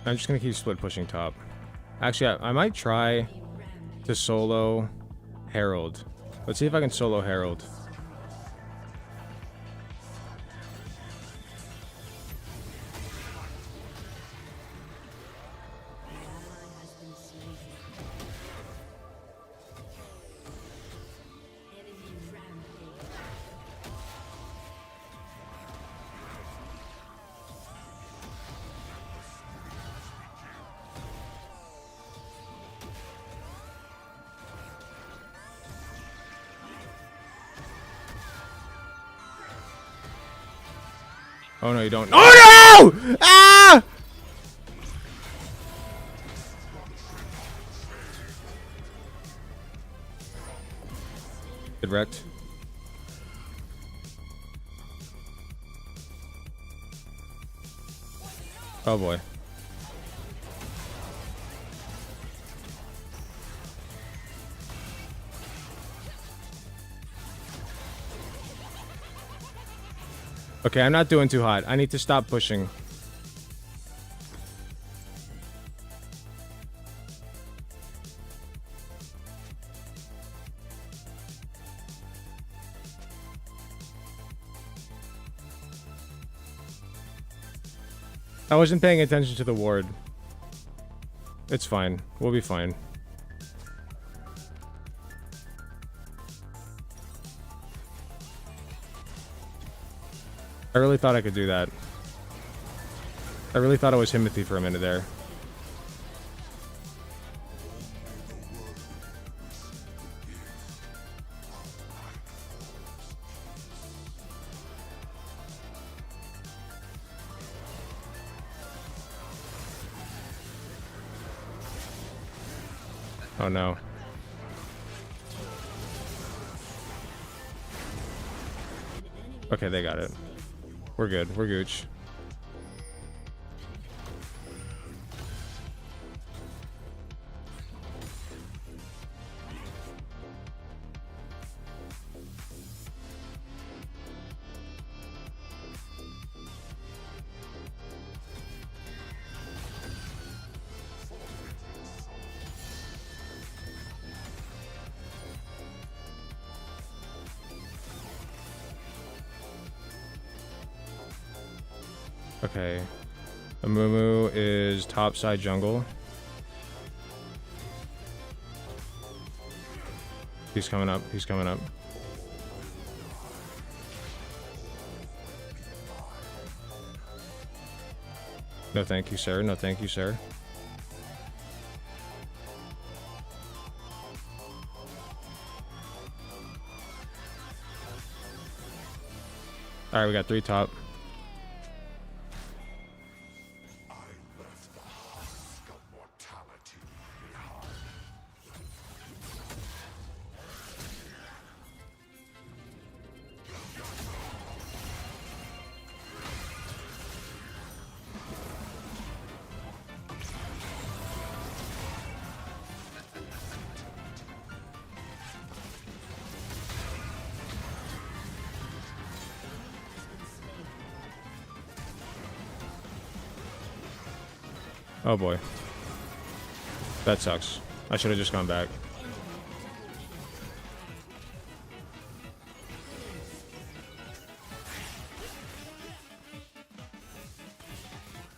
[SPEAKER 2] I'm just gonna keep split pushing top. Actually, I might try to solo Herald. Let's see if I can solo Herald. Oh no, you don't. Oh no! Ah! Get wrecked. Oh boy. Okay, I'm not doing too hot. I need to stop pushing. I wasn't paying attention to the ward. It's fine. We'll be fine. I really thought I could do that. I really thought it was Timothy for a minute there. Oh no. Okay, they got it. We're good. We're gooch. Okay. Amumu is topside jungle. He's coming up. He's coming up. No thank you, sir. No thank you, sir. Alright, we got 3 top. Oh boy. That sucks. I should have just gone back.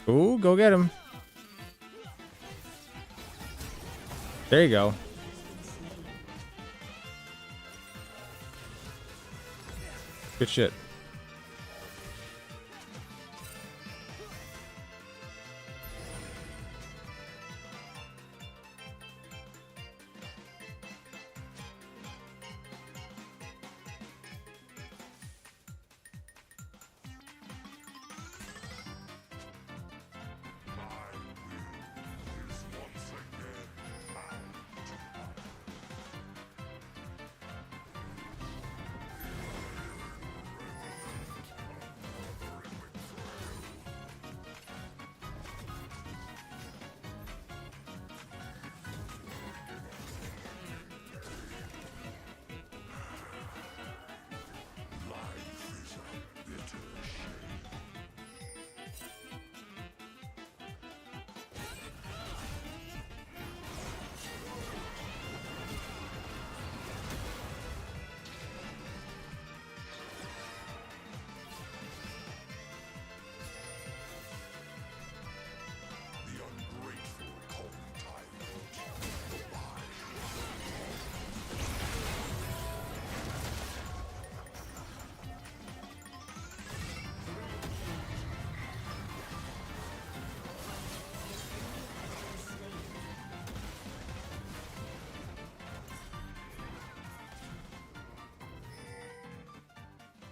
[SPEAKER 2] Ooh, go get him. There you go. Good shit.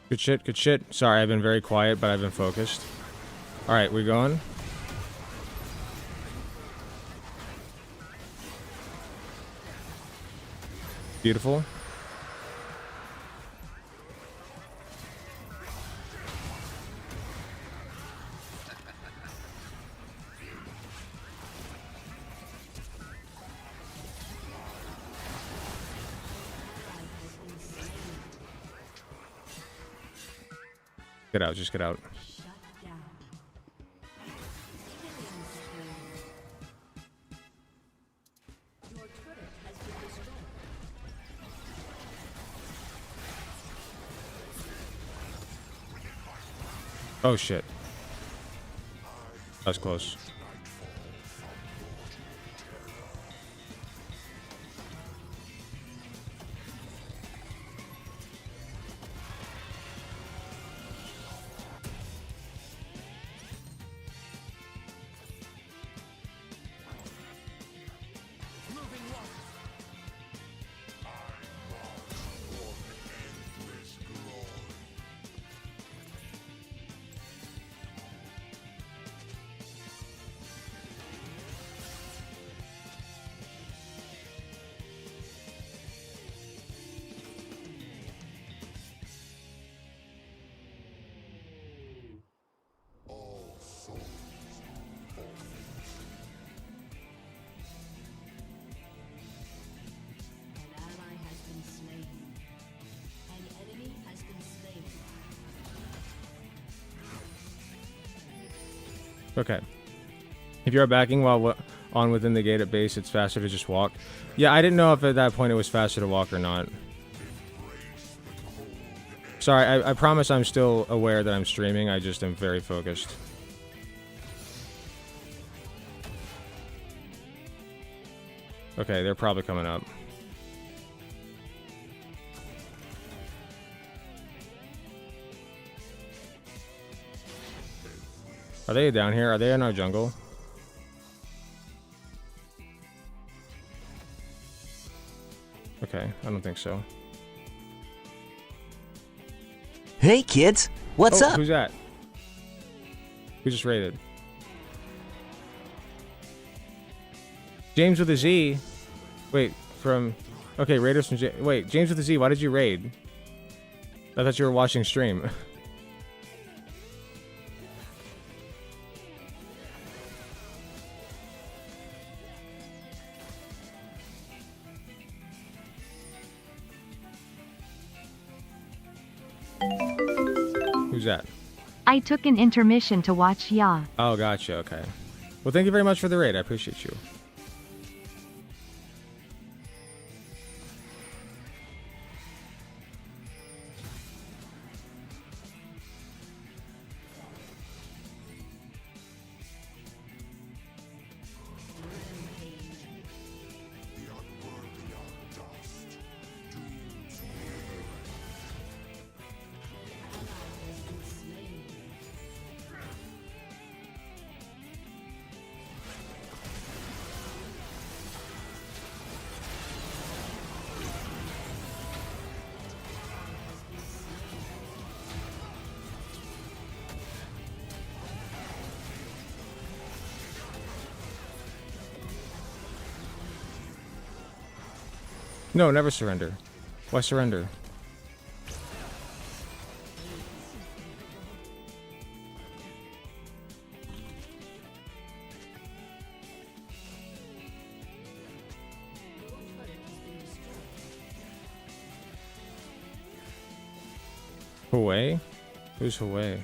[SPEAKER 2] Good shit, good shit. Sorry, I've been very quiet, but I've been focused. Alright, we're going. Beautiful. Get out, just get out. Oh shit. That was close. Okay. If you are backing while on within the gate at base, it's faster to just walk. Yeah, I didn't know if at that point it was faster to walk or not. Sorry, I promise I'm still aware that I'm streaming. I just am very focused. Okay, they're probably coming up. Are they down here? Are they in our jungle? Okay, I don't think so.
[SPEAKER 18] Hey kids, what's up?
[SPEAKER 2] Who's that? Who just raided? James with a Z. Wait, from... Okay, raiders from... Wait, James with a Z, why did you raid? I thought you were watching stream. Who's that?
[SPEAKER 17] I took an intermission to watch Ya.
[SPEAKER 2] Oh, gotcha, okay. Well, thank you very much for the raid. I appreciate you. No, never surrender. Why surrender? Hawaii? Who's Hawaii?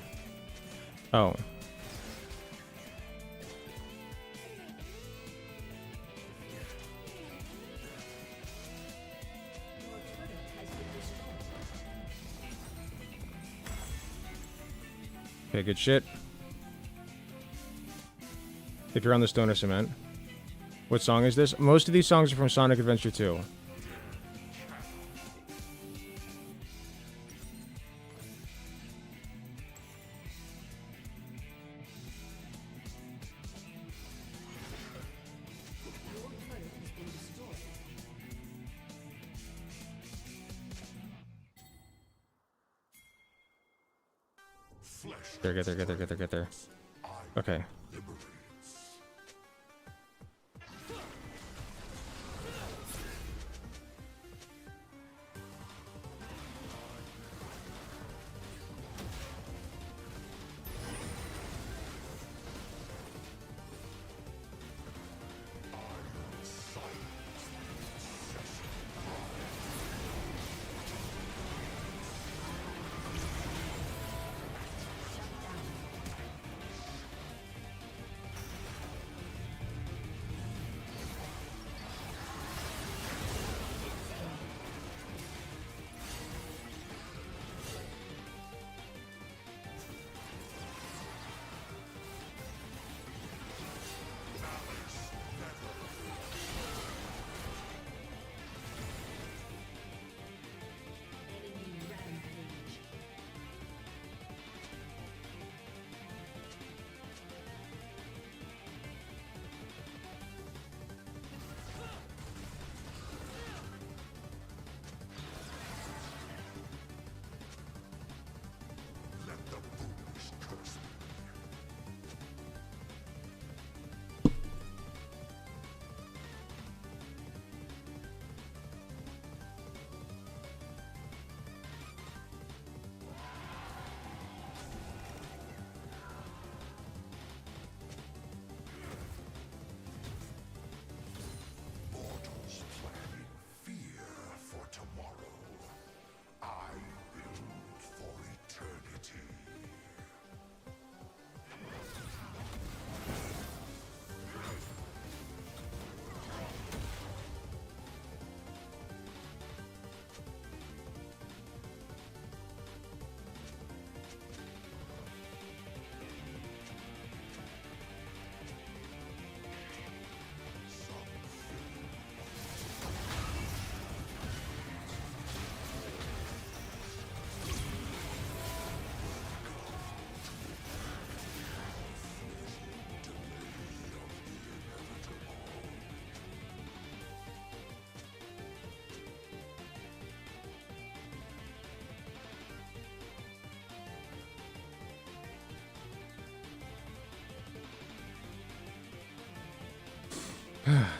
[SPEAKER 2] Oh. Okay, good shit. If you're on the Stoner Cement. What song is this? Most of these songs are from Sonic Adventure 2. There, get there, get there, get there, get there. Okay.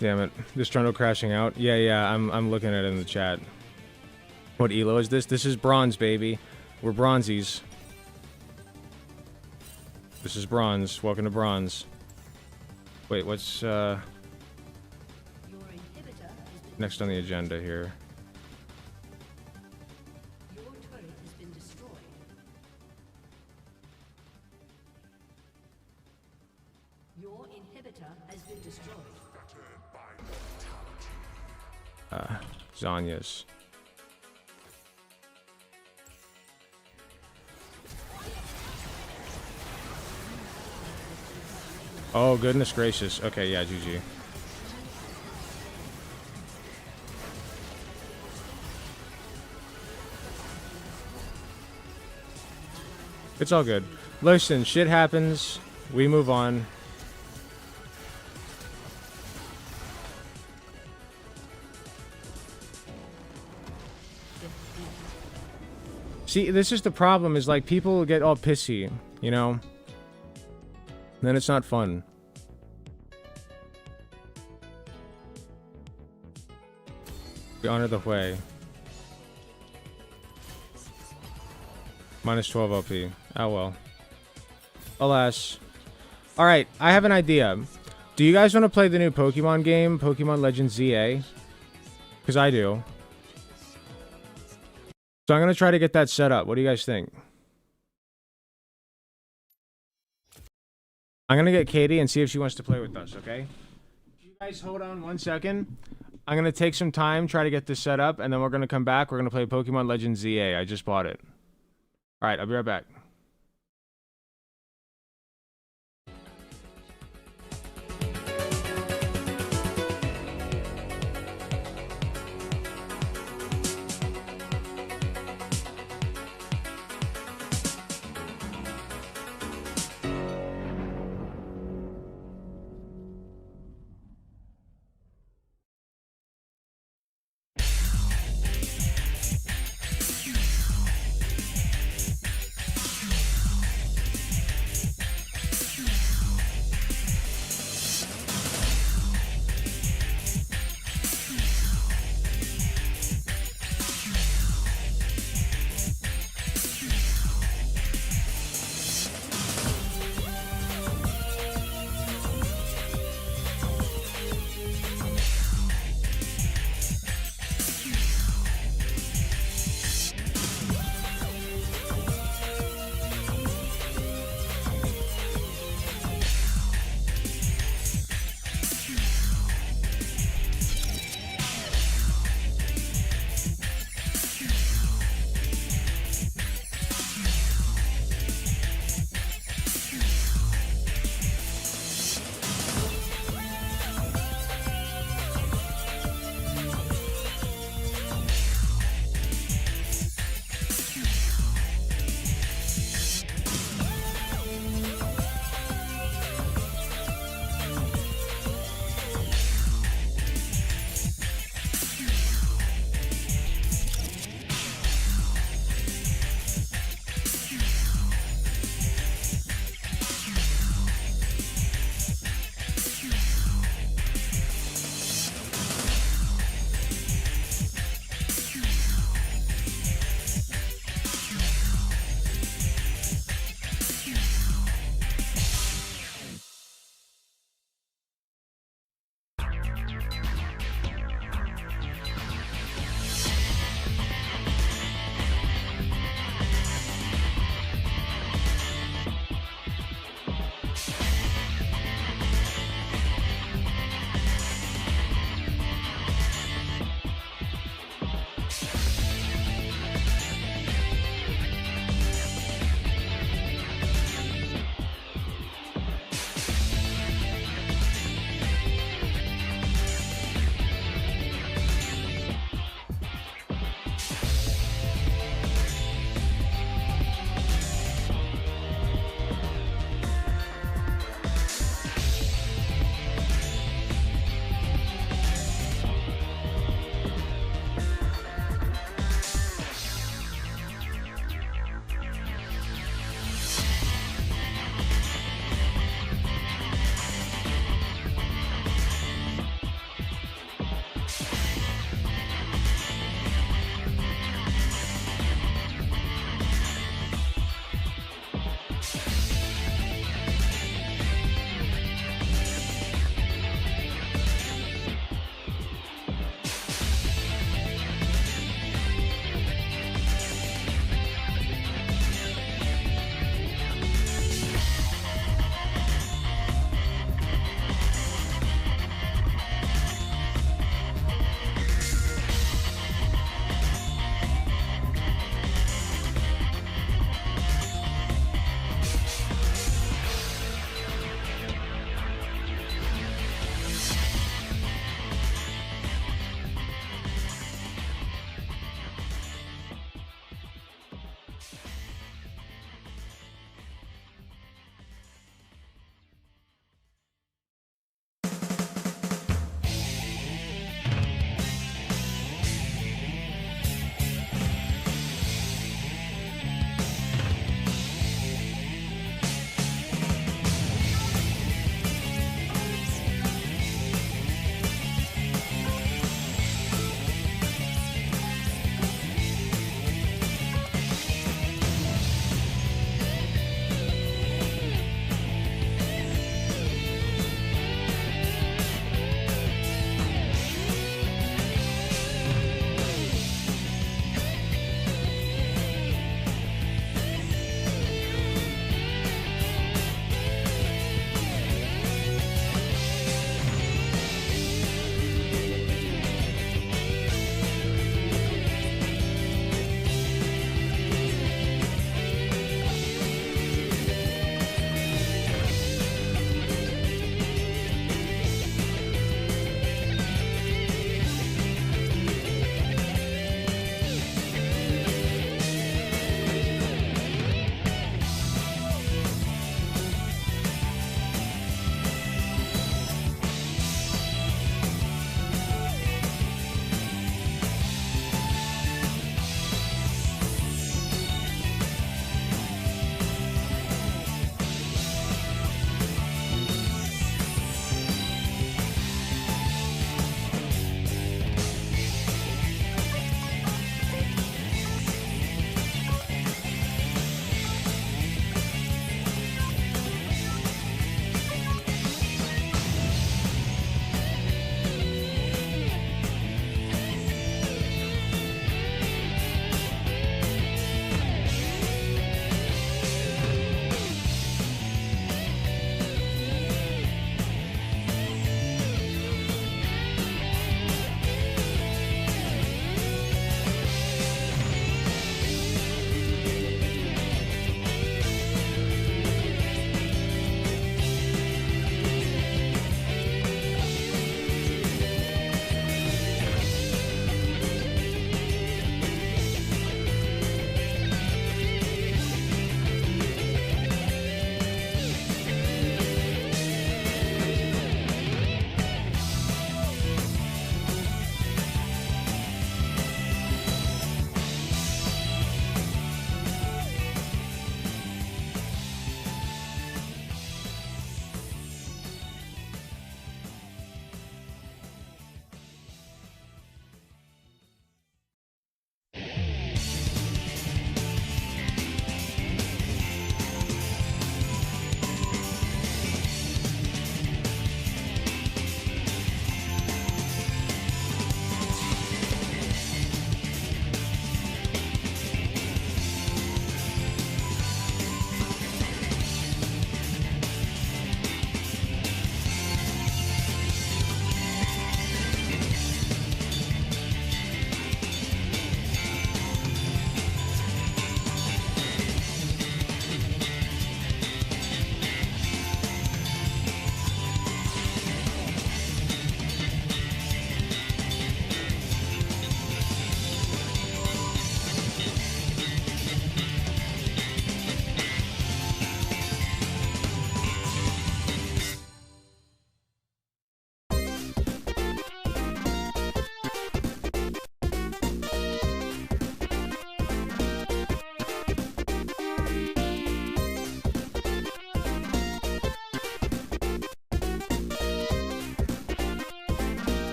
[SPEAKER 2] Damn it. This Trundle crashing out. Yeah, I'm looking at it in the chat. What elo is this? This is bronze, baby. We're bronzies. This is bronze. Welcome to bronze. Wait, what's next on the agenda here?
[SPEAKER 19] Your turret has been destroyed. Your inhibitor has been destroyed.
[SPEAKER 2] Zanya's. Oh, goodness gracious. Okay, yeah, GG. It's all good. Listen, shit happens. We move on. See, this is the problem, is like people get all pissy, you know? Then it's not fun. We honor the way. Minus 12 LP. Oh well. Alas. Alright, I have an idea. Do you guys want to play the new Pokemon game, Pokemon Legends ZA? Because I do. So I'm going to try to get that set up. What do you guys think? I'm going to get Katie and see if she wants to play with us, okay? You guys hold on 1 second. I'm going to take some time, try to get this set up, and then we're going to come back. We're going to play Pokemon Legends ZA. I just bought it. Alright, I'll be right back.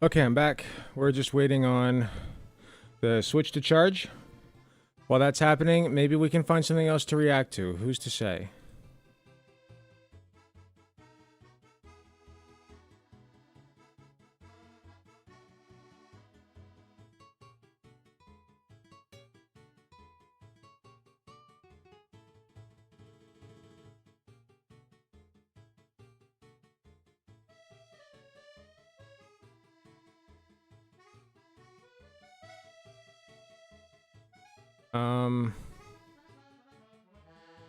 [SPEAKER 2] Okay, I'm back. We're just waiting on the Switch to charge. While that's happening, maybe we can find something else to react to. Who's to say?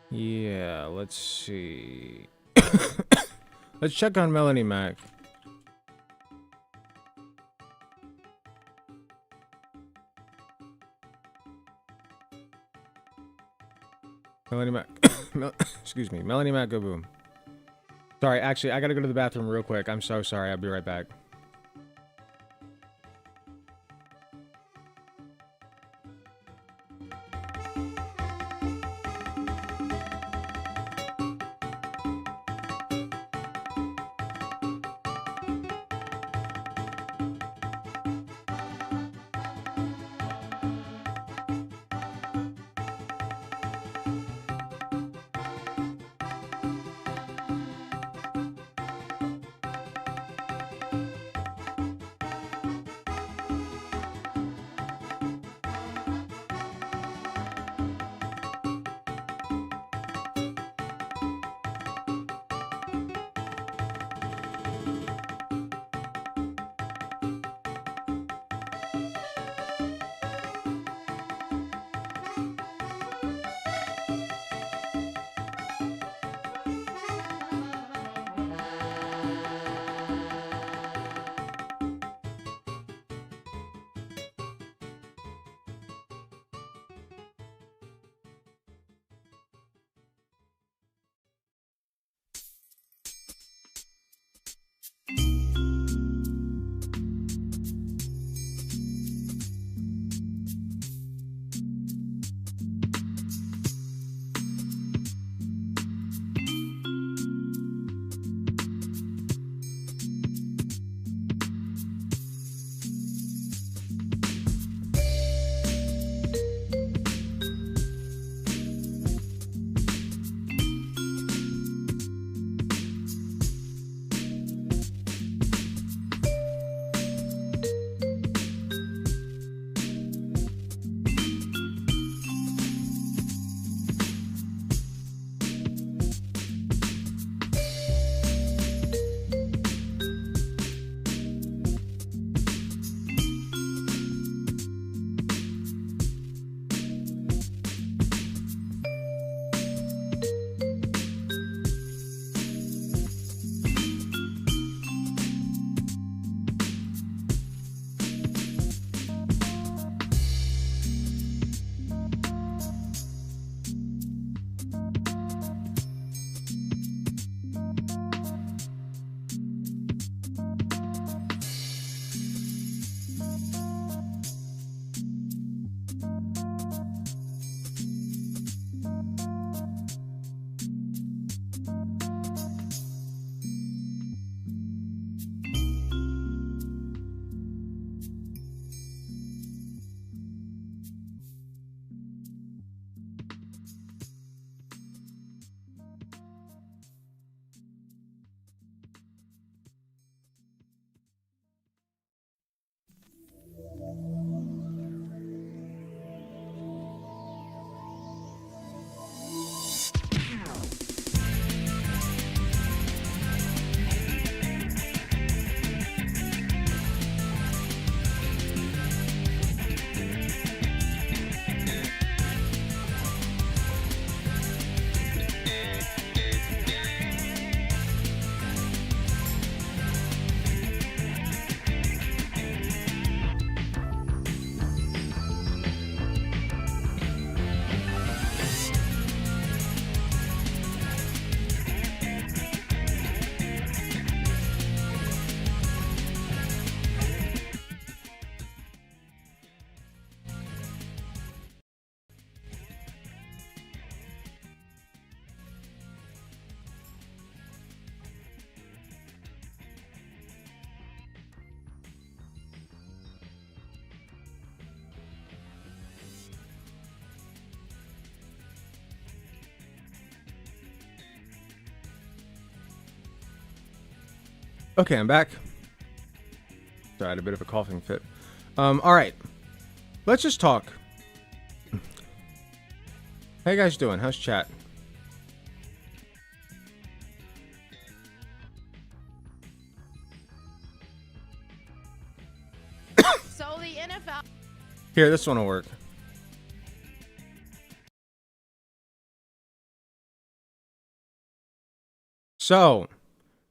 [SPEAKER 2] Yeah, let's see. Let's check on Melanie Mac. Melanie Mac. Excuse me. Melanie Mac, go boom. Sorry, actually, I gotta go to the bathroom real quick. I'm so sorry. I'll be right back. Okay, I'm back. Sorry, I had a bit of a coughing fit. All right. Let's just talk. How you guys doing? How's chat?
[SPEAKER 20] So the NFL.
[SPEAKER 2] Here, this one will work. So,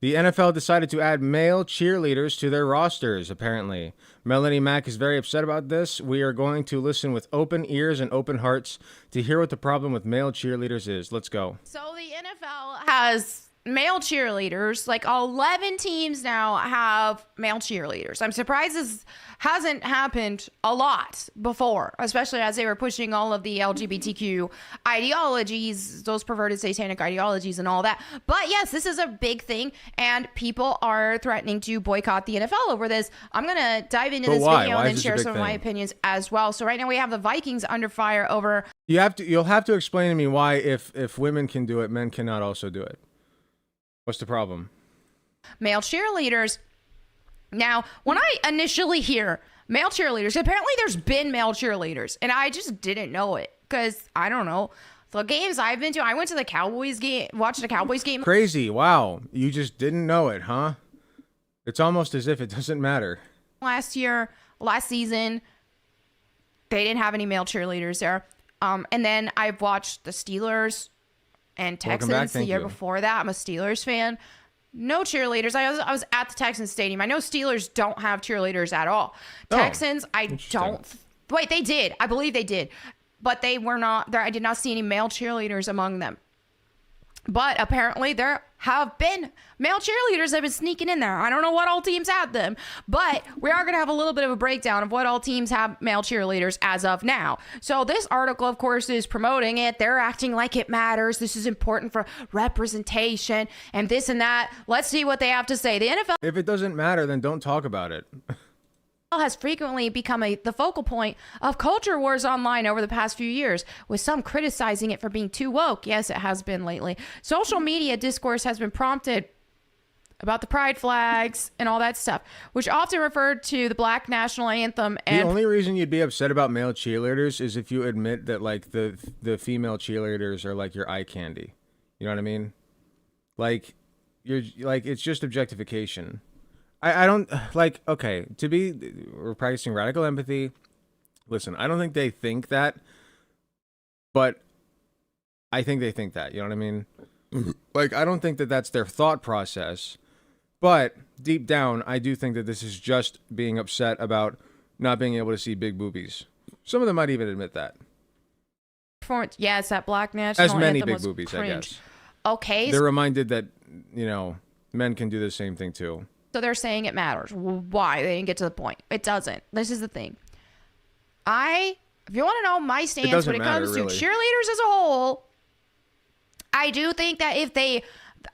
[SPEAKER 2] the NFL decided to add male cheerleaders to their rosters, apparently. Melanie Mack is very upset about this. We are going to listen with open ears and open hearts to hear what the problem with male cheerleaders is. Let's go.
[SPEAKER 20] So the NFL has male cheerleaders. Like 11 teams now have male cheerleaders. I'm surprised this hasn't happened a lot before, especially as they were pushing all of the LGBTQ ideologies, those perverted satanic ideologies and all that. But yes, this is a big thing, and people are threatening to boycott the NFL over this. I'm going to dive into this video and then share some of my opinions as well. So right now we have the Vikings under fire over...
[SPEAKER 2] You'll have to explain to me why if women can do it, men cannot also do it. What's the problem?
[SPEAKER 20] Male cheerleaders. Now, when I initially hear male cheerleaders, apparently there's been male cheerleaders, and I just didn't know it because, I don't know, the games I've been to, I went to the Cowboys game, watched the Cowboys game.
[SPEAKER 2] Crazy. Wow. You just didn't know it, huh? It's almost as if it doesn't matter.
[SPEAKER 20] Last season, they didn't have any male cheerleaders there. And then I've watched the Steelers and Texans the year before that. I'm a Steelers fan. No cheerleaders. I was at the Texans stadium. I know Steelers don't have cheerleaders at all. Texans, I don't. Wait, they did. I believe they did. But they were not there. I did not see any male cheerleaders among them. But apparently there have been male cheerleaders that have been sneaking in there. I don't know what all teams have them, but we are going to have a little bit of a breakdown of what all teams have male cheerleaders as of now. So this article, of course, is promoting it. They're acting like it matters. This is important for representation and this and that. Let's see what they have to say. The NFL...
[SPEAKER 2] If it doesn't matter, then don't talk about it.
[SPEAKER 20] has frequently become the focal point of culture wars online over the past few years, with some criticizing it for being too woke. Yes, it has been lately. Social media discourse has been prompted about the pride flags and all that stuff, which often referred to the Black national anthem. And
[SPEAKER 2] the only reason you'd be upset about male cheerleaders is if you admit that like the female cheerleaders are like your eye candy. You know what I mean? Like you're like, it's just objectification. I don't like, okay, we're practicing radical empathy. Listen, I don't think they think that, but I think they think that, you know what I mean? Like, I don't think that that's their thought process, but deep down, I do think that this is just being upset about not being able to see big boobies. Some of them might even admit that.
[SPEAKER 20] Yes, that Black national
[SPEAKER 2] as many
[SPEAKER 20] anthem
[SPEAKER 2] big
[SPEAKER 20] was
[SPEAKER 2] boobies,
[SPEAKER 20] cringe.
[SPEAKER 2] I guess.
[SPEAKER 20] Okay.
[SPEAKER 2] They're reminded that, you know, men can do the same thing too.
[SPEAKER 20] So they're saying it matters. Why? They didn't get to the point. It doesn't. This is the thing. If you want to know my stance when it comes to cheerleaders as a whole, I do think that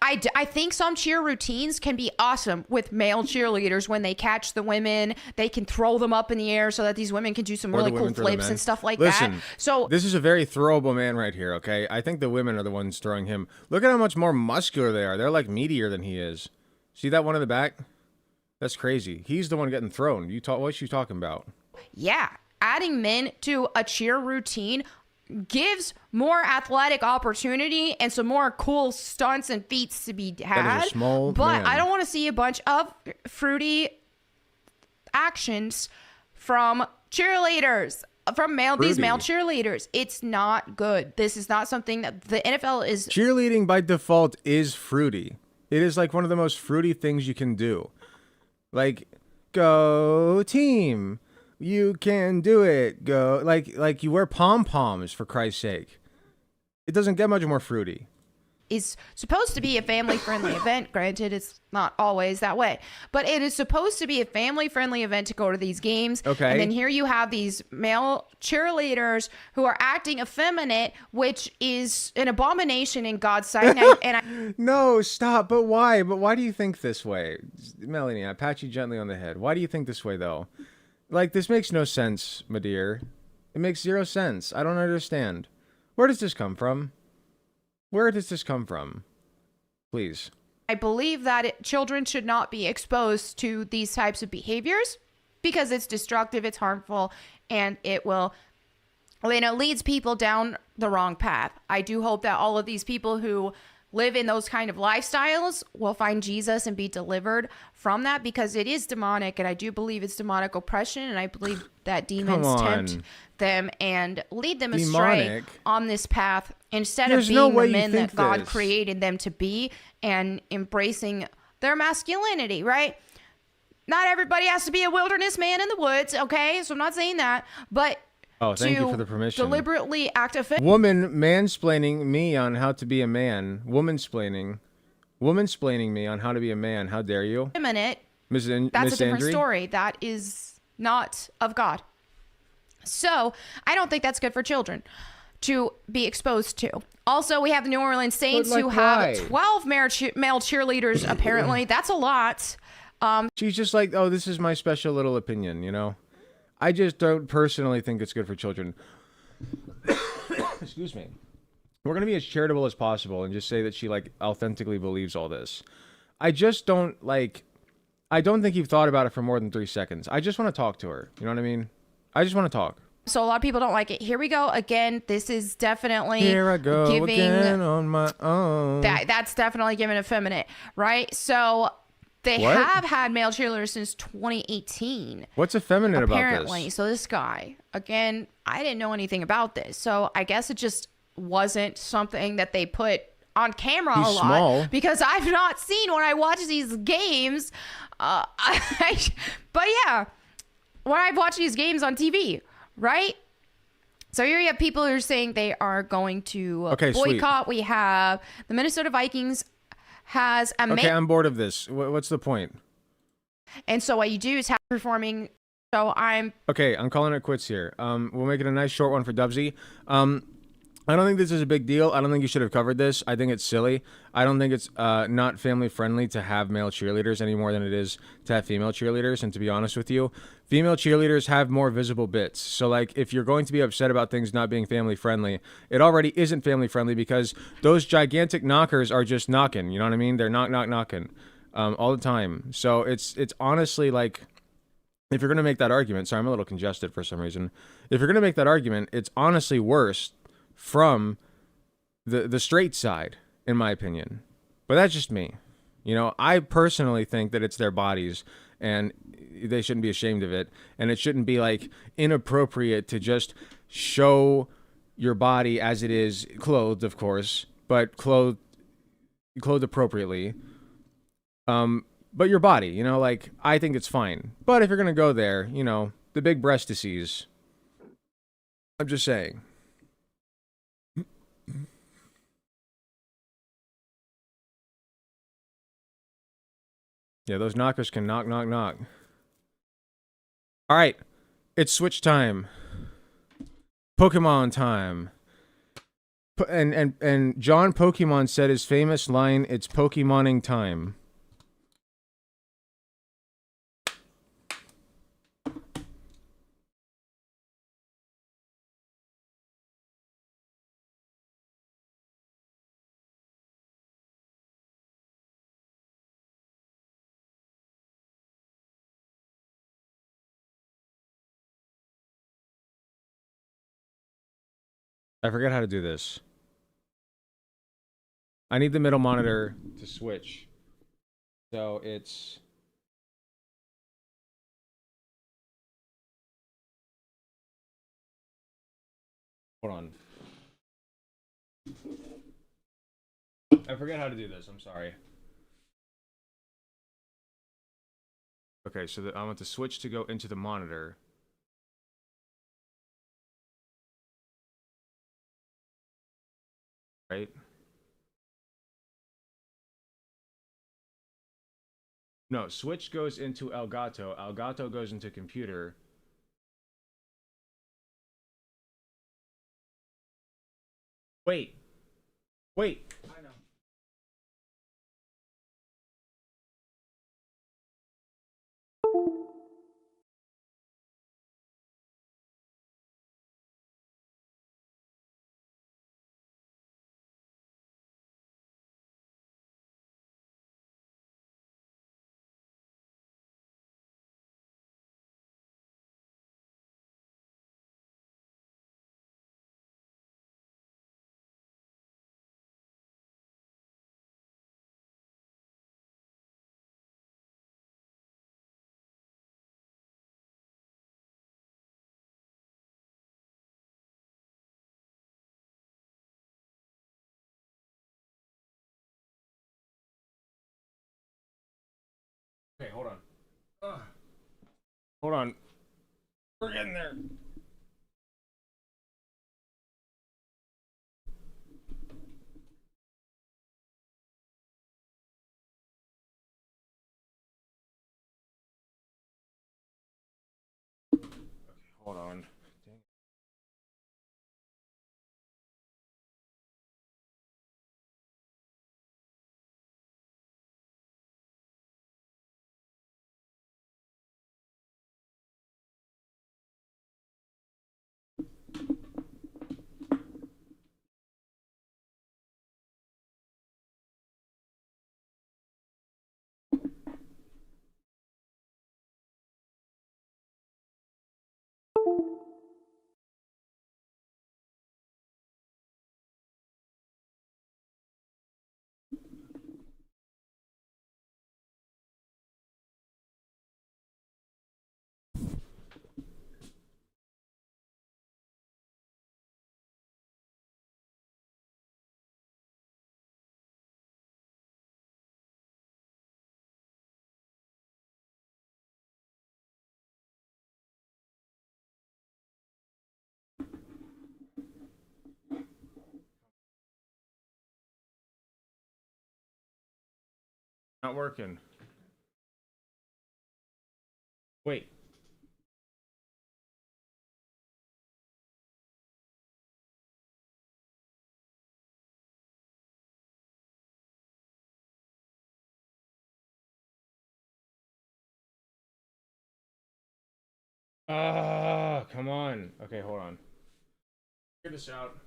[SPEAKER 20] I think some cheer routines can be awesome with male cheerleaders. When they catch the women, they can throw them up in the air so that these women can do some really cool flips and stuff like that. So
[SPEAKER 2] this is a very throwable man right here, okay? I think the women are the ones throwing him. Look at how much more muscular they are. They're like meatier than he is. See that one in the back? That's crazy. He's the one getting thrown. What you talking about?
[SPEAKER 20] Yeah, adding men to a cheer routine gives more athletic opportunity and some more cool stunts and feats to be had.
[SPEAKER 2] That is a small man.
[SPEAKER 20] I don't want to see a bunch of fruity actions from cheerleaders, these male cheerleaders. It's not good. This is not something that the NFL is.
[SPEAKER 2] Cheerleading by default is fruity. It is like one of the most fruity things you can do. Like, go team. You can do it. Go. Like you wear pom-poms, for Christ's sake. It doesn't get much more fruity.
[SPEAKER 20] Is supposed to be a family-friendly event. Granted, it's not always that way. But it is supposed to be a family-friendly event to go to these games.
[SPEAKER 2] Okay.
[SPEAKER 20] And then here you have these male cheerleaders who are acting effeminate, which is an abomination in God's sight.
[SPEAKER 2] No, stop. But why? But why do you think this way? Melanie, I pat you gently on the head. Why do you think this way, though? Like, this makes no sense, my dear. It makes zero sense. I don't understand. Where does this come from? Where does this come from? Please.
[SPEAKER 20] I believe that children should not be exposed to these types of behaviors because it's destructive, it's harmful, and it leads people down the wrong path. I do hope that all of these people who live in those kind of lifestyles will find Jesus and be delivered from that, because it is demonic, and I do believe it's demonic oppression, and I believe that demons tempt them and lead them astray on this path instead of being the men that God created them to be and embracing their masculinity, right? Not everybody has to be a wilderness man in the woods, okay? So I'm not saying that, but
[SPEAKER 2] thank you for the permission.
[SPEAKER 20] Deliberately act offensive.
[SPEAKER 2] Woman mansplaining me on how to be a man. Womansplaining me on how to be a man. How dare you?
[SPEAKER 20] A minute.
[SPEAKER 2] That's
[SPEAKER 20] a different story. That is not of God. So I don't think that's good for children to be exposed to. Also, we have the New Orleans Saints who have 12 male cheerleaders, apparently. That's a lot.
[SPEAKER 2] She's just like, oh, this is my special little opinion, you know? I just don't personally think it's good for children. Excuse me. We're going to be as charitable as possible and just say that she, like, authentically believes all this. I just don't, like... I don't think you've thought about it for more than 3 seconds. I just want to talk to her. You know what I mean? I just want to talk.
[SPEAKER 20] So a lot of people don't like it. Here we go again. This is definitely
[SPEAKER 2] Here I go again on my own.
[SPEAKER 20] That's definitely giving effeminate, right? So they have had male cheerleaders since 2018.
[SPEAKER 2] What's effeminate about this?
[SPEAKER 20] Apparently. So this guy, again, I didn't know anything about this. So I guess it just wasn't something that they put on camera a lot, because I've not seen when I watch these games. But yeah, when I've watched these games on TV, right? So here you have people who are saying they are going to boycott. We have the Minnesota Vikings has a
[SPEAKER 2] I'm bored of this. What's the point?
[SPEAKER 20] And so what you do is have performing. So I'm
[SPEAKER 2] calling it quits here. We'll make it a nice short one for Dubsy. I don't think this is a big deal. I don't think you should have covered this. I think it's silly. I don't think it's not family friendly to have male cheerleaders any more than it is to have female cheerleaders. And to be honest with you, female cheerleaders have more visible bits. So like, if you're going to be upset about things not being family friendly, it already isn't family friendly because those gigantic knockers are just knocking. You know what I mean? They're knocking all the time. So it's honestly like, if you're going to make that argument, sorry, I'm a little congested for some reason. If you're going to make that argument, it's honestly worse from the straight side, in my opinion. But that's just me. You know, I personally think that it's their bodies and they shouldn't be ashamed of it. And it shouldn't be like inappropriate to just show your body as it is, clothed, of course, but clothed appropriately. But your body, you know, like, I think it's fine. But if you're going to go there, you know, the big breast disease. I'm just saying. Yeah, those knockers can knock. All right, it's Switch time. Pokemon time. And John Pokemon said his famous line, "It's Pokemoning time." I forget how to do this. I need the middle monitor to switch. So it's... Hold on. I forget how to do this. I'm sorry. Okay, so I want the switch to go into the monitor. Right? No, switch goes into Elgato. Elgato goes into computer. Wait. I know. hold on. Hold on. We're getting there. Okay, hold on. Dang. Not working. Wait. Ah, come on. Okay, hold on. Figure this out.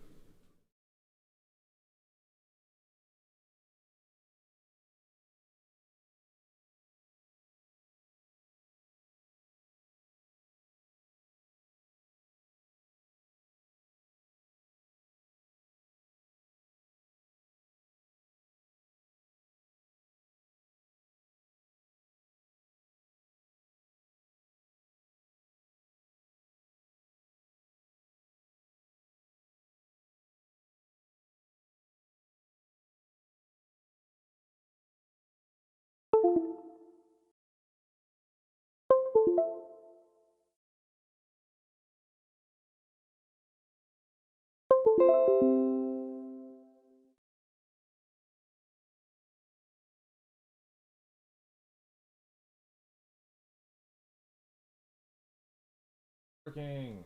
[SPEAKER 2] Working.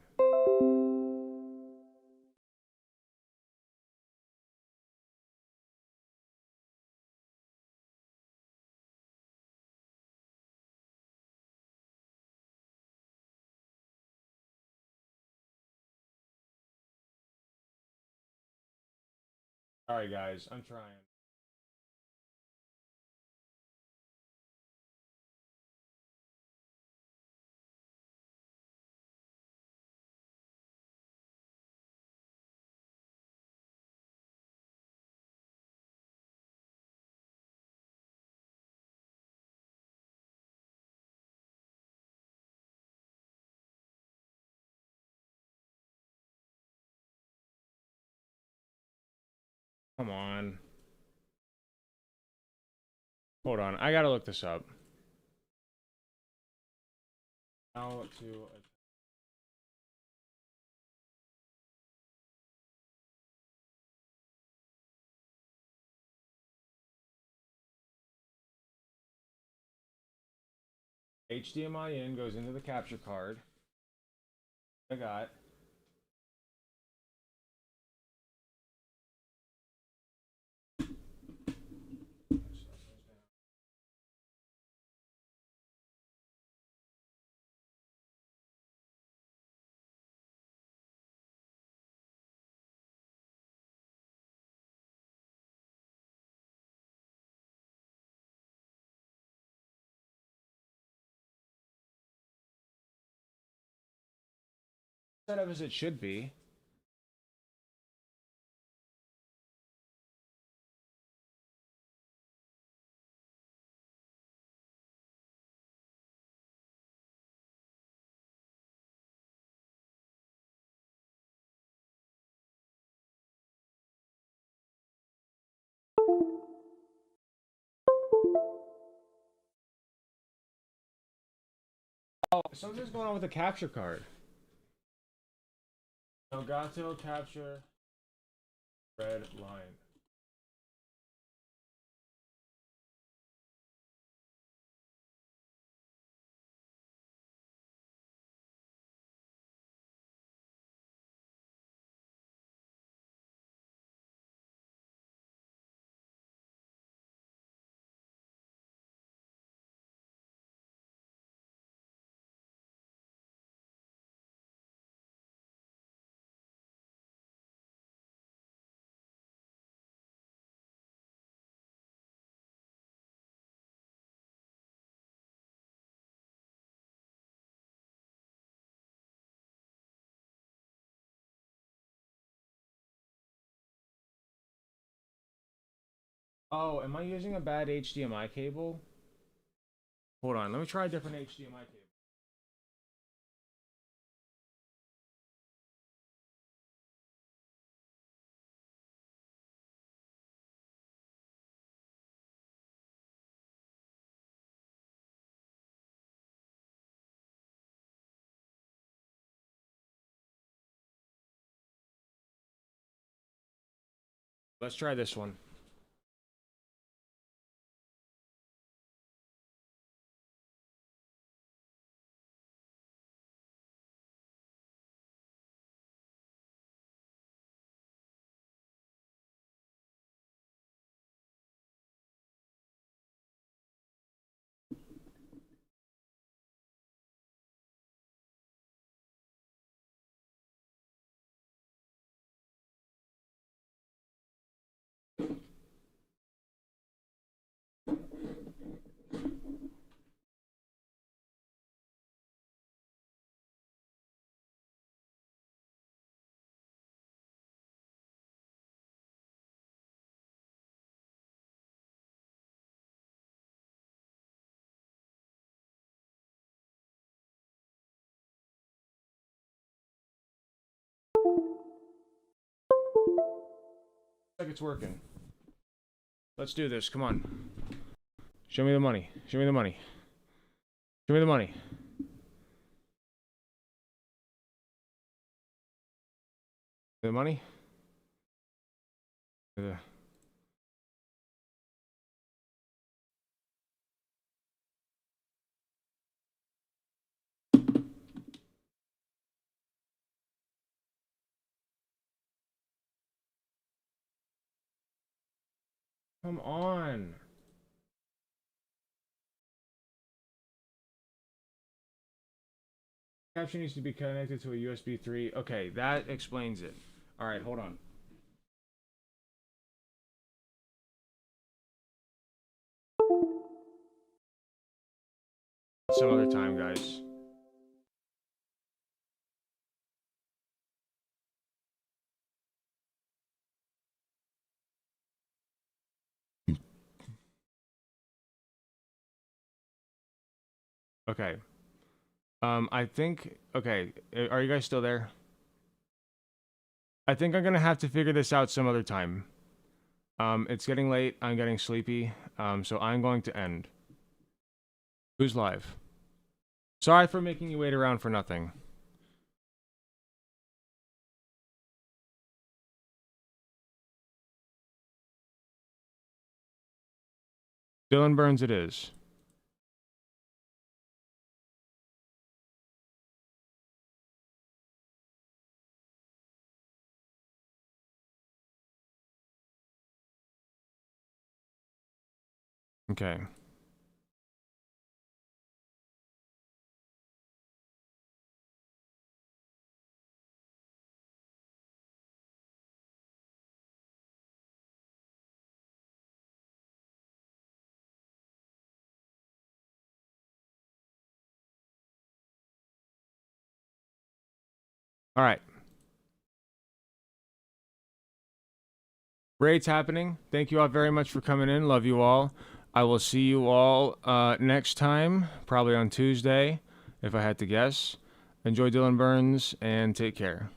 [SPEAKER 2] Sorry, guys. I'm trying. Come on. Hold on. I gotta look this up. How to... HDMI in goes into the capture card. I got. Set up as it should be. Something's going on with the capture card. Elgato capture red line. Oh, am I using a bad HDMI cable? Hold on, let me try a different HDMI cable. Let's try this one. Looks like it's working. Let's do this. Come on. Show me the money. Show me the money. Show me the money. The money? Come on. Capture needs to be connected to a USB 3. Okay, that explains it. All right, hold on. Some other time, guys. Okay. I think, okay, are you guys still there? I think I'm gonna have to figure this out some other time. It's getting late, I'm getting sleepy, so I'm going to end. Who's live? Sorry for making you wait around for nothing. Dylan Burns it is. Okay. All right. Raid's happening. Thank you all very much for coming in. Love you all. I will see you all next time, probably on Tuesday, if I had to guess. Enjoy Dylan Burns, and take care.